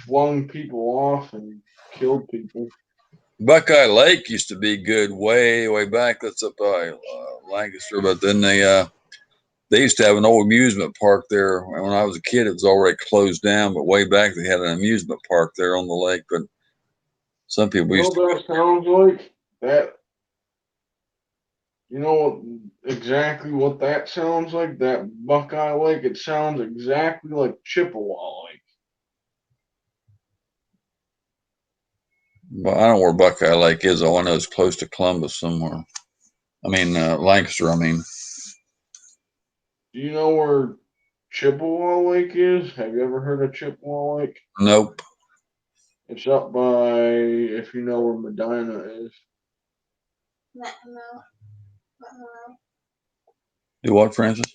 flung people off and killed people. Buckeye Lake used to be good way back. That's up by Lancaster, but then they used to have an old amusement park there. When I was a kid, it was already closed down, but way back they had an amusement park there on the lake. But some people You know used to. what that sounds like? That you know exactly what that sounds like? That Buckeye Lake. It sounds exactly like Chippewa Lake. Well, I don't know where Buckeye Lake is. All I know is close to Columbus somewhere. I mean, Lancaster. I mean, Do you know where Chippewa Lake is? Have you ever heard of Chippewa Lake? nope. It's up by, if you know where Medina is. Do what, Francis?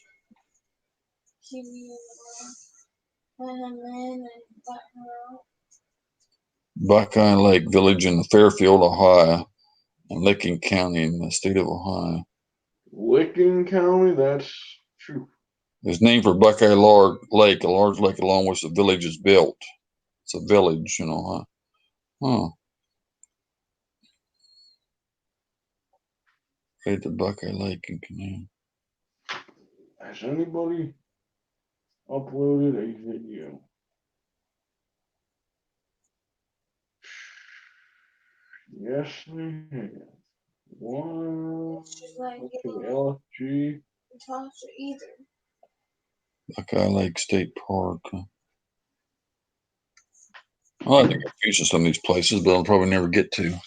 Buckeye Lake Village in Fairfield, Ohio, in Licking County in the state of Ohio. Licking County? That's true. It's named for Buckeye Lake, a large lake along which the village is built. It's a village, you know, huh? Huh. Right, the Buckeye Lake in Canaan. Has anybody uploaded a video? Yes, they have. One. Okay, LFG. Buckeye Lake State Park. Well, I think I've featured some of these places, but I'll probably never get to.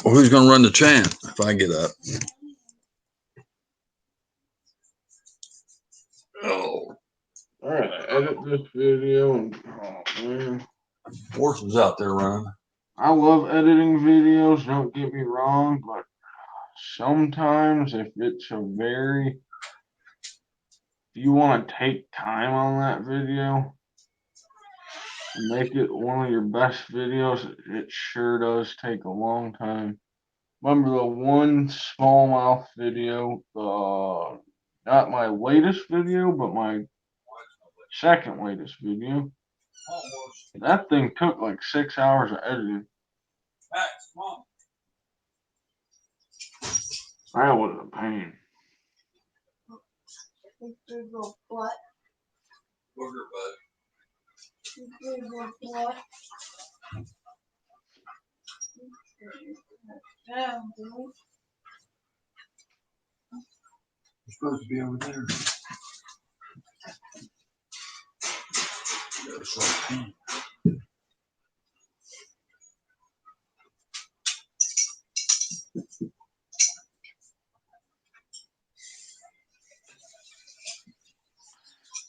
Well, who's going to run the chant if I get up? Oh. Alright, edit this video and oh man. Horses out there running. I love editing videos, don't get me wrong, but sometimes if it's if you want to take time on that video and make it one of your best videos, it sure does take a long time. Remember the one smallmouth video, not my latest video, but my second latest video. That thing took like 6 hours of editing. That was a pain. What? Booger butt. You're supposed to be over there.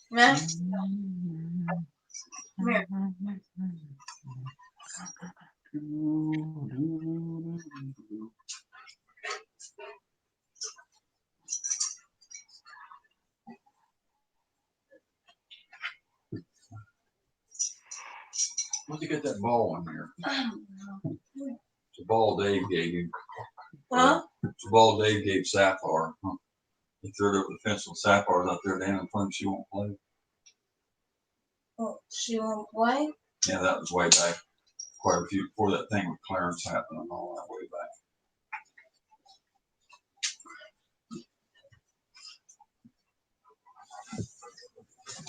Man. Come here. Where'd you get that ball in there? It's a ball Dave gave you. Huh? It's a ball Dave gave Sapphire. Huh? He threw it over the fence with Sapphire's out there down in front. She won't play. Oh, she won't play? Yeah, that was way back. Quite a few before that thing with Clarence happened and all that way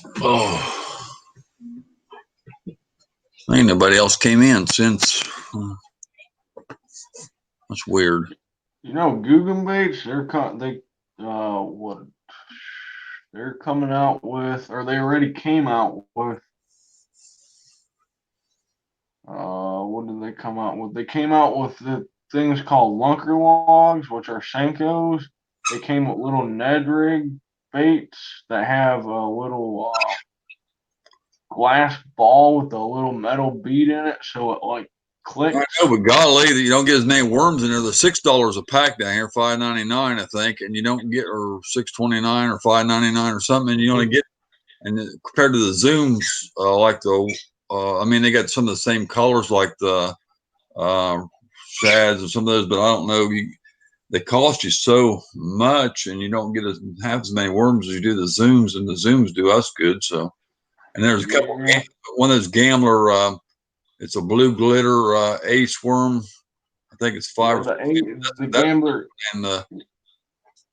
back. Oh. Ain't nobody else came in since. That's weird. You know, Guggen baits, they're coming out with, or they already came out with. What did they come out with? They came out with the things called lunker logs, which are Senkos. They came with little Ned rig baits that have a little glass ball with a little metal bead in it, so it like clicks. I know, but golly, you don't get as many worms in there. They're $6 a pack down here, $5.99, I think, and you don't get, or $6.29 or $5.99 or something, and you only get, and compared to the Zooms, like I mean, they got some of the same colors like the shads and some of those, but I don't know. They cost you so much, and you don't get half as many worms as you do the Zooms, and the Zooms do us good. So, and there's a couple, one of those Gambler. It's a blue glitter ace worm. I think it's five. The Gambler and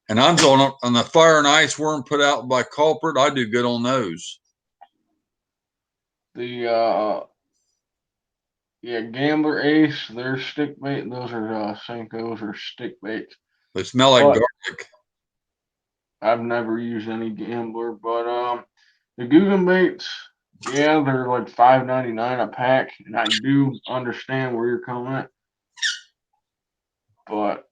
I'm going on the fire and ice worm put out by Culprit. I do good on those. The Gambler Ace, they're stick bait. Those are Senkos or stick bait. They smell like garlic. I've never used any Gambler, but the Guggen baits, yeah, they're like $5.99 a pack, and I do understand where you're coming at. But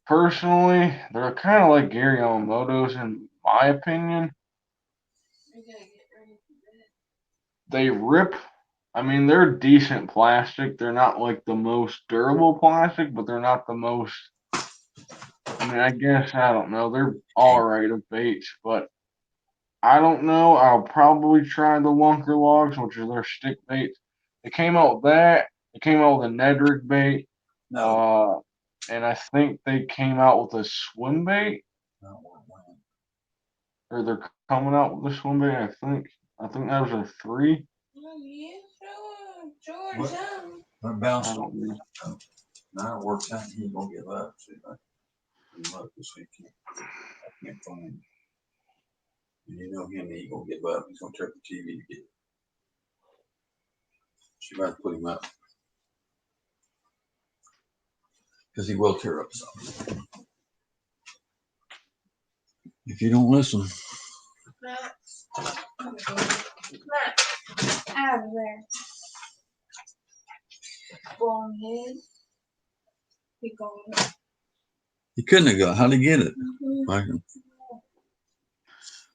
personally, they're kind of like Gary Yamamoto's in my opinion. They rip. I mean, they're decent plastic. They're not like the most durable plastic, but they're not the most. I mean, I guess, I don't know. They're all right of baits, but I don't know. I'll probably try the lunker logs, which are their stick baits. They came out with that. They came out with a Ned rig bait. No. And I think they came out with a swim bait. Or they're coming out with a swim bait, I think. I think that was a 3. George. What bounced? I don't know. Now it works out. He's gonna give up. See if I can look this weekend. I can't find him. And you know him, he gonna give up. He's gonna turn the TV to get it. She might put him up. Because he will tear up something. If you don't listen. Out of there. Bonehead. He going. He couldn't have got. How'd he get it?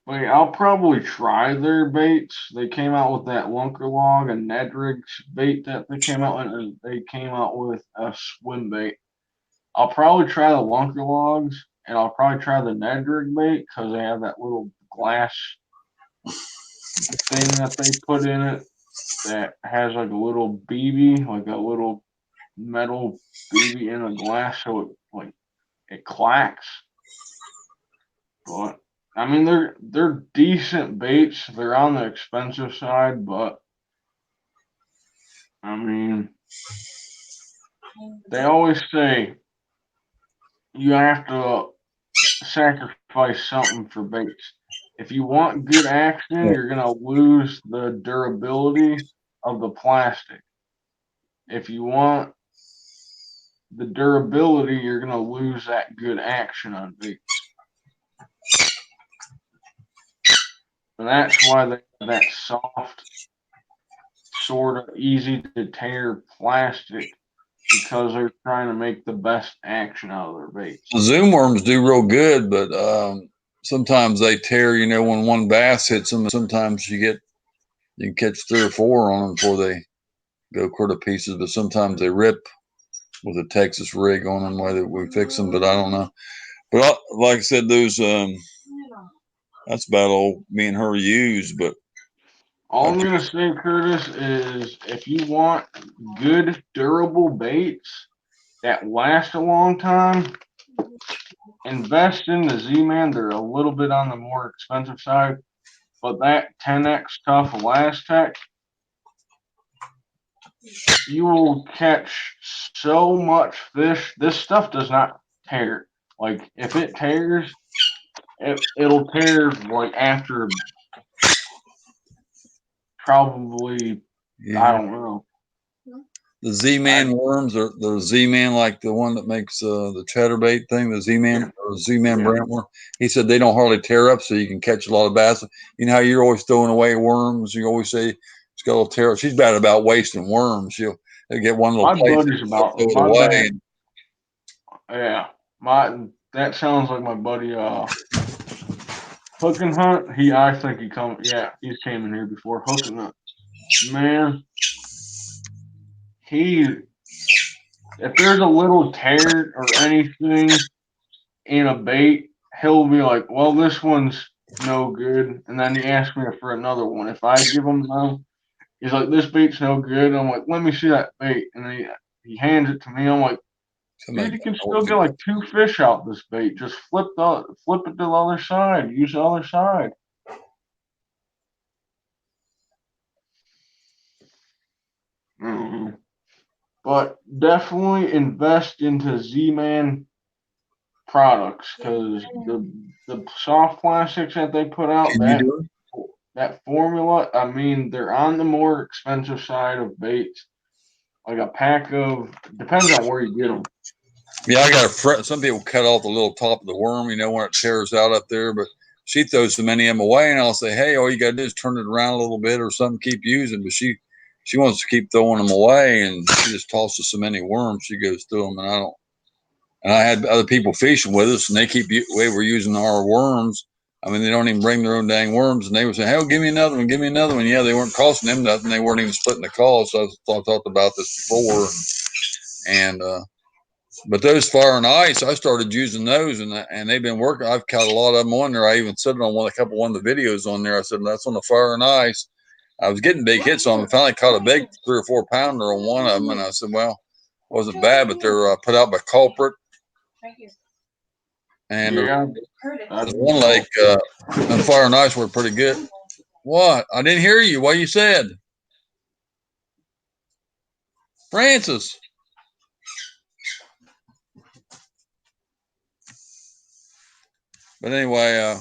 But I'll probably try their baits. They came out with that Lunker Log and Nedrig's bait that they came out with, and they came out with a swim bait. I'll probably try the Lunker Logs, and I'll probably try the Nedrig bait because they have that little glass thing that they put in it that has like a little BB, like a little metal BB in a glass, so it clacks. But I mean, they're decent baits. They're on the expensive side, but I mean, they always say you have to sacrifice something for baits. If you want good action, you're gonna lose the durability of the plastic. If you want the durability, you're gonna lose that good action on baits. And that's why they have that soft, sort of easy to tear plastic because they're trying to make the best action out of their baits. Zoom worms do real good, but sometimes they tear. You know, when one bass hits them, sometimes you can catch 3 or 4 on them before they go quarter pieces. But sometimes they rip with a Texas rig on them, whether we fix them. But I don't know. But like I said, those that's about all me and her use. But All I'm gonna say, Curtis, is if you want good, durable baits that last a long time, invest in the Z-Man. They're a little bit on the more expensive side, but that 10X Tough Elastec, you will catch so much fish. This stuff does not tear. Like, if it tears, it'll tear like after probably, I don't know. The Z-Man worms are the Z-Man, like the one that makes the chatterbait thing, the Z-Man or Z-Man brand worm. He said they don't hardly tear up, so you can catch a lot of bass. You know how you're always throwing away worms? You always say it's got a little tear up. She's bad about wasting worms. She'll get one little My place buddy's about throw it my away. bad. Yeah, that sounds like my buddy Hook and Hunt. I think he's came in here before. Hook and Hunt. Man, if there's a little tear or anything in a bait, he'll be like, well, this one's no good. And then he asks me for another one. If I give him no, he's like, this bait's no good. I'm like, let me see that bait. And then he hands it to me. I'm like, dude, you can still get like 2 fish out this bait. Just flip it to the other side. Use the other side. Mm-hmm. But definitely invest into Z-Man products because the soft plastics that they put out, that formula, I mean, they're on the more expensive side of baits. Like a pack of, depends on where you get them. Yeah, I got a friend. Some people cut off the little top of the worm, you know, when it tears out up there. But she throws so many of them away, and I'll say, "Hey, all you got to do is turn it around a little bit or something. Keep using." But she wants to keep throwing them away, and she just tosses so many worms. She goes through them, and I don't. And I had other people fishing with us, and they were using our worms. I mean, they don't even bring their own dang worms, and they were saying, "Hey, well, give me another one, give me another one." Yeah, they weren't costing them nothing. They weren't even splitting the cost. So I talked about this before, and but those fire and ice, I started using those, and they've been working. I've caught a lot of them on there. I even said it on one of the videos on there. I said that's on the fire and ice. I was getting big hits on them. Finally caught a big 3 or 4 pounder on one of them, and I said, well, wasn't bad, but they're put out by Culprit. And Yeah, one lake on fire and ice were pretty good. What? I didn't hear you. What you said, Francis? But anyway,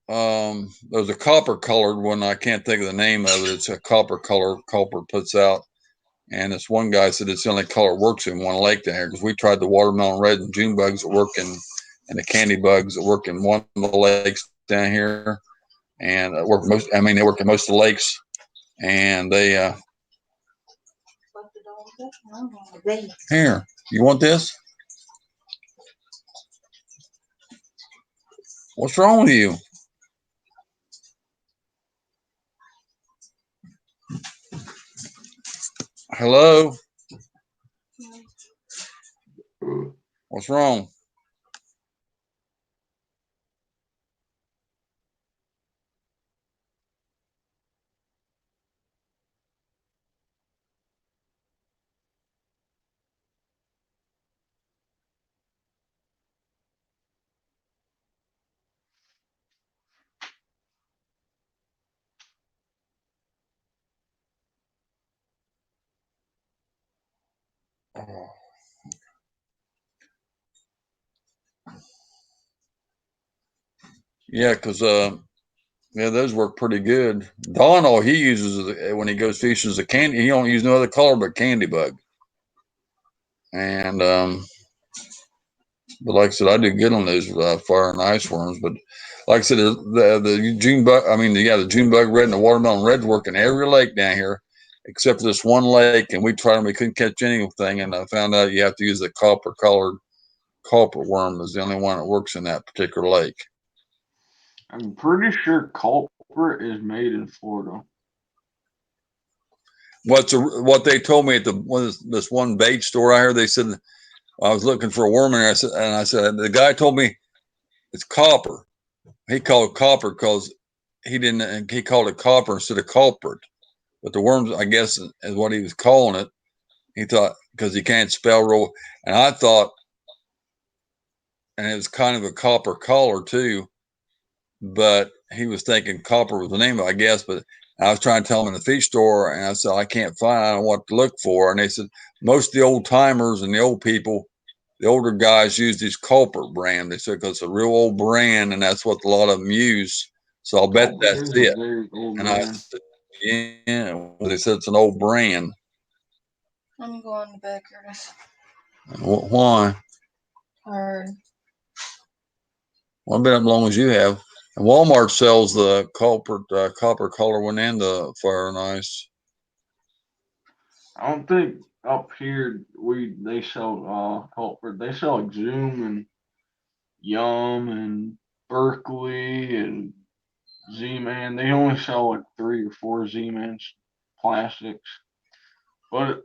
there's a copper colored one. I can't think of the name of it. It's a copper color Culprit puts out. And this one guy said it's the only color works in one lake down here because we tried the watermelon red and June bugs that work in, and the candy bugs that work in one of the lakes down here. And they work in most of the lakes. And they, here, you want this? What's wrong with you? Hello? What's wrong? Yeah, because yeah, those work pretty good. Don, all he uses when he goes fishing is a candy. He don't use no other color but candy bug. And but like I said, I do good on those fire and ice worms. But like I said, the June bug. I mean, yeah, the June bug red and the watermelon red work in every lake down here, except for this one lake. And we tried and we couldn't catch anything. And I found out you have to use the copper colored culprit worm is the only one that works in that particular lake. I'm pretty sure culprit is made in Florida. What they told me at this one bait store I heard, they said I was looking for a worm and I said the guy told me it's copper. He called it copper because he called it copper instead of culprit. But the worms, I guess, is what he was calling it. He thought because he can't spell real, and I thought, and it was kind of a copper color too. But he was thinking copper was the name of it, I guess. But I was trying to tell him in the fish store, and I said I can't find. I don't know what to look for. And they said most of the old timers and the old people, the older guys use this culprit brand. They said because it's a real old brand, and that's what a lot of them use. So I'll bet Culprit that's is a it. very old And I brand. said, yeah. They said it's an old brand. Let me go on the back, Curtis. Why? Hard. Well, I've been up as long as you have. And Walmart sells the culprit copper color one and the fire and ice. I don't think up here they sell culprit. They sell like Zoom and Yum and Berkeley and Z-Man. They only sell like 3 or 4 Z-Mans plastics. But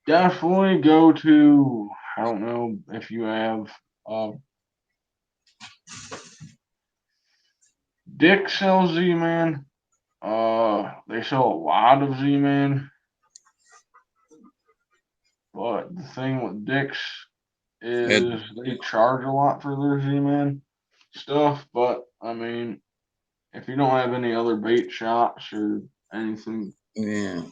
definitely go to, I don't know if you have uh Dick sells Z-Man. They sell a lot of Z-Man. But the thing with Dick's It, is they charge a lot for their Z-Man stuff. But I mean, if you don't have any other bait shops or anything, yeah.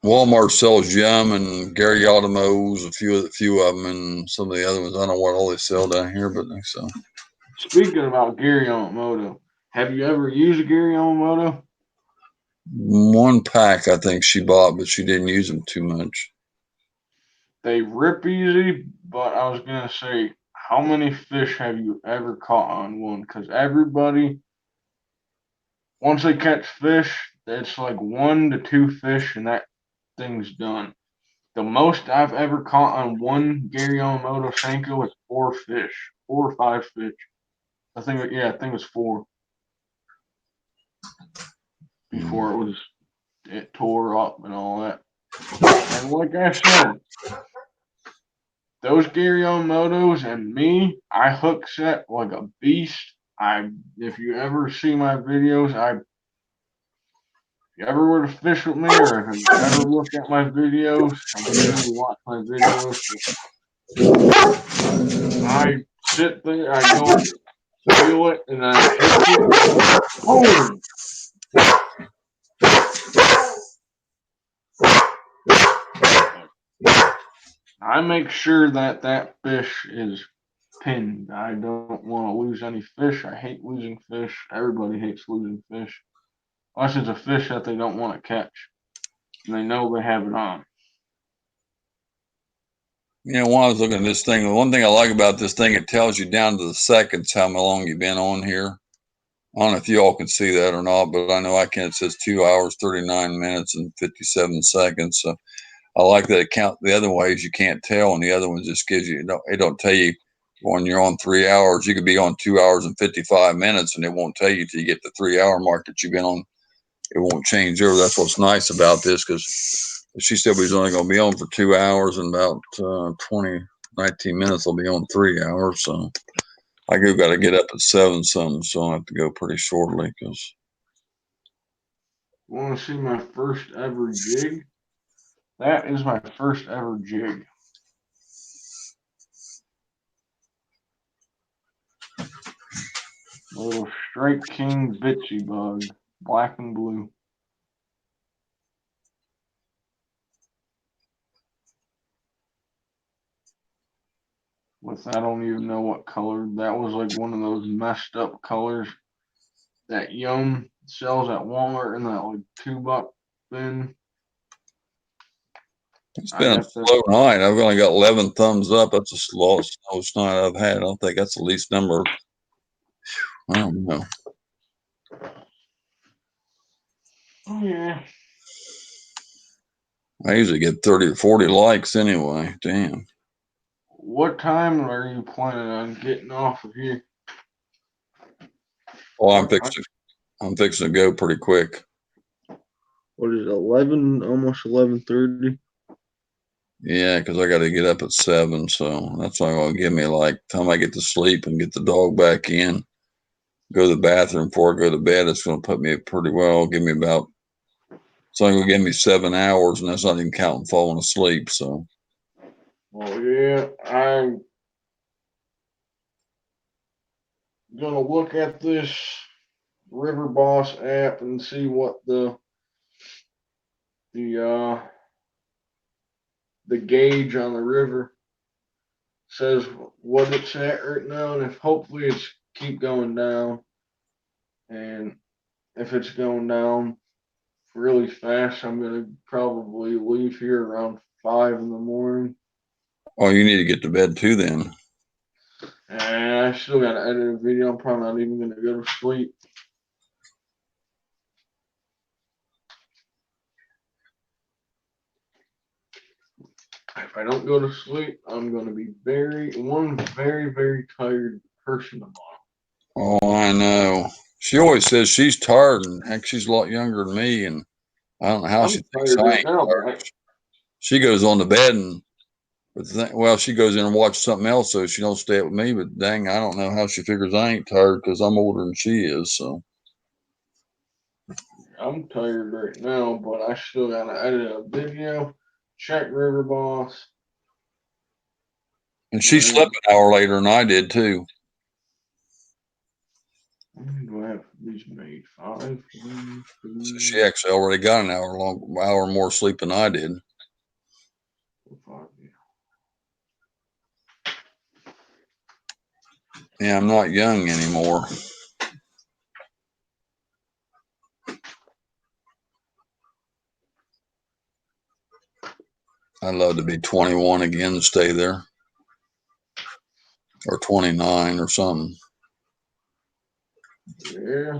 Walmart sells Yum and Gary Automos, a few of them, and some of the other ones. I don't know what all they sell down here, but they sell. speaking about Gary Yamamoto, have you ever used a Gary Yamamoto? One pack I think she bought, but she didn't use them too much. They rip easy, but I was gonna say, how many fish have you ever caught on one? Because everybody, once they catch fish, it's like 1 to 2 fish, and that thing's done. The most I've ever caught on one Gary Yamamoto Senko is 4 fish, 4 or 5 fish. I think it was 4 before it tore up and all that. And like I said, those Gary Yamamotos and me, I hook set like a beast. If you ever see my videos, if you ever were to fish with me, or if you ever look at my videos, I'm sure you watch my videos. I sit there, I go feel it, and I hit it, and boom! I make sure that that fish is pinned. I don't want to lose any fish. I hate losing fish. Everybody hates losing fish. Unless it's a fish that they don't want to catch and they know they have it on. When I was looking at this thing, the one thing I like about this thing, it tells you down to the seconds how long you've been on here. I don't know if you all can see that or not, but I know I can. It says 2 hours, 39 minutes, and 57 seconds. So I like that it count. The other ways you can't tell, and the other one just gives you. It don't tell you When you're on 3 hours, you could be on 2 hours and 55 minutes, and it won't tell you till you get the 3 hour mark that you've been on. It won't change over. That's what's nice about this, because she said we was only going to be on for 2 hours, and about 19 minutes will be on 3 hours. So I got to get up at 7 something, so I have to go pretty shortly. Because Want to see my first ever jig? That is my first ever jig. A little Straight King Bitsy bug, black and blue. With, I don't even know what color. That was like one of those messed up colors that Yum sells at Walmart in that like $2 bin. it's I been a got the slow night. I've only got 11 thumbs up. That's the slowest night I've had. I don't think that's the least number. I don't know. Oh yeah. I usually get 30 or 40 likes anyway. Damn. What time are you planning on getting off of here? Well, I'm fixing to go pretty quick. What is it, 11? Almost 11:30. Yeah, because I got to get up at 7, so that's not going to give me like time I get to sleep and get the dog back in, go to the bathroom before I go to bed. It's going to put me pretty well. Give me about it's only going to give me 7 hours, and that's not even counting falling asleep. So Well, yeah, I'm gonna look at this River Boss app and see what the the gauge on the river says, what it's at right now, and if hopefully it's keep going down. And if it's going down really fast, I'm gonna probably leave here around 5 in the morning. oh, you need to get to bed too then. And I still gotta edit a video. I'm probably not even gonna go to sleep. If I don't go to sleep, I'm gonna be very tired person tomorrow. Oh, I know. She always says she's tired, and heck, she's a lot younger than me, and I don't know how she I'm thinks tired I right ain't now, tired. but She goes on the bed and well, she goes in and watches something else, so she don't stay up with me. But dang, I don't know how she figures I ain't tired because I'm older than she is. So, I'm tired right now, but I still gotta edit a video, check River Boss. and she slept an hour later than I did too. When do I have these made? 5, 1, So 2, she actually already got an hour more sleep than I did. 5. Yeah, I'm not young anymore. I'd love to be 21 again and stay there, or 29 or something. Yeah.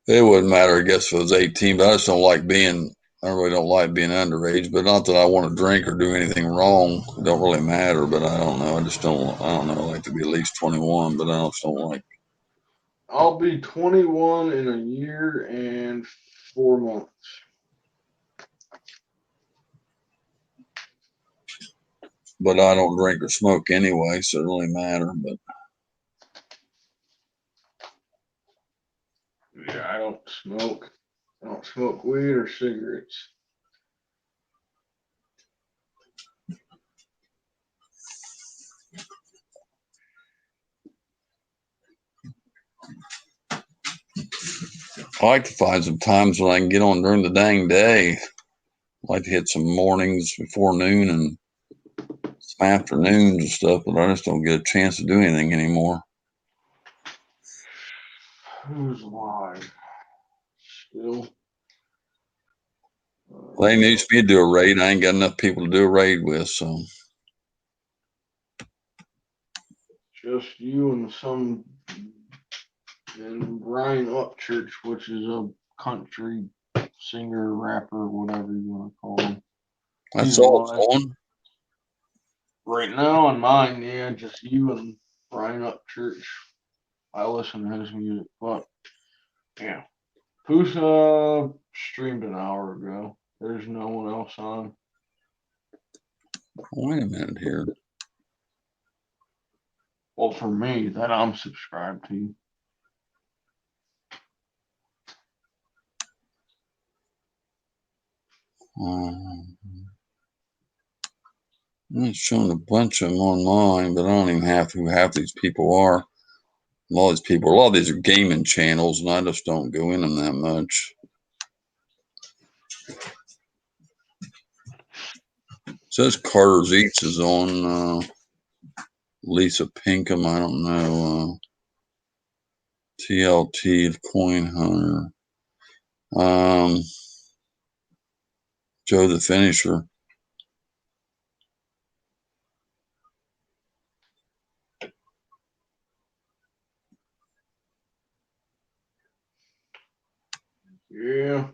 It wouldn't matter, I guess, if it was 18, but I just don't like being. I really don't like being underage, but not that I want to drink or do anything wrong. It don't really matter, but I don't know. I just don't. I don't know. I like to be at least 21, but I just don't like. I'll be 21 in a year and 4 months. But I don't drink or smoke anyway, so it doesn't really matter. But Yeah, I don't smoke. I don't smoke weed or cigarettes. I like to find some times when I can get on during the dang day. I like to hit some mornings before noon and some afternoons and stuff, but I just don't get a chance to do anything anymore. Who's live? Still. They needs me to do a raid. I ain't got enough people to do a raid with, so Just you and some And Brian Upchurch, which is a country singer, rapper, whatever you want to call him. That's all it's on. Right now on mine, yeah, just you and Brian Upchurch. I listen to his music, but yeah. Pusa streamed an hour ago. There's no one else on. Wait a minute here. Well, for me, that I'm subscribed to. It's showing a bunch of them online, but I don't even have who half these people are. A lot of these are gaming channels, and I just don't go in them that much. It says Carter's Eats is on. Lisa Pinkham, I don't know. TLT, the Coin Hunter. Joe the Finisher. Yeah.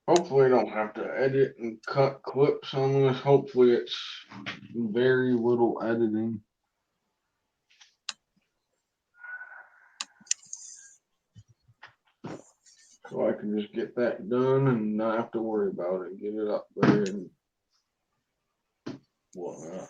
Hopefully I don't have to edit and cut clips on this. Hopefully it's very little editing. So I can just get that done and not have to worry about it. Get it up there and whatnot.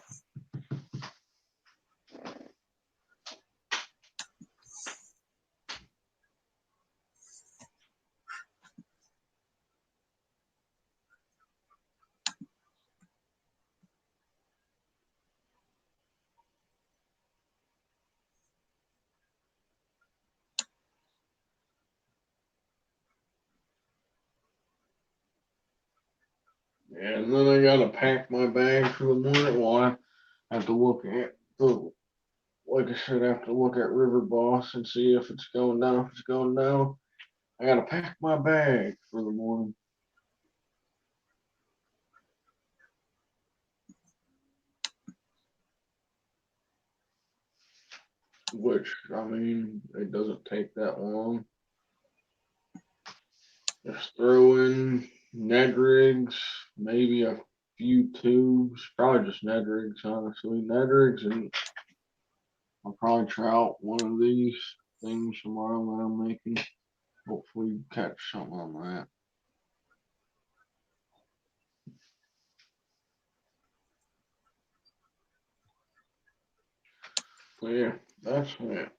And then I gotta pack my bag for the morning. Well, I have to look at the, like I said, I have to look at River Boss and see if it's going down. If it's going down, I gotta pack my bag for the morning. Which, I mean, it doesn't take that long. Just throw in Ned rigs, maybe a few tubes, probably just Ned rigs, honestly. Ned rigs, and I'll probably try out one of these things tomorrow that I'm making. Hopefully catch something on that. So yeah, that's it.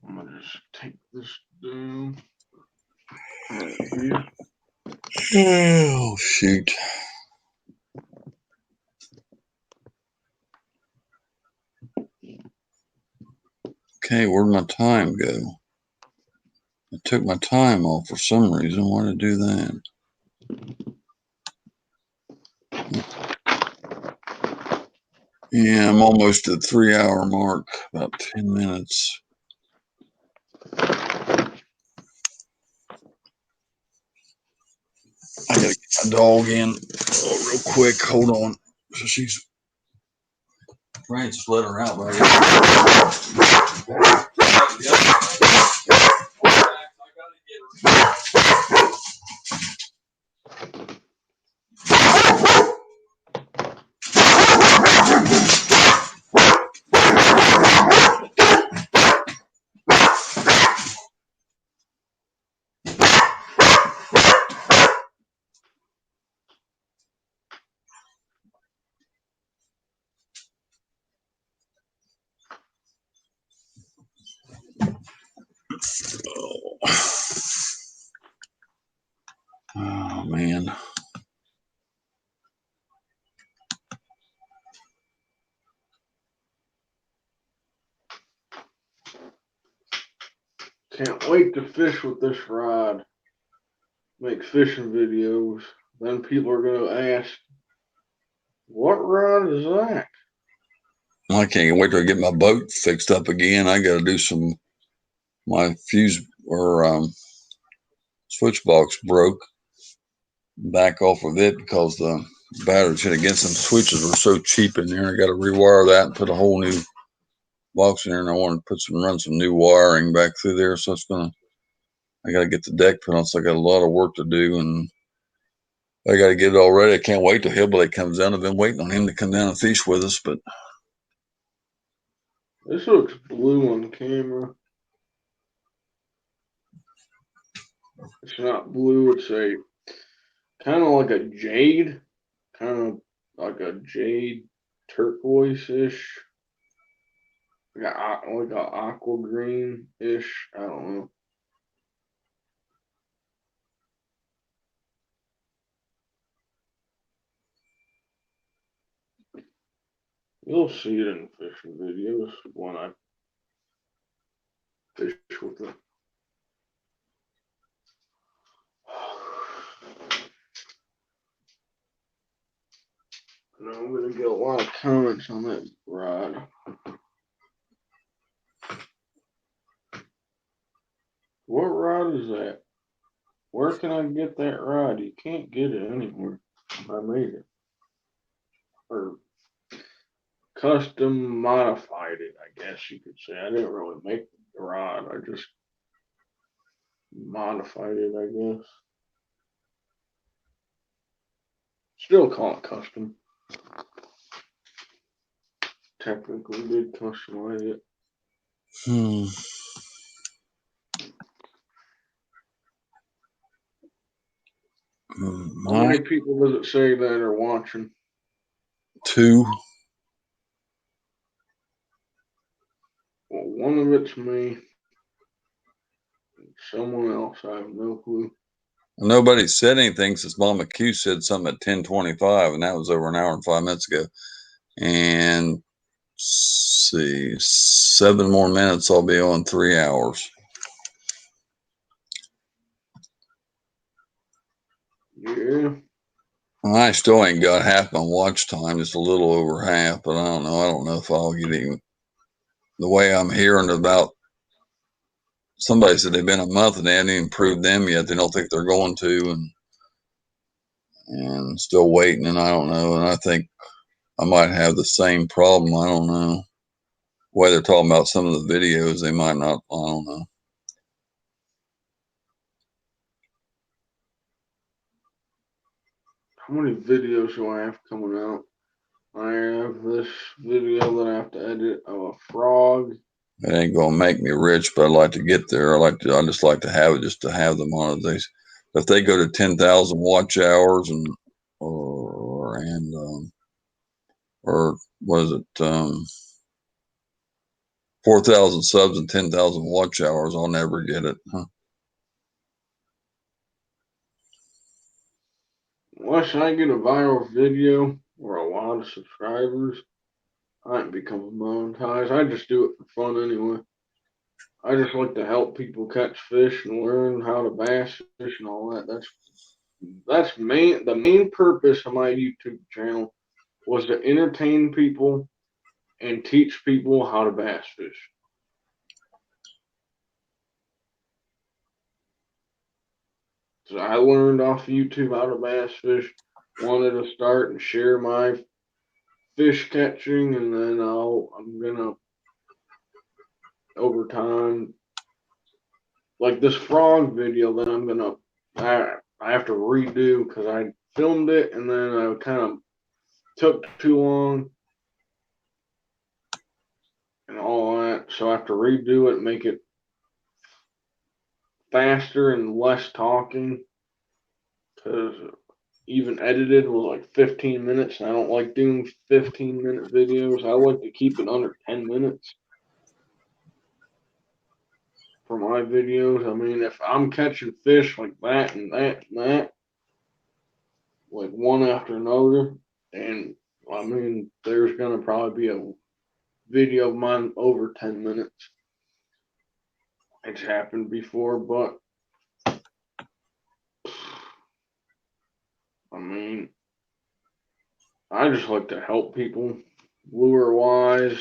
I'm gonna just take this down. Right here. Oh, shoot. Okay, where'd my time go? I took my time off for some reason. Why did I do that? Yeah, I'm almost at the 3-hour mark, about 10 minutes. I gotta get my dog in real quick. Hold on. So she's right. Just let her out, buddy. Oh man. Can't wait to fish with this rod. Make fishing videos. Then people are gonna ask, what rod is that? I can't wait till I get my boat fixed up again. I got to do my fuse or switch box broke. Back off of it because the battery should against them switches were so cheap in there. I got to rewire that and put a whole new box in there, and I want to run some new wiring back through there. So I got to get the deck put on. So I got a lot of work to do, and I got to get it all ready. I can't wait till Hillbilly comes down. I've been waiting on him to come down and fish with us, but this looks blue on camera. It's not blue. It's a kind of like a jade, kind of like a jade turquoise-ish, like a aqua green-ish. I don't know. You'll see it in fishing videos when I fish with it. Now I'm gonna get a lot of comments on that rod. What rod is that? Where can I get that rod? You can't get it anywhere. I made it. Or custom modified it, I guess you could say. I didn't really make the rod. I just modified it, I guess. Still call it custom. Technically did customize it. How many people does it say that are watching? 2. Well, one of it's me. Someone else, I have no clue. Nobody said anything since Mama Q said something at 10:25, and that was over an hour and 5 minutes ago. And see, 7 more minutes, I'll be on 3 hours. Yeah. I still ain't got half my watch time, just a little over half, but I don't know. I don't know if I'll get even. The way I'm hearing about, somebody said they've been a month and they haven't even proved them yet. They don't think they're going to, and still waiting. And I don't know. And I think I might have the same problem. I don't know. The way they're talking about some of the videos, they might not. I don't know. How many videos do I have coming out? I have this video that I have to edit of a frog. It ain't gonna make me rich, but I'd like to get there. I just like to have it, just to have them on it. If they go to 10,000 watch hours or what is it, 4,000 subs and 10,000 watch hours, I'll never get it. Unless I get a viral video or a lot of subscribers, I ain't becoming monetized. I just do it for fun anyway. I just like to help people catch fish and learn how to bass fish and all that. That's the main purpose of my YouTube channel was to entertain people and teach people how to bass fish. So I learned off YouTube how to bass fish, wanted to start and share my fish catching, and then I'm gonna over time, like this frog video that I have to redo because I filmed it and then I kind of took too long and all that, so I have to redo it, make it faster and less talking, because even edited was like 15 minutes, and I don't like doing 15-minute videos. I like to keep it under 10 minutes for my videos. I mean, if I'm catching fish like that and that and that, like one after another, and I mean, there's gonna probably be a video of mine over 10 minutes. It's happened before, but I mean, I just like to help people lure wise,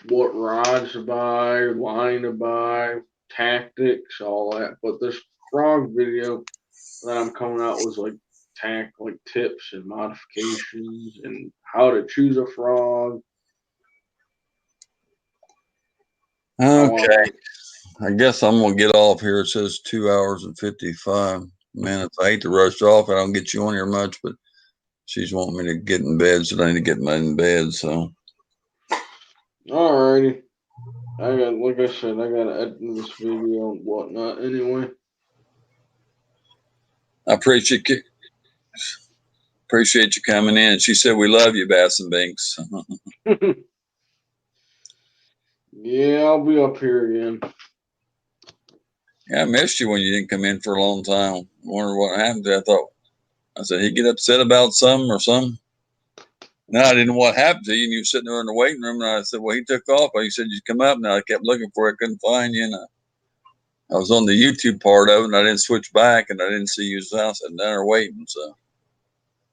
what rods to buy, line to buy, tactics, all that. But this frog video that I'm coming out was like tack, like tips and modifications and how to choose a frog. Okay. I guess I'm gonna get off here. It says 2 hours and 55 minutes. I hate to rush off. I don't get you on here much, but she's wanting me to get in bed, so I need to get in bed. So, Alrighty. Like I said, I gotta edit this video and whatnot anyway. I appreciate you coming in. She said we love you, Bass and Binks. Yeah, I'll be up here again. Yeah, I missed you when you didn't come in for a long time. I wonder what happened to you. I said he'd get upset about something or something. No, I didn't know what happened to you. And you were sitting there in the waiting room, and I said, well, he took off. But you said you'd come up. Now I kept looking for you. I couldn't find you. And I was on the YouTube part of it, and I didn't switch back, and I didn't see you house and down there waiting. So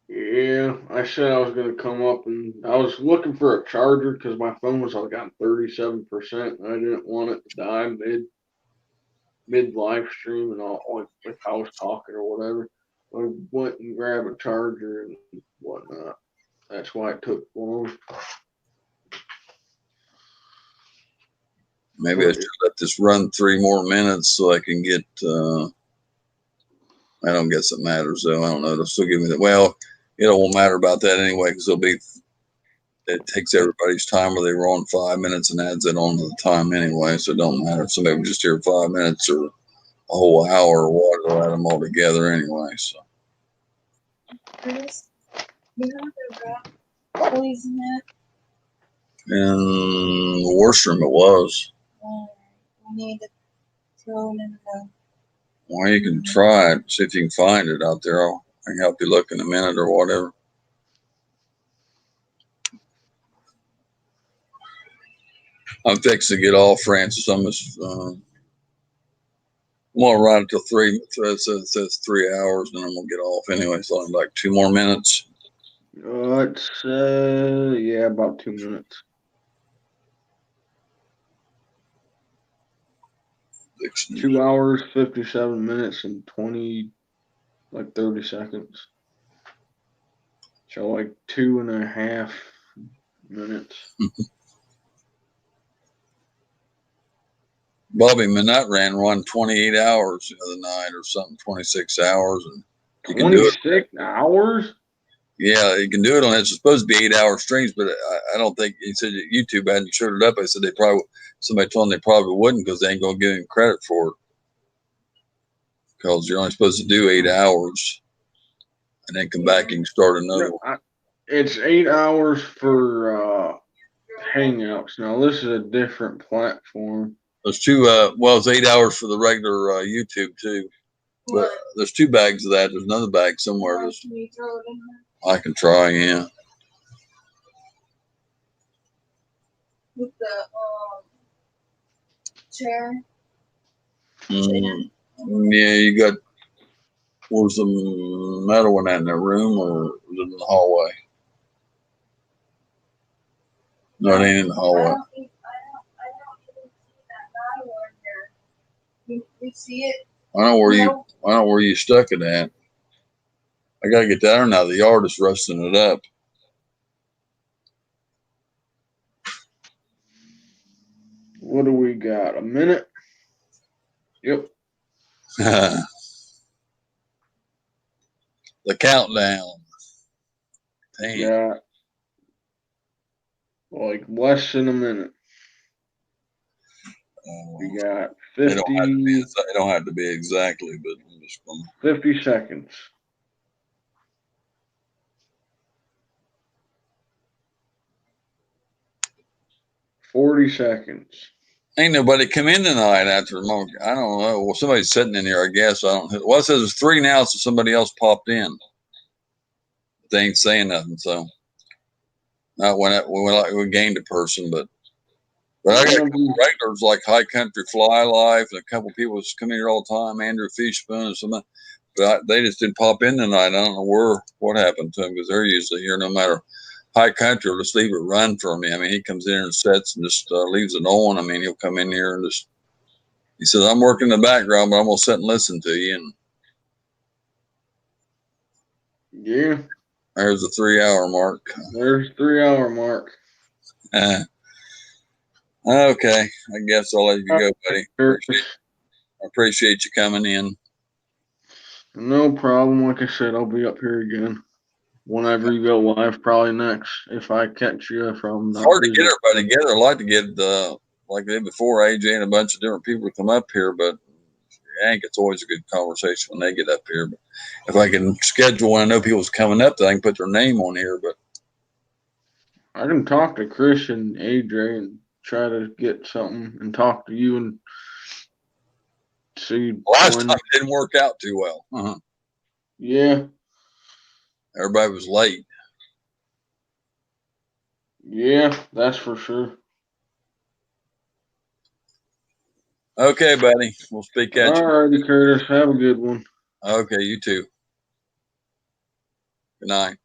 Yeah, I said I was gonna come up, and I was looking for a charger because my phone was like on 37%, and I didn't want it to die mid live stream and all, like if I was talking or whatever. I went and grabbed a charger and whatnot. That's why it took long. maybe I should let this run 3 more minutes so I can get. I don't guess it matters though. I don't know. They'll still give me that. Well, it won't matter about that anyway because it takes everybody's time where they were on 5 minutes and adds it on to the time anyway, so it don't matter if somebody was just here 5 minutes or a whole hour or what, it'll add them all together anyway. So in the washroom it was. Well, you can try it, see if you can find it out there. I can help you look in a minute or whatever. I'm fixing to get off, Francis. I'm just I'm gonna ride it till 3. It says 3 hours, and I'm gonna get off anyway. So I'm like 2 more minutes. It's yeah, about 2 minutes. 2 hours, 57 minutes, and 30 seconds. So like 2.5 minutes. Bobby Minette ran 28 hours the other night or something, 26 hours, and you can do it. 26 hours? Yeah, you can do it on. It's supposed to be 8-hour streams, but I don't think he said that YouTube hadn't showed it up. I said somebody told him they probably wouldn't because they ain't gonna give him credit for it because you're only supposed to do 8 hours and then come back and start another one. It's 8 hours for Hangouts. Now this is a different platform. There's 2. Well, it's 8 hours for the regular YouTube too. But there's 2 bags of that. There's another bag somewhere. I can try, yeah. With the chair. Yeah, you got. Was the metal one in the room or was it in the hallway? No, it ain't in the hallway. I don't even see that metal in there. You see it? I don't know where you stuck it at. I gotta get that now. The yard is rusting it up. What do we got? A minute? Yep. The countdown. Dang. Yeah. Like less than a minute. We got 50. It don't have to be exactly, but I'm just gonna. 50 seconds. $40 seconds. Ain't nobody come in tonight after the moment. I don't know. Well, somebody's sitting in here, I guess. I don't. Well, it says there's 3 now, so somebody else popped in. They ain't saying nothing, so not when we gained a person, but I got a couple regulars like High Country Fly Life and a couple people that's come here all the time, Andrew Fishbone and something. But they just didn't pop in tonight. I don't know what happened to them because they're usually here no matter. High Country will just leave it run for me. I mean, he comes in and sets and just leaves it on. I mean, he'll come in here and he says, I'm working in the background, but I'm going to sit and listen to you. And Yeah, There's the 3 hour mark. there's 3 hour mark. Okay, I guess I'll let you go, buddy. Curtis. Appreciate you coming in. No problem. Like I said, I'll be up here again whenever you go live, probably next, if I catch you from It's not hard to get busy. everybody together. I'd like to get like they did before, AJ and a bunch of different people to come up here, but I think it's always a good conversation when they get up here. But if I can schedule when I know people's coming up, then I can put their name on here. But I can talk to Chris and AJ and try to get something and talk to you and see last when. time it didn't work out too well. Yeah, Everybody was late. yeah, that's for sure. Okay, buddy. We'll speak at you. Alrighty, Curtis. Have a good one. Okay, you too. Good night.